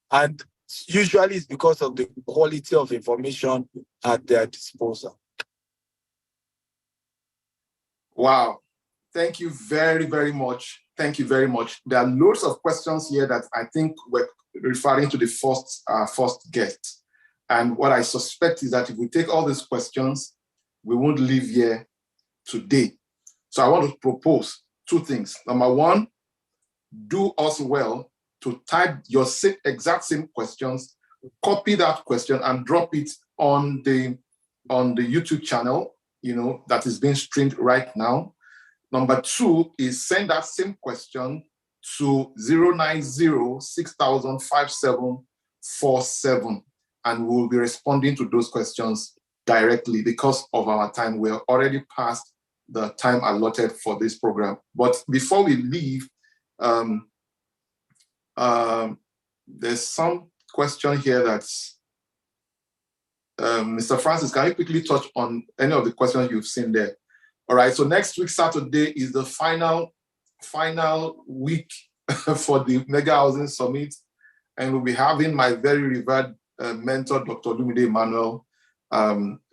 S6: And usually it's because of the quality of information at their disposal.
S2: Wow. Thank you very, very much. Thank you very much. There are loads of questions here that I think we're referring to the first guest. And what I suspect is that if we take all these questions, we won't leave here today. So I want to propose 2 things. Number 1, do us well to type your exact same questions, copy that question and drop it on the YouTube channel, that is being streamed right now. Number 2 is send that same question to 090-6000-5747, and we'll be responding to those questions directly. Because of our time, we're already past the time allotted for this program. But before we leave, there's some question here that's Mr. Francis, can you quickly touch on any of the questions you've seen there? All right, so next week, Saturday, is the final week for the Mega Housing Summit. And we'll be having my very revered mentor, Dr. Olumide Emmanuel,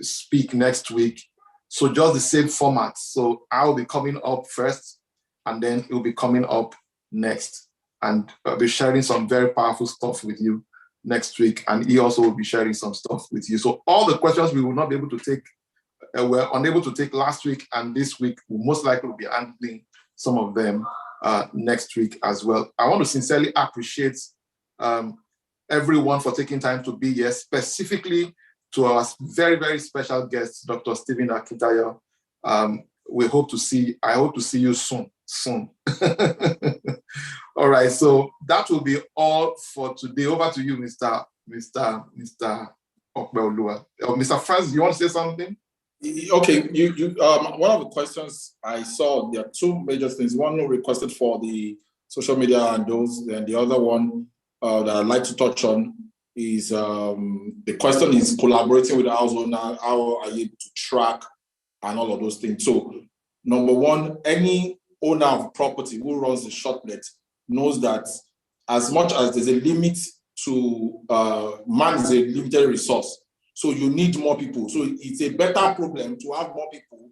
S2: speak next week. So just the same format. So I'll be coming up first, and then he'll be coming up next. And I'll be sharing some very powerful stuff with you next week. And he also will be sharing some stuff with you. So all the questions we will not be able to take, were unable to take last week and this week, we'll most likely be handling some of them next week as well. I want to sincerely appreciate everyone for taking time to be here, specifically to our very, very special guest, Dr. Stephen Akintayo. I hope to see you soon. All right, so that will be all for today. Over to you, Mr. Okbeolua. Mr. Francis, you want to say something?
S4: Okay, one of the questions I saw, there are 2 major things. One requested for the social media and those, and the other one that I'd like to touch on is the question is collaborating with the house owner. How are you able to track and all of those things. So, number one, any owner of property who runs the shortlet knows that as much as there's a limit to man is a limited resource, so you need more people. So it's a better problem to have more people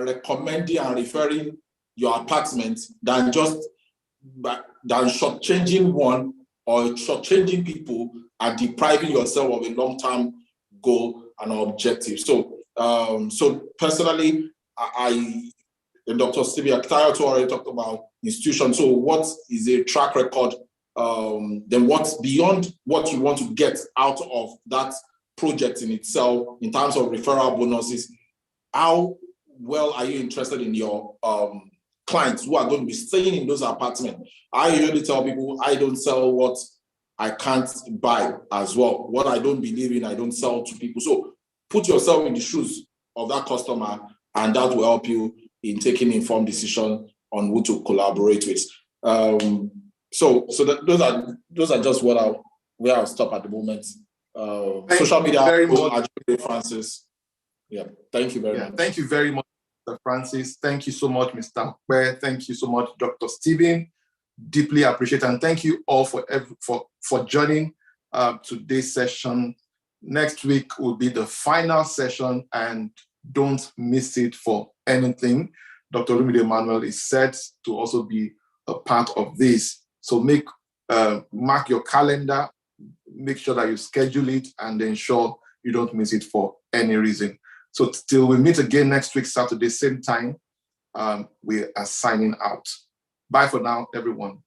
S4: recommending and referring your apartment than shortchanging one or shortchanging people and depriving yourself of a long-term goal and objective. So, personally, and Dr. Stevie Akintayo already talked about institution. So what is a track record? Then what's beyond what you want to get out of that project in itself in terms of referral bonuses? How well are you interested in your clients who are going to be staying in those apartments? I usually tell people I don't sell what I can't buy as well. What I don't believe in, I don't sell to people. So put yourself in the shoes of that customer, and that will help you in taking informed decision on who to collaborate with. So those are just where I'll stop at the moment. Social media, Ajilore Francis. Yeah, thank you very much.
S2: Thank you very much, Mr. Francis. Thank you so much, Mr. Okpe. Thank you so much, Dr. Stephen. Deeply appreciate, and thank you all for joining today's session. Next week will be the final session, and don't miss it for anything. Dr. Olumide Emmanuel is set to also be a part of this. So mark your calendar, make sure that you schedule it, and ensure you don't miss it for any reason. So till we meet again next week, Saturday, same time, we are signing out. Bye for now, everyone.